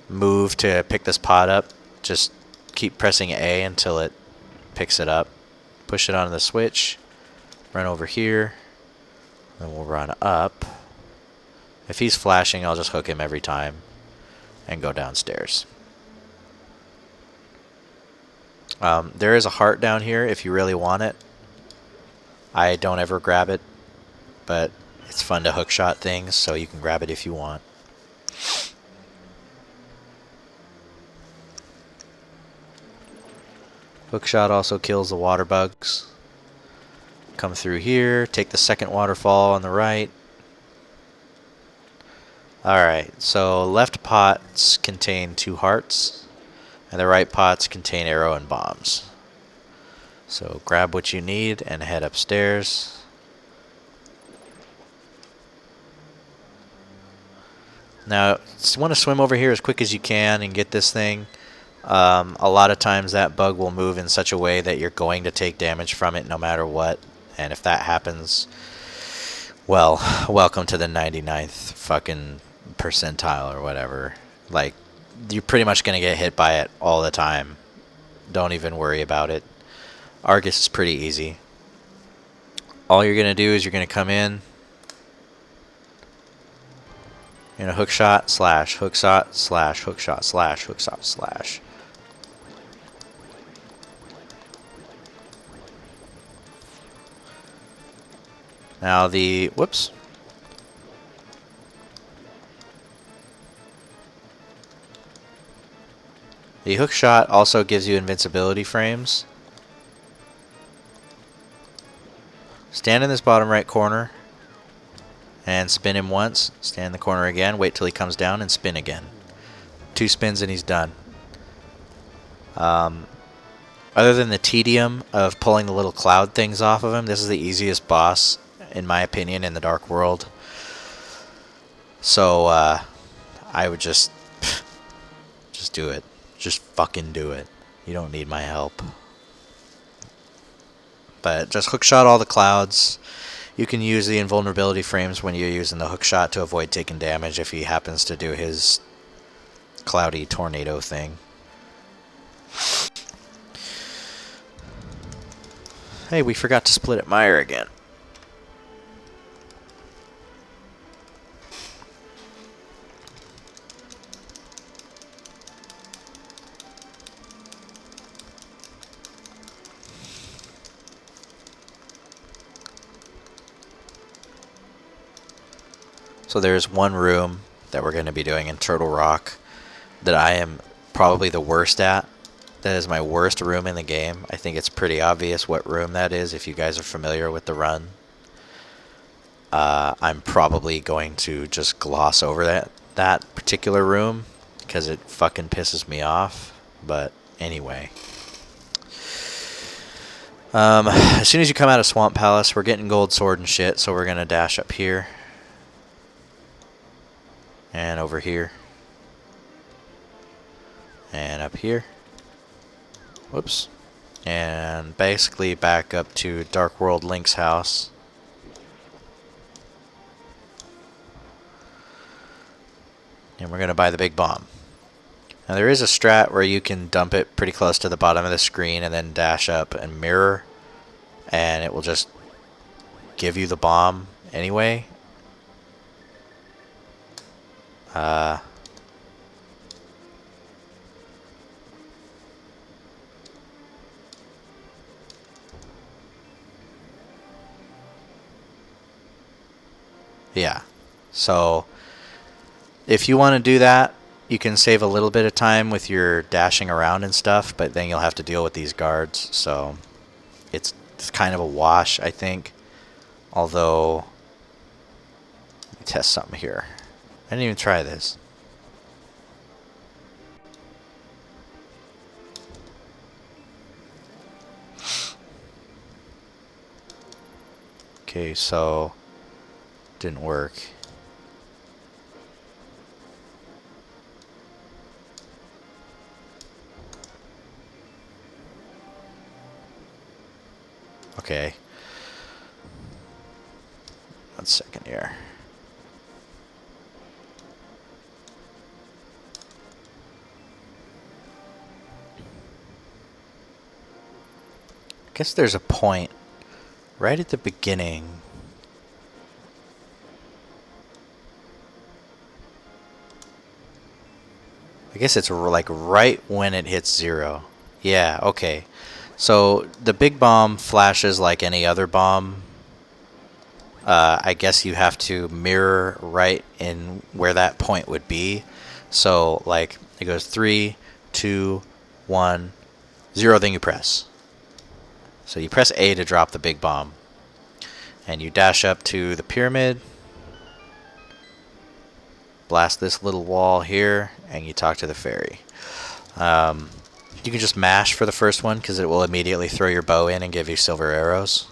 move to pick this pot up. Just keep pressing A until it picks it up. Push it onto the switch. Run over here. Then we'll run up. If he's flashing, I'll just hook him every time and go downstairs. There is a heart down here if you really want it. I don't ever grab it, but it's fun to hookshot things, so you can grab it if you want. Hookshot also kills the water bugs. Come through here, take the second waterfall on the right. Alright, so left pots contain 2 hearts, and the right pots contain arrow and bombs. So grab what you need and head upstairs. Now, you want to swim over here as quick as you can and get this thing. A lot of times that bug will move in such a way that you're going to take damage from it no matter what. And if that happens, well, welcome to the 99th fucking percentile or whatever. Like, you're pretty much going to get hit by it all the time. Don't even worry about it. Argus is pretty easy. All you're going to do is you're going to come in. You're going to hookshot, slash, hookshot, slash, hookshot, slash, hookshot, slash. Now the, whoops. The hookshot also gives you invincibility frames. Stand in this bottom right corner and spin him once. Stand in the corner again, wait till he comes down and spin again. 2 spins and he's done. Other than the tedium of pulling the little cloud things off of him, this is the easiest boss, in my opinion, in the Dark World. So, I would just do it. Just fucking do it. You don't need my help. But just hookshot all the clouds. You can use the invulnerability frames when you're using the hookshot to avoid taking damage if he happens to do his cloudy tornado thing. Hey, we forgot to split at Mire again. So there's one room that we're going to be doing in Turtle Rock that I am probably the worst at. That is my worst room in the game. I think it's pretty obvious what room that is if you guys are familiar with the run. I'm probably going to just gloss over that particular room because it fucking pisses me off. But anyway. As soon as you come out of Swamp Palace, we're getting gold sword and shit, so we're going to dash up here. And over here. And up here. Whoops. And basically back up to Dark World Link's house. And we're going to buy the big bomb. Now there is a strat where you can dump it pretty close to the bottom of the screen and then dash up and mirror. And it will just give you the bomb anyway. Yeah. So if you want to do that, you can save a little bit of time with your dashing around and stuff, but then you'll have to deal with these guards. So it's kind of a wash, I think. Although, let me test something here. I didn't even try this. Okay, so didn't work. Okay. 1 second here. I guess there's a point right at the beginning. I guess it's like right when it hits 0. Yeah, okay. So the big bomb flashes like any other bomb. I guess you have to mirror right in where that point would be. So like it goes 3, 2, 1, 0, then you press. So you press A to drop the big bomb. And you dash up to the pyramid. Blast this little wall here, and you talk to the fairy. You can just mash for the first one because it will immediately throw your bow in and give you silver arrows.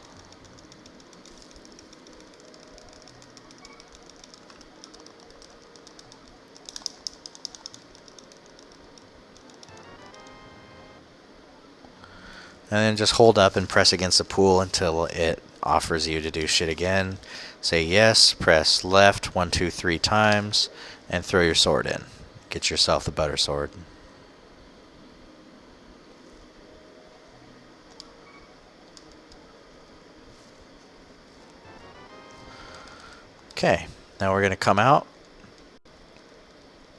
And then just hold up and press against the pool until it offers you to do shit again. Say yes, press left 1, 2, 3 times, and throw your sword in. Get yourself the butter sword. Okay, now we're going to come out.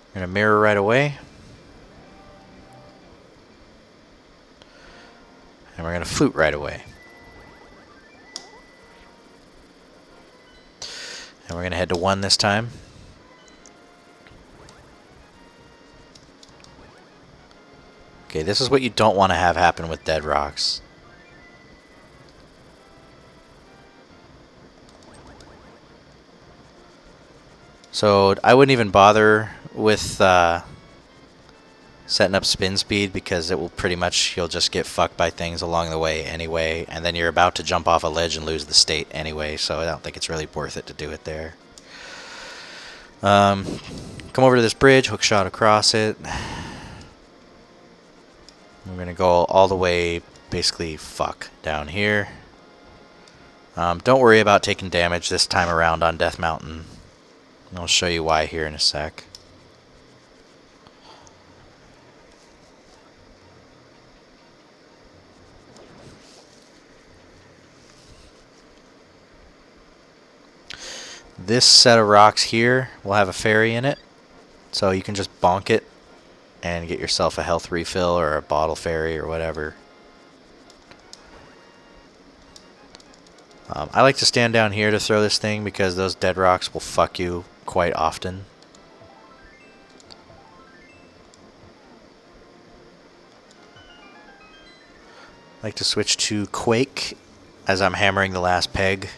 We're going to mirror right away. And we're going to flute right away. And we're going to head to 1 this time. Okay, this is what you don't want to have happen with dead rocks. So I wouldn't even bother with setting up spin speed because it will pretty much, you'll just get fucked by things along the way anyway, and then you're about to jump off a ledge and lose the state anyway, so I don't think it's really worth it to do it there. Come over to this bridge, hook shot across it. We're going to go all the way, basically, down here. Don't worry about taking damage this time around on Death Mountain. I'll show you why here in a sec. This set of rocks here will have a fairy in it, so you can just bonk it and get yourself a health refill or a bottle fairy or whatever. I like to stand down here to throw this thing because those dead rocks will fuck you quite often. I like to switch to Quake as I'm hammering the last peg.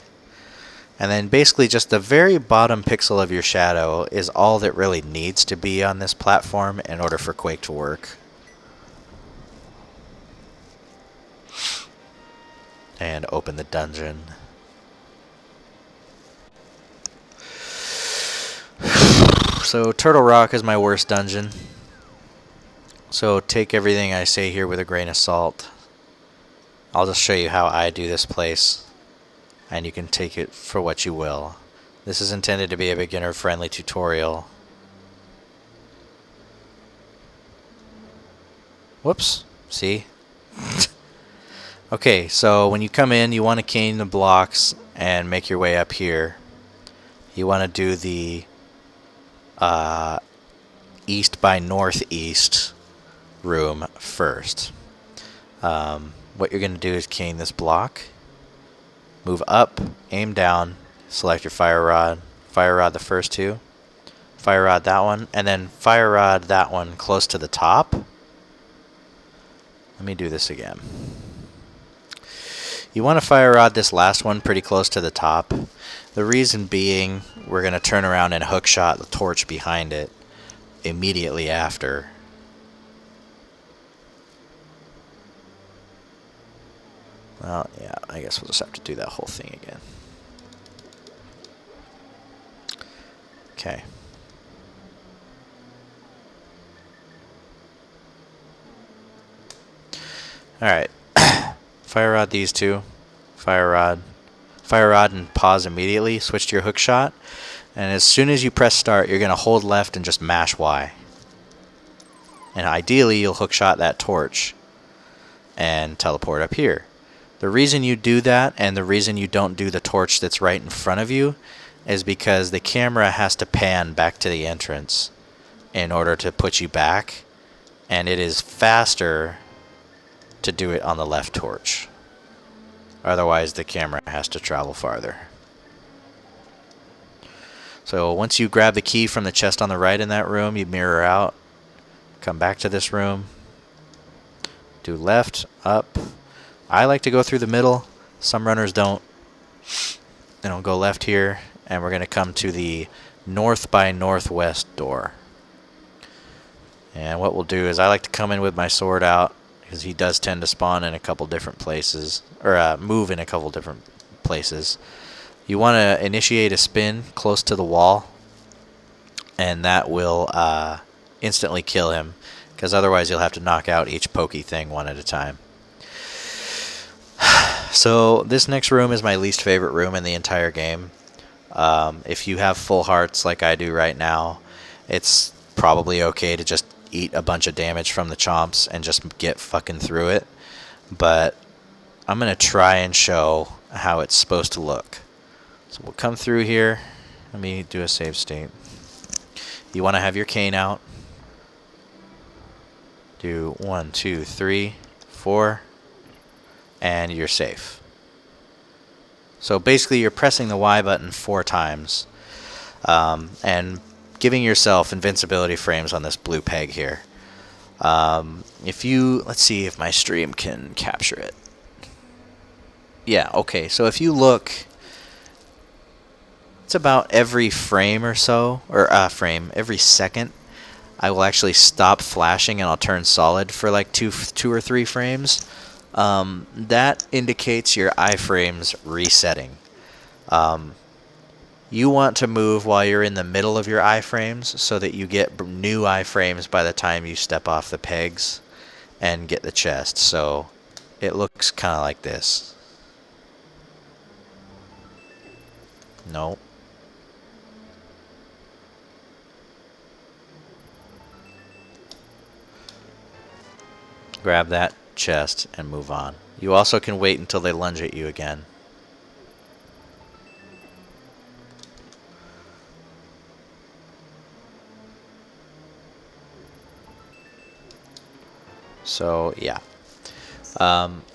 And then basically just the very bottom pixel of your shadow is all that really needs to be on this platform in order for Quake to work. And open the dungeon. So Turtle Rock is my worst dungeon. So take everything I say here with a grain of salt. I'll just show you how I do this place. And you can take it for what you will. This is intended to be a beginner-friendly tutorial. Whoops. See? Okay, so when you come in, you want to cane the blocks and make your way up here. You want to do the east by northeast room first. What you're going to do is cane this block. Move up, aim down, select your fire rod the first two, fire rod that one, and then fire rod that one close to the top. Let me do this again. You want to fire rod this last one pretty close to the top. The reason being, we're going to turn around and hook shot the torch behind it immediately after. Well, yeah, I guess we'll just have to do that whole thing again. Okay. Alright. Fire rod these two. Fire rod. Fire rod and pause immediately. Switch to your hook shot. And as soon as you press start, you're going to hold left and just mash Y. And ideally, you'll hook shot that torch and teleport up here. The reason you do that and the reason you don't do the torch that's right in front of you is because the camera has to pan back to the entrance in order to put you back. And it is faster to do it on the left torch. Otherwise, the camera has to travel farther. So once you grab the key from the chest on the right in that room, you mirror out. Come back to this room. Do left, up. I like to go through the middle. Some runners don't. Then I'll go left here, and we're going to come to the north by northwest door. And what we'll do is I like to come in with my sword out, because he does tend to spawn in a couple different places, or move in a couple different places. You want to initiate a spin close to the wall, and that will instantly kill him, because otherwise you'll have to knock out each pokey thing one at a time. So this next room is my least favorite room in the entire game. If you have full hearts like I do right now, it's probably okay to just eat a bunch of damage from the chomps and just get fucking through it. But I'm going to try and show how it's supposed to look. So we'll come through here. Let me do a save state. You want to have your cane out. Do 1, 2, 3, 4. And you're safe. So basically you're pressing the Y button 4 times and giving yourself invincibility frames on this blue peg here. Let's see if my stream can capture it. Yeah, okay, so if you look, it's about every frame or so, or every second, I will actually stop flashing and I'll turn solid for like two or three frames. That indicates your iframes resetting. You want to move while you're in the middle of your iframes so that you get new iframes by the time you step off the pegs and get the chest. So it looks kind of like this. Nope. Grab that chest and move on. You also can wait until they lunge at you again. So yeah,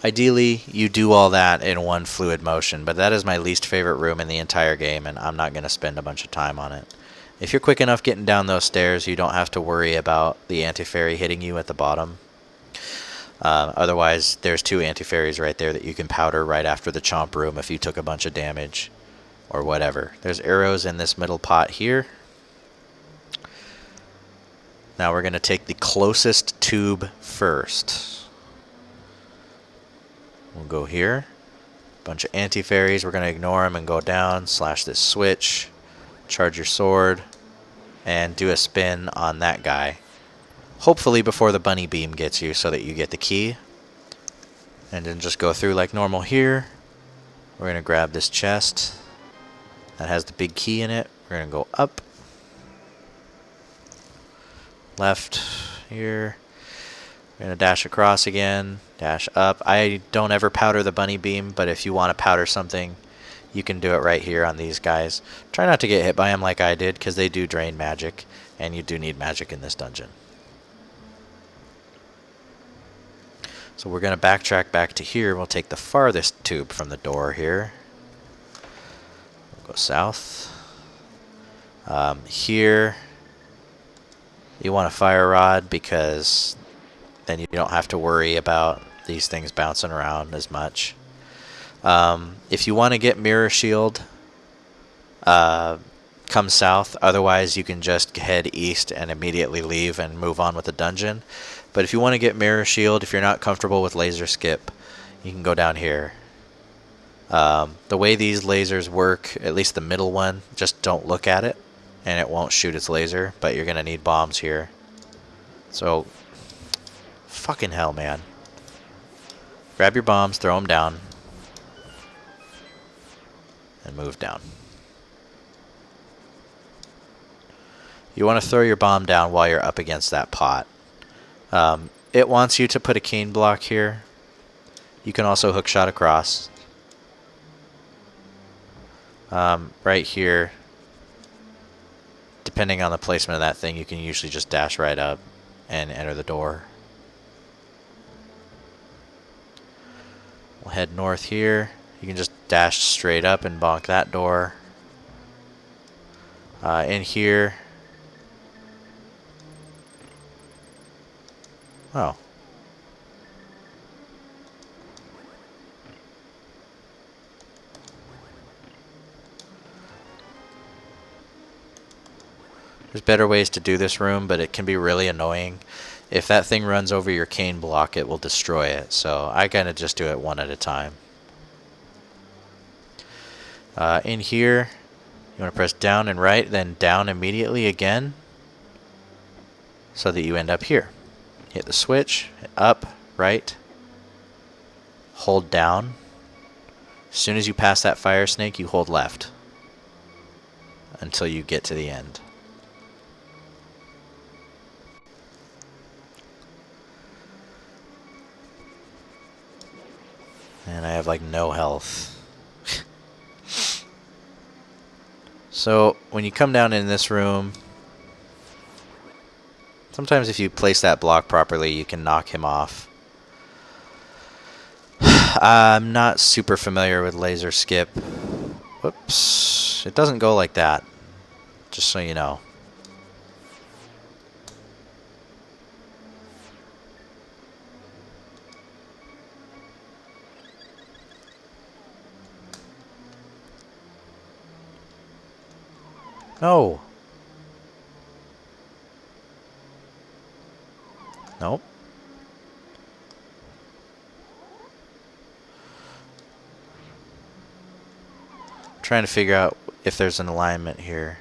ideally you do all that in one fluid motion, but that is my least favorite room in the entire game, and I'm not going to spend a bunch of time on it. If you're quick enough getting down those stairs, you don't have to worry about the anti-fairy hitting you at the bottom. Otherwise, there's 2 anti-fairies right there that you can powder right after the chomp room if you took a bunch of damage or whatever. There's arrows in this middle pot here. Now we're going to take the closest tube first. We'll go here. Bunch of anti-fairies. We're going to ignore them and go down. Slash this switch. Charge your sword. And do a spin on that guy. Hopefully before the bunny beam gets you so that you get the key. And then just go through like normal here. We're going to grab this chest that has the big key in it. We're going to go up. Left here. We're going to dash across again. Dash up. I don't ever powder the bunny beam, but if you want to powder something, you can do it right here on these guys. Try not to get hit by them like I did, because they do drain magic, and you do need magic in this dungeon. So we're going to backtrack back to here. We'll take the farthest tube from the door here. We'll go south. Here, you want a fire rod because then you don't have to worry about these things bouncing around as much. If you want to get mirror shield, come south. Otherwise, you can just head east and immediately leave and move on with the dungeon. But if you want to get mirror shield, if you're not comfortable with laser skip, you can go down here. The way these lasers work, at least the middle one, just don't look at it and it won't shoot its laser, but you're going to need bombs here. So, fucking hell, man. Grab your bombs, throw them down. and move down. You want to throw your bomb down while you're up against that pot. It wants you to put a cane block here. You can also hook shot across. Right here, depending on the placement of that thing, you can usually just dash right up and enter the door. We'll head north here. You can just dash straight up and bonk that door. In here. Oh. There's better ways to do this room, but it can be really annoying. If that thing runs over your cane block, it will destroy it. So I kind of just do it one at a time. In here, you want to press down and right, then down immediately again, so that you end up here. Hit the switch, up, right, hold down. As soon as you pass that fire snake, you hold left until you get to the end. And I have like no health. So when you come down in this room, sometimes if you place that block properly, you can knock him off. I'm not super familiar with laser skip. Whoops. It doesn't go like that, just so you know. No. Nope. Trying to figure out if there's an alignment here.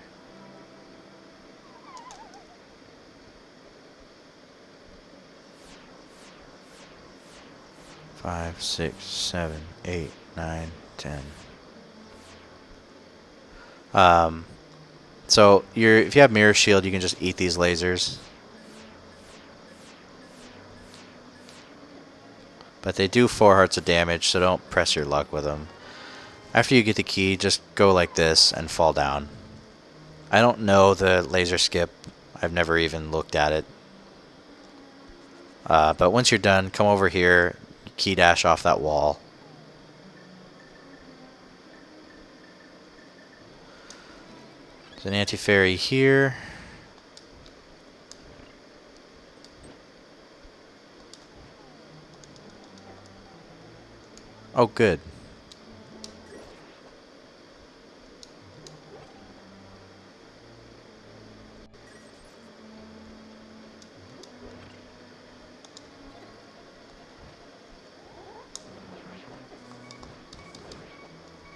Five, 6, 7, 8, 9, 10. So if you have mirror shield, you can just eat these lasers. But they do 4 hearts of damage, so don't press your luck with them. After you get the key, just go like this and fall down. I don't know the laser skip. I've never even looked at it. But once you're done, come over here, key dash off that wall. There's an anti-fairy here. Oh, good.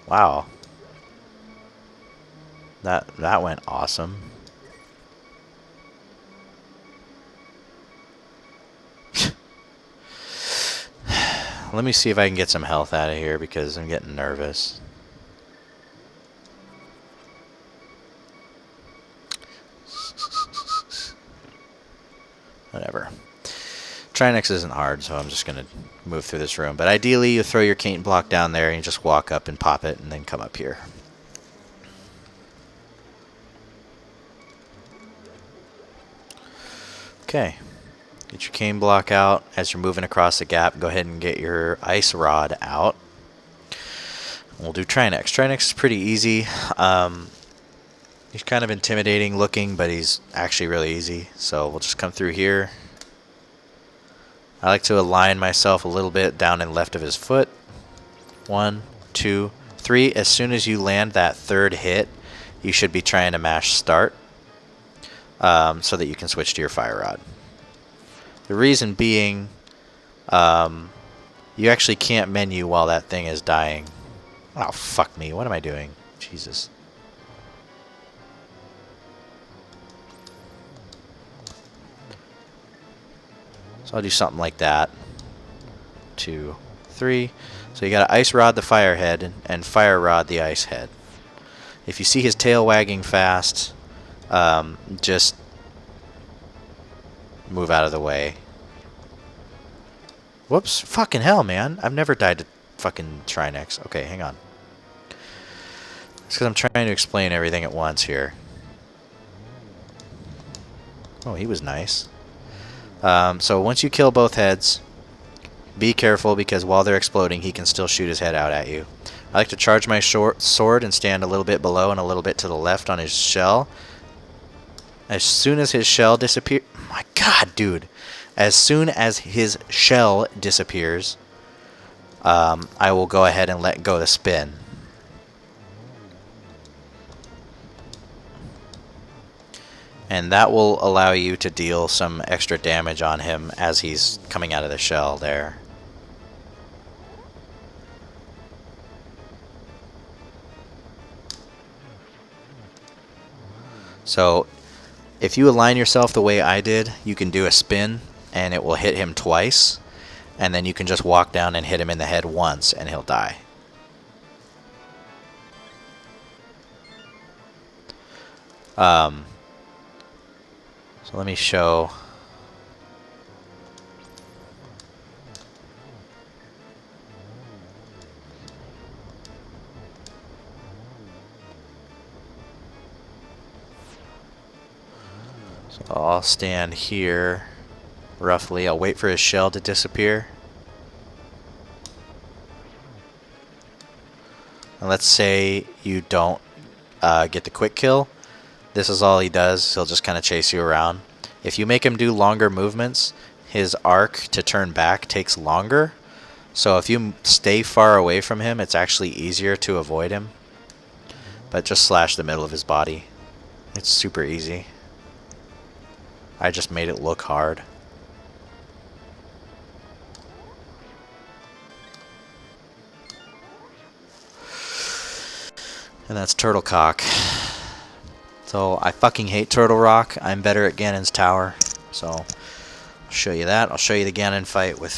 Wow. That went awesome. Let me see if I can get some health out of here because I'm getting nervous. Whatever. Trinex isn't hard, so I'm just going to move through this room. But ideally, you throw your cane block down there and you just walk up and pop it and then come up here. Okay. Get your cane block out. As you're moving across the gap, go ahead and get your ice rod out. We'll do Trinex. Trinex is pretty easy. He's kind of intimidating looking, but he's actually really easy. So we'll just come through here. I like to align myself a little bit down and left of his foot. 1, 2, 3. As soon as you land that third hit, you should be trying to mash start so that you can switch to your fire rod. The reason being, you actually can't menu while that thing is dying. Oh, fuck me. What am I doing? Jesus. So I'll do something like that. 2, 3. So you got to ice rod the fire head and fire rod the ice head. If you see his tail wagging fast, just move out of the way. Whoops. Fucking hell, man. I've never died to fucking Trinex. Okay, hang on. It's because I'm trying to explain everything at once here. Oh, he was nice. So once you kill both heads, be careful because while they're exploding, he can still shoot his head out at you. I like to charge my sword and stand a little bit below and a little bit to the left on his shell. As soon as his shell disappears... My god, dude. As soon as his shell disappears, I will go ahead and let go the spin. And that will allow you to deal some extra damage on him as he's coming out of the shell there. So, if you align yourself the way I did, you can do a spin and it will hit him twice. And then you can just walk down and hit him in the head once and he'll die. So let me show. So I'll stand here, roughly. I'll wait for his shell to disappear. And let's say you don't get the quick kill. This is all he does. He'll just kind of chase you around. If you make him do longer movements, his arc to turn back takes longer. So if you stay far away from him, it's actually easier to avoid him. But just slash the middle of his body. It's super easy. I just made it look hard. And that's Turtle Cock. So I fucking hate Turtle Rock. I'm better at Ganon's Tower. So I'll show you that. I'll show you the Ganon fight with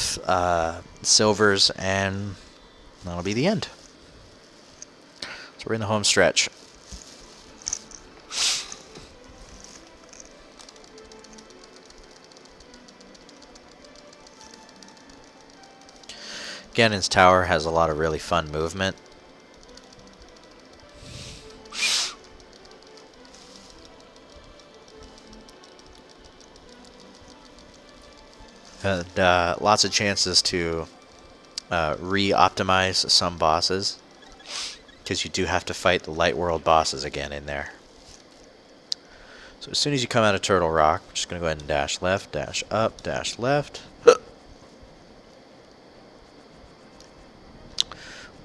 Silvers, and that'll be the end. So we're in the home stretch. Ganon's Tower has a lot of really fun movement. And lots of chances to re-optimize some bosses, because you do have to fight the Light World bosses again in there. So as soon as you come out of Turtle Rock, I'm just going to go ahead and dash left, dash up, dash left.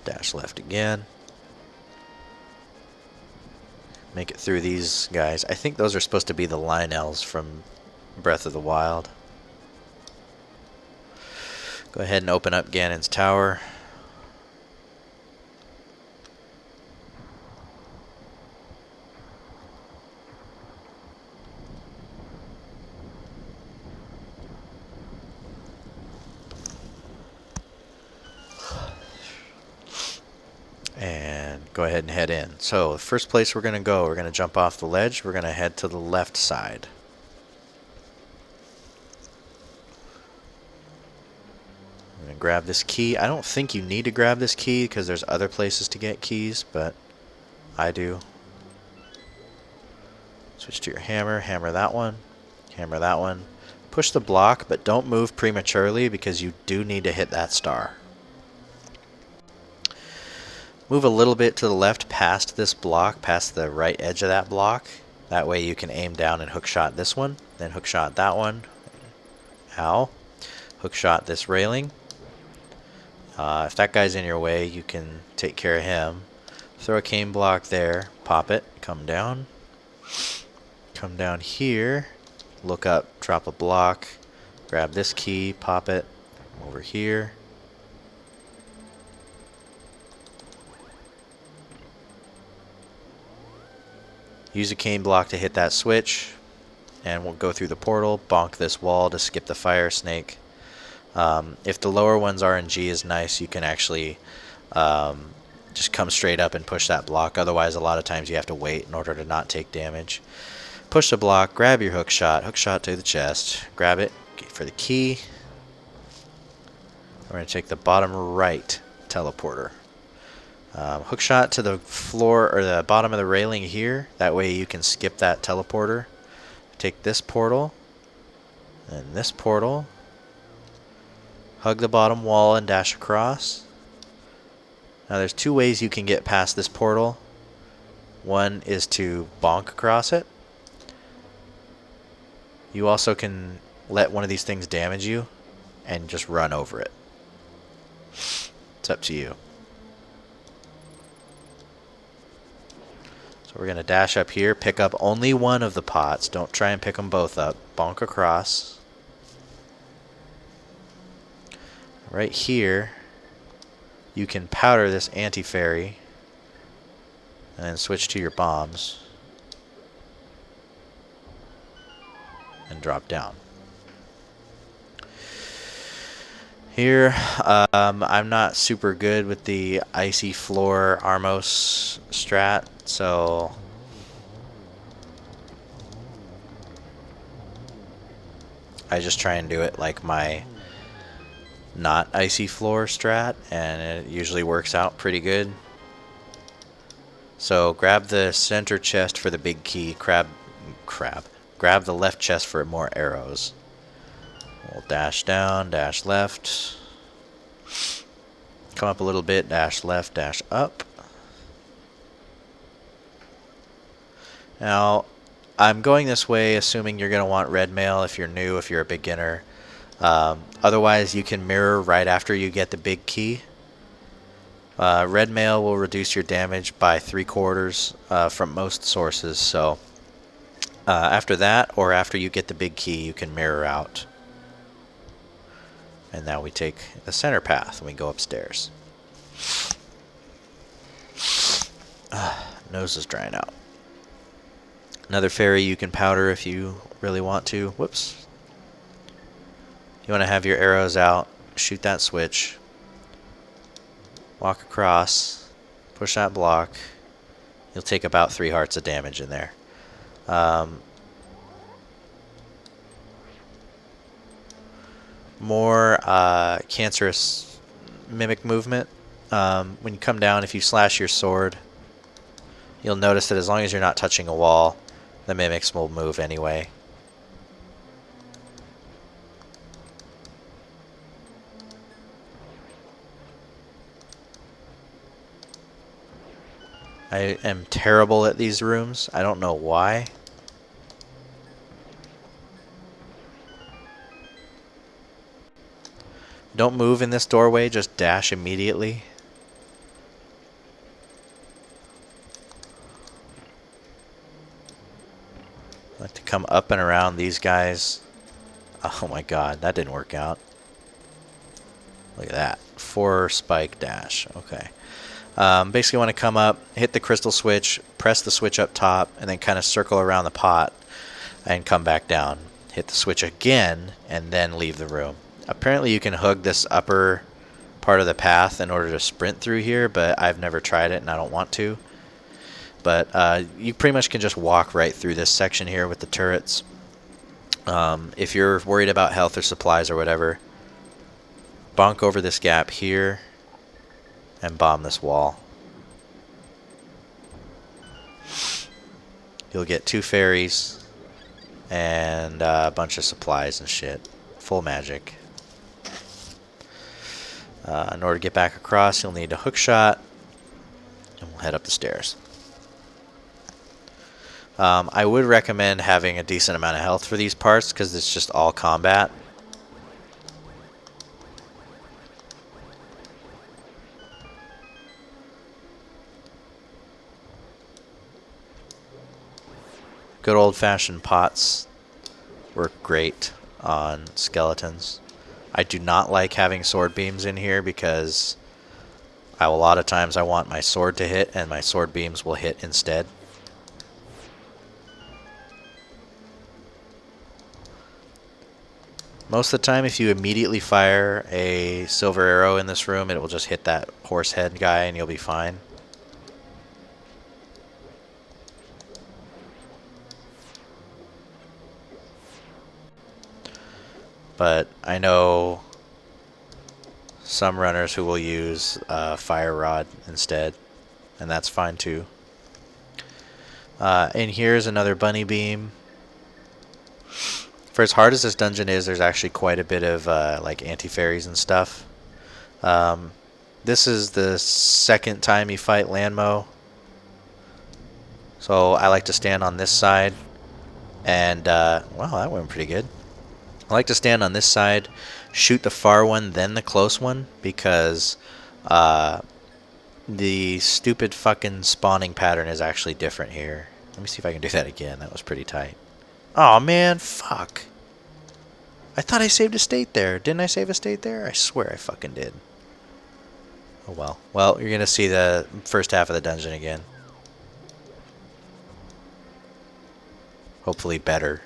Dash left again. Make it through these guys. I think those are supposed to be the Lionels from Breath of the Wild. Go ahead and open up Ganon's Tower. And go ahead and head in. So the first place we're going to go, we're going to jump off the ledge. We're going to head to the left side. I'm going to grab this key. I don't think you need to grab this key because there's other places to get keys, but I do. Switch to your hammer. Hammer that one. Hammer that one. Push the block, but don't move prematurely because you do need to hit that star. Move a little bit to the left past this block, past the right edge of that block. That way you can aim down and hookshot this one, then hookshot that one. Ow. Hookshot this railing. If that guy's in your way, you can take care of him. Throw a cane block there, pop it, come down. Come down here, look up, drop a block, grab this key, pop it over here. Use a cane block to hit that switch, and we'll go through the portal, bonk this wall to skip the fire snake. If the lower one's RNG is nice, you can actually just come straight up and push that block. Otherwise, a lot of times you have to wait in order to not take damage. Push the block, grab your hook shot to the chest, grab it for the key. We're going to take the bottom right teleporter. Hook shot to the floor or the bottom of the railing here. That way you can skip that teleporter. Take this portal and this portal. Hug the bottom wall and dash across. Now there's two ways you can get past this portal. One is to bonk across it. You also can let one of these things damage you and just run over it. It's up to you. So we're going to dash up here, pick up only one of the pots. Don't try and pick them both up. Bonk across. Right here, you can powder this anti-fairy and then switch to your bombs and drop down. Here, I'm not super good with the icy floor Armos strat, so I just try and do it like my not icy floor strat, and it usually works out pretty good. So grab the center chest for the big key, grab the left chest for more arrows. We'll dash down, dash left, come up a little bit, dash left, dash up. Now, I'm going this way assuming you're going to want red mail if you're new, if you're a beginner. Otherwise, you can mirror right after you get the big key. Red mail will reduce your damage by 3/4 from most sources, so after that or after you get the big key, you can mirror out. And now we take the center path and we go upstairs. Nose is drying out. Another fairy you can powder if you really want to. Whoops. You want to have your arrows out, shoot that switch, walk across, push that block. You'll take about 3 hearts of damage in there. More cancerous mimic movement. When you come down, if you slash your sword, you'll notice that as long as you're not touching a wall, the mimics will move anyway. I am terrible at these rooms. I don't know why. Don't move in this doorway, just dash immediately. I like to come up and around these guys. Oh my god, that didn't work out. Look at that. 4 spike dash. Okay. Basically want to come up, hit the crystal switch, press the switch up top, and then kind of circle around the pot and come back down. Hit the switch again, and then leave the room. Apparently you can hug this upper part of the path in order to sprint through here, but I've never tried it and I don't want to. But you pretty much can just walk right through this section here with the turrets. If you're worried about health or supplies or whatever, bonk over this gap here and bomb this wall. You'll get 2 fairies and a bunch of supplies and shit. Full magic. In order to get back across, you'll need a hook shot, and we'll head up the stairs. I would recommend having a decent amount of health for these parts because it's just all combat. Good old-fashioned pots work great on skeletons. I do not like having sword beams in here because a lot of times I want my sword to hit and my sword beams will hit instead. Most of the time, if you immediately fire a silver arrow in this room, it will just hit that horse head guy and you'll be fine. But I know some runners who will use fire rod instead, and that's fine too. And here's another bunny beam. For as hard as this dungeon is, there's actually quite a bit of like anti-fairies and stuff. This is the second time you fight Lanmo, so I like to stand on this side, and wow, that went pretty good. I like to stand on this side, shoot the far one, then the close one, because the stupid fucking spawning pattern is actually different here. Let me see if I can do that again. That was pretty tight. Oh man, fuck. I thought I saved a state there. Didn't I save a state there? I swear I fucking did. Oh well. Well, you're gonna see the first half of the dungeon again. Hopefully better.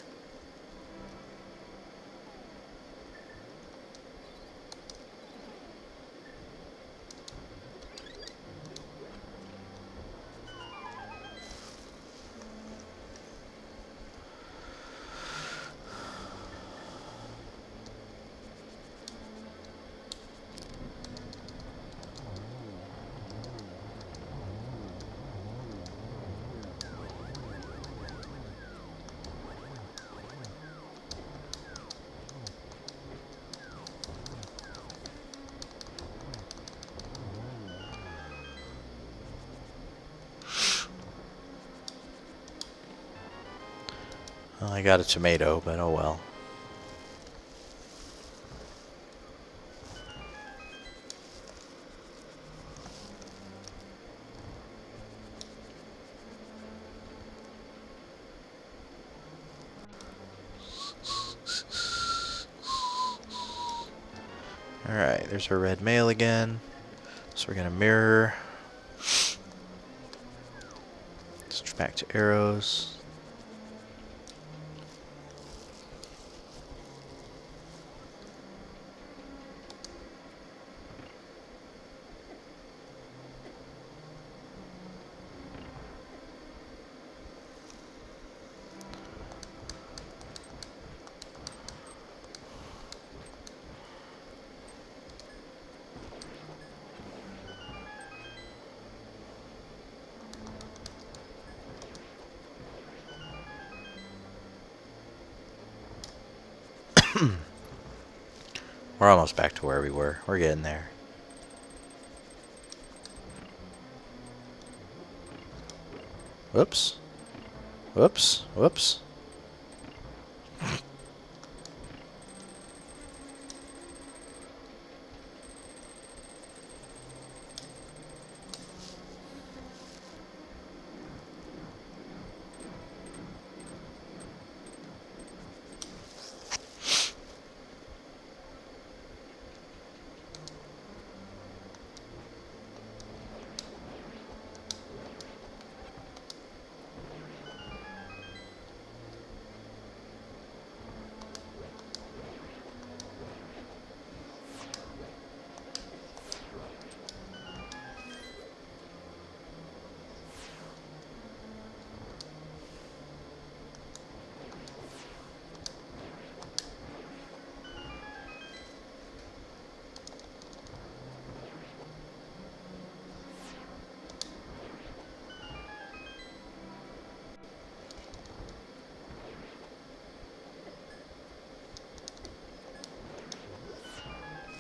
Well, I got a tomato, but oh well. Alright, there's our red mail again. So we're going to mirror. Switch back to arrows. We're almost back to where we were. We're getting there. Whoops. Whoops. Whoops.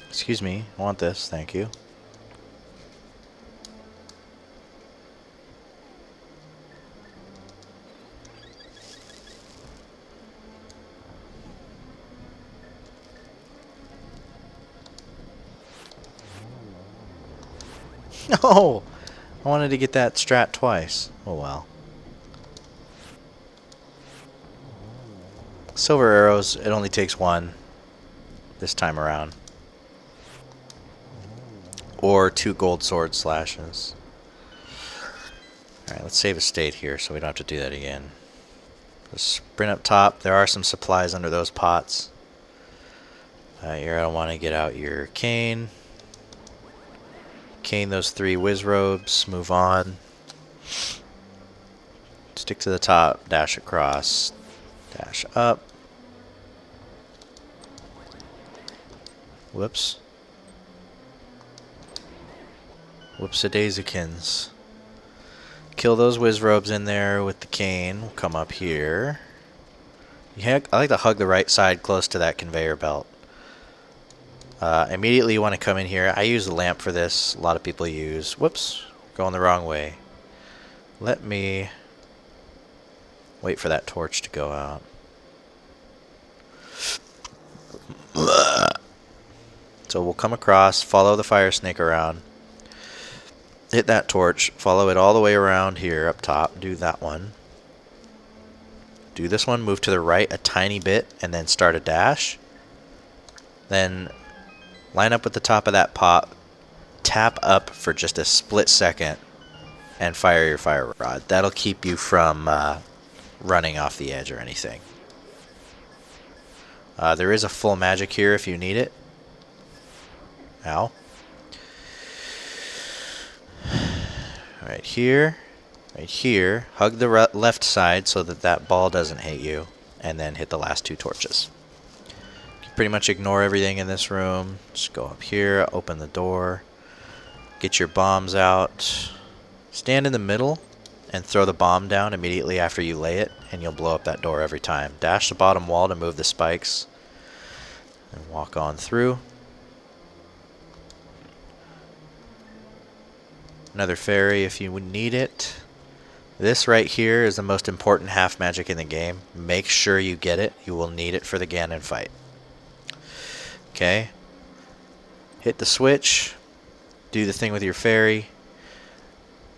Excuse me, I want this, thank you. No! I wanted to get that strat twice. Oh well. Silver arrows, it only takes one this time around. Or 2 gold sword slashes. Alright, let's save a state here so we don't have to do that again. Just sprint up top. There are some supplies under those pots. You're going to want to get out your cane. Cane those 3 Wizrobes. Move on. Stick to the top. Dash across. Dash up. Whoops. Whoops-a-daisykins. Kill those Wizrobes in there with the cane. We'll come up here. I like to hug the right side close to that conveyor belt. Immediately you want to come in here. I use the lamp for this. A lot of people use... Whoops. Going the wrong way. Let me wait for that torch to go out. So we'll come across, follow the fire snake around. Hit that torch. Follow it all the way around here up top. Do that one. Do this one. Move to the right a tiny bit and then start a dash. Then line up with the top of that pot. Tap up for just a split second and fire your fire rod. That'll keep you from running off the edge or anything. There is a full magic here if you need it. Ow. Right here. Right here. Hug the left side so that that ball doesn't hit you. And then hit the last 2 torches. You pretty much ignore everything in this room. Just go up here. Open the door. Get your bombs out. Stand in the middle and throw the bomb down immediately after you lay it, and you'll blow up that door every time. Dash the bottom wall to move the spikes, and walk on through. Another fairy if you would need it. This right here is the most important half magic in the game. Make sure you get it. You will need it for the Ganon fight. Okay. Hit the switch. Do the thing with your fairy.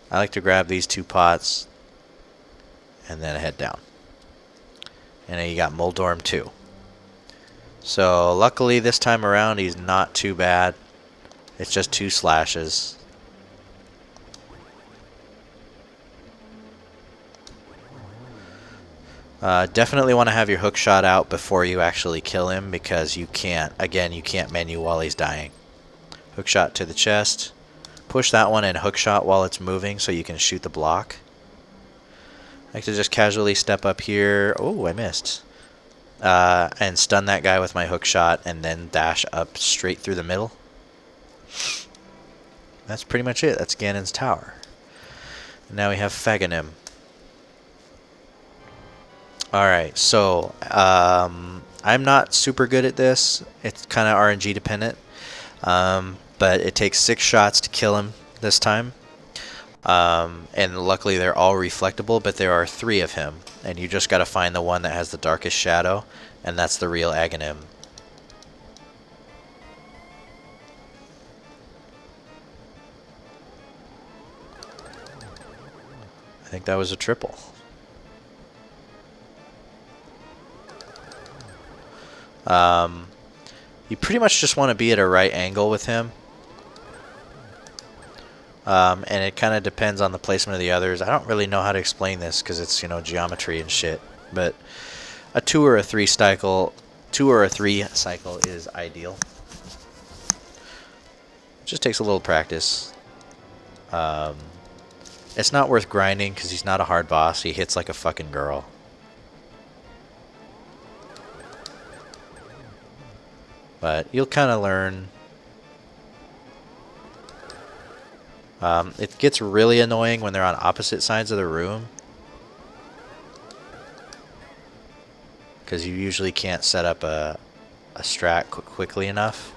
I like to grab these 2 pots and then head down. And then you got Moldorm 2. So luckily this time around he's not too bad. It's just 2 slashes. Definitely want to have your hook shot out before you actually kill him, because you can't menu while he's dying. Hook shot to the chest. Push that one and hook shot while it's moving so you can shoot the block. I like to just casually step up here. Oh, I missed. And stun that guy with my hook shot and then dash up straight through the middle. That's pretty much it. That's Ganon's tower. Now we have Agahnim. Alright, so I'm not super good at this. It's kind of RNG dependent. But it takes 6 shots to kill him this time. And luckily they're all reflectable, but there are 3 of him. And you just got to find the one that has the darkest shadow, and that's the real Agahnim. I think that was a triple. You pretty much just want to be at a right angle with him. And it kind of depends on the placement of the others. I don't really know how to explain this because it's, you know, geometry and shit. But a 2 or a 3 cycle, is ideal. Just takes a little practice. It's not worth grinding because he's not a hard boss. He hits like a fucking girl. But you'll kind of learn. It gets really annoying when they're on opposite sides of the room, because you usually can't set up a strat quickly enough.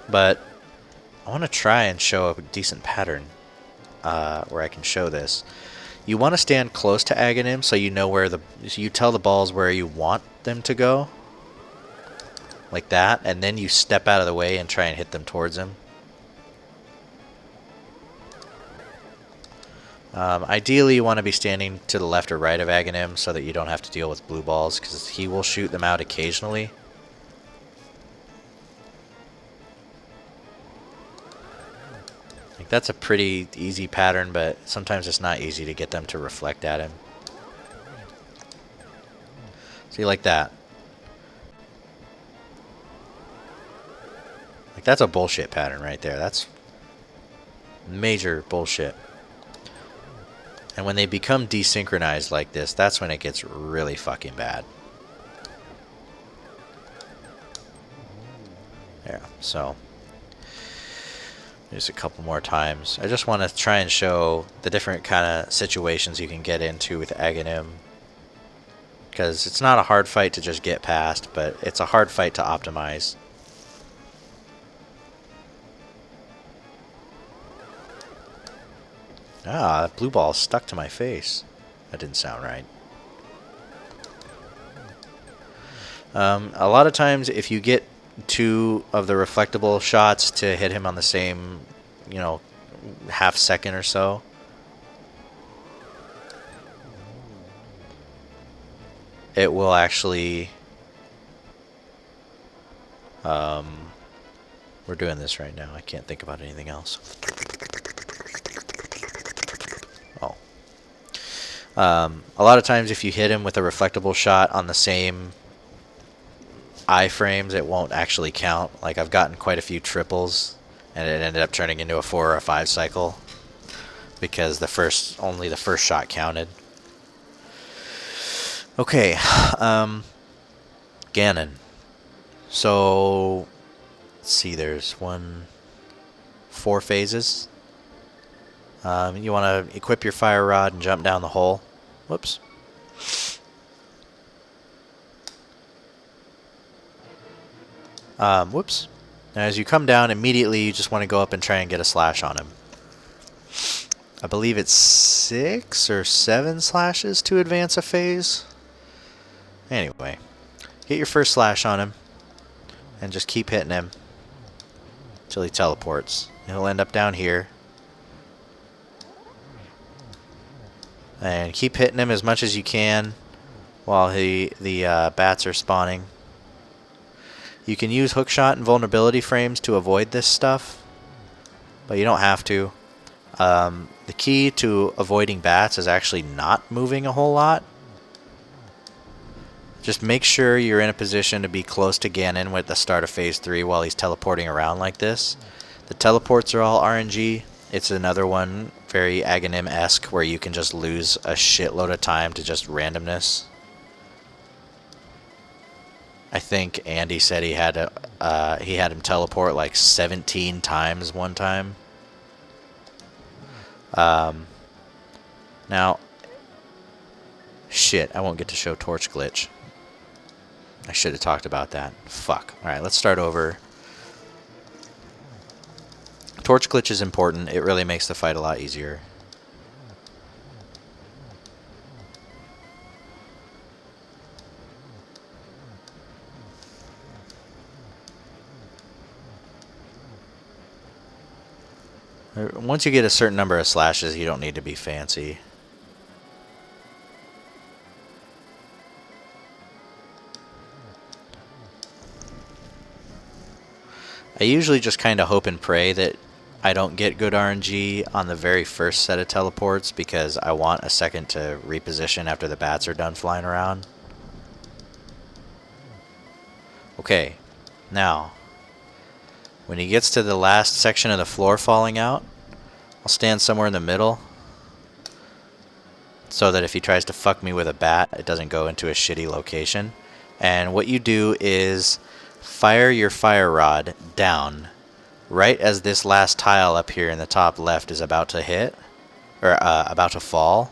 But I want to try and show a decent pattern where I can show this. You want to stand close to Agahnim so you know where you tell the balls where you want them to go. Like that, and then you step out of the way and try and hit them towards him. Ideally, you want to be standing to the left or right of Agahnim so that you don't have to deal with blue balls, because he will shoot them out occasionally. Like, that's a pretty easy pattern, but sometimes it's not easy to get them to reflect at him. See, like that. Like, that's a bullshit pattern right there. That's major bullshit. And when they become desynchronized like this, that's when it gets really fucking bad. There, so just a couple more times. I just want to try and show the different kind of situations you can get into with Agahnim. Because it's not a hard fight to just get past, but it's a hard fight to optimize. Ah, that blue ball stuck to my face. That didn't sound right. A lot of times, if you get 2 of the reflectable shots to hit him on the same, you know, half second or so, it will actually... we're doing this right now. I can't think about anything else. Oh. A lot of times if you hit him with a reflectable shot on the same iframes, it won't actually count. Like, I've gotten quite a few triples, and it ended up turning into a 4 or a 5 cycle because only the first shot counted. Okay, Ganon. So, let's see, there's 4 phases. You want to equip your fire rod and jump down the hole. Whoops. Whoops. Now, as you come down, immediately you just want to go up and try and get a slash on him. I believe it's 6 or 7 slashes to advance a phase. Anyway, get your first slash on him and just keep hitting him until he teleports. He'll end up down here. And keep hitting him as much as you can while the bats are spawning. You can use hookshot and vulnerability frames to avoid this stuff, but you don't have to. The key to avoiding bats is actually not moving a whole lot. Just make sure you're in a position to be close to Ganon with the start of Phase 3 while he's teleporting around like this. The teleports are all RNG. It's another one, very Agahnim-esque, where you can just lose a shitload of time to just randomness. I think Andy said he had him teleport like 17 times one time. Now, shit, I won't get to show torch glitch. I should have talked about that. Fuck. Alright, let's start over. Torch glitch is important. It really makes the fight a lot easier. Once you get a certain number of slashes, you don't need to be fancy. I usually just kind of hope and pray that I don't get good RNG on the very first set of teleports because I want a second to reposition after the bats are done flying around. Okay, now, when he gets to the last section of the floor falling out, I'll stand somewhere in the middle so that if he tries to fuck me with a bat, it doesn't go into a shitty location. And what you do is fire your fire rod down right as this last tile up here in the top left is about to hit, or about to fall,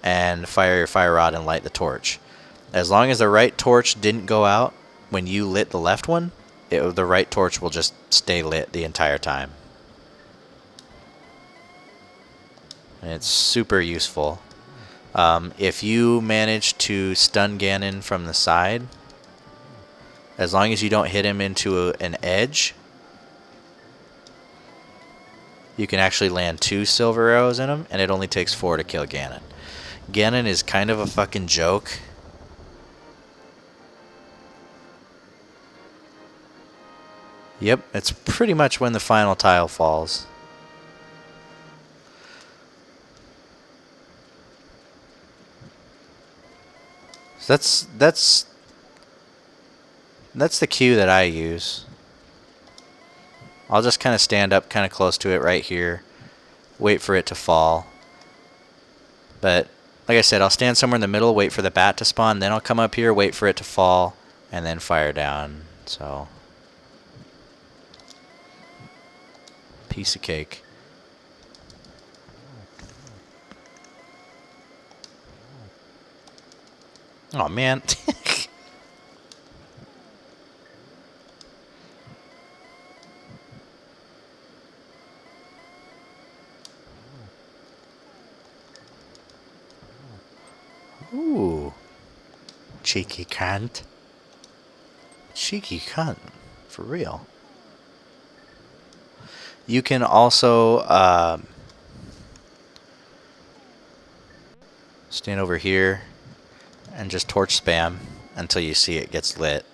and fire your fire rod and light the torch. As long as the right torch didn't go out when you lit the left one, the right torch will just stay lit the entire time. And it's super useful. If you manage to stun Ganon from the side, as long as you don't hit him into an edge, you can actually land 2 silver arrows in him, and it only takes 4 to kill Ganon. Ganon is kind of a fucking joke. Yep, it's pretty much when the final tile falls. that's the cue that I use. I'll just kind of stand up kind of close to it right here, wait for it to fall. But like I said, I'll stand somewhere in the middle, wait for the bat to spawn, then I'll come up here, wait for it to fall, and then fire down. So, piece of cake. Oh man. Ooh. Cheeky cunt. Cheeky cunt. For real. You can also stand over here and just torch spam until you see it gets lit.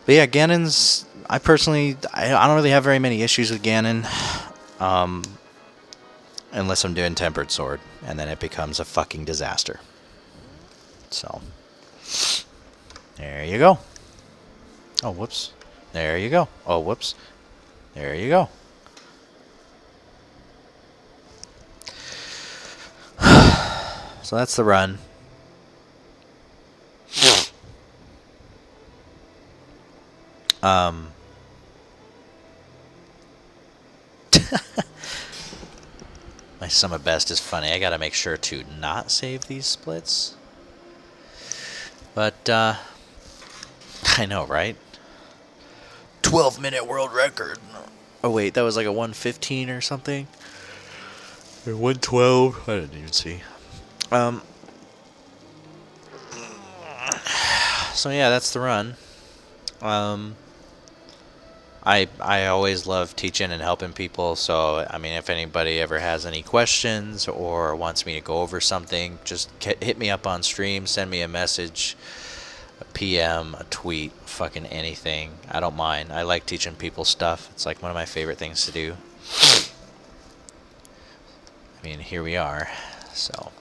But yeah, Ganon's... I personally... I don't really have very many issues with Ganon. Unless I'm doing Tempered Sword. And then it becomes a fucking disaster. So. There you go. Oh, whoops. There you go. Oh, whoops. There you go. So that's the run. My sum of best is funny. I gotta make sure to not save these splits. But, I know, right? 12-minute world record. Oh, wait, that was like a 115 or something? Or 112? I didn't even see. So, yeah, that's the run. I always love teaching and helping people, so, I mean, if anybody ever has any questions or wants me to go over something, just hit me up on stream, send me a message, a PM, a tweet, fucking anything. I don't mind. I like teaching people stuff. It's like one of my favorite things to do. I mean, here we are, so...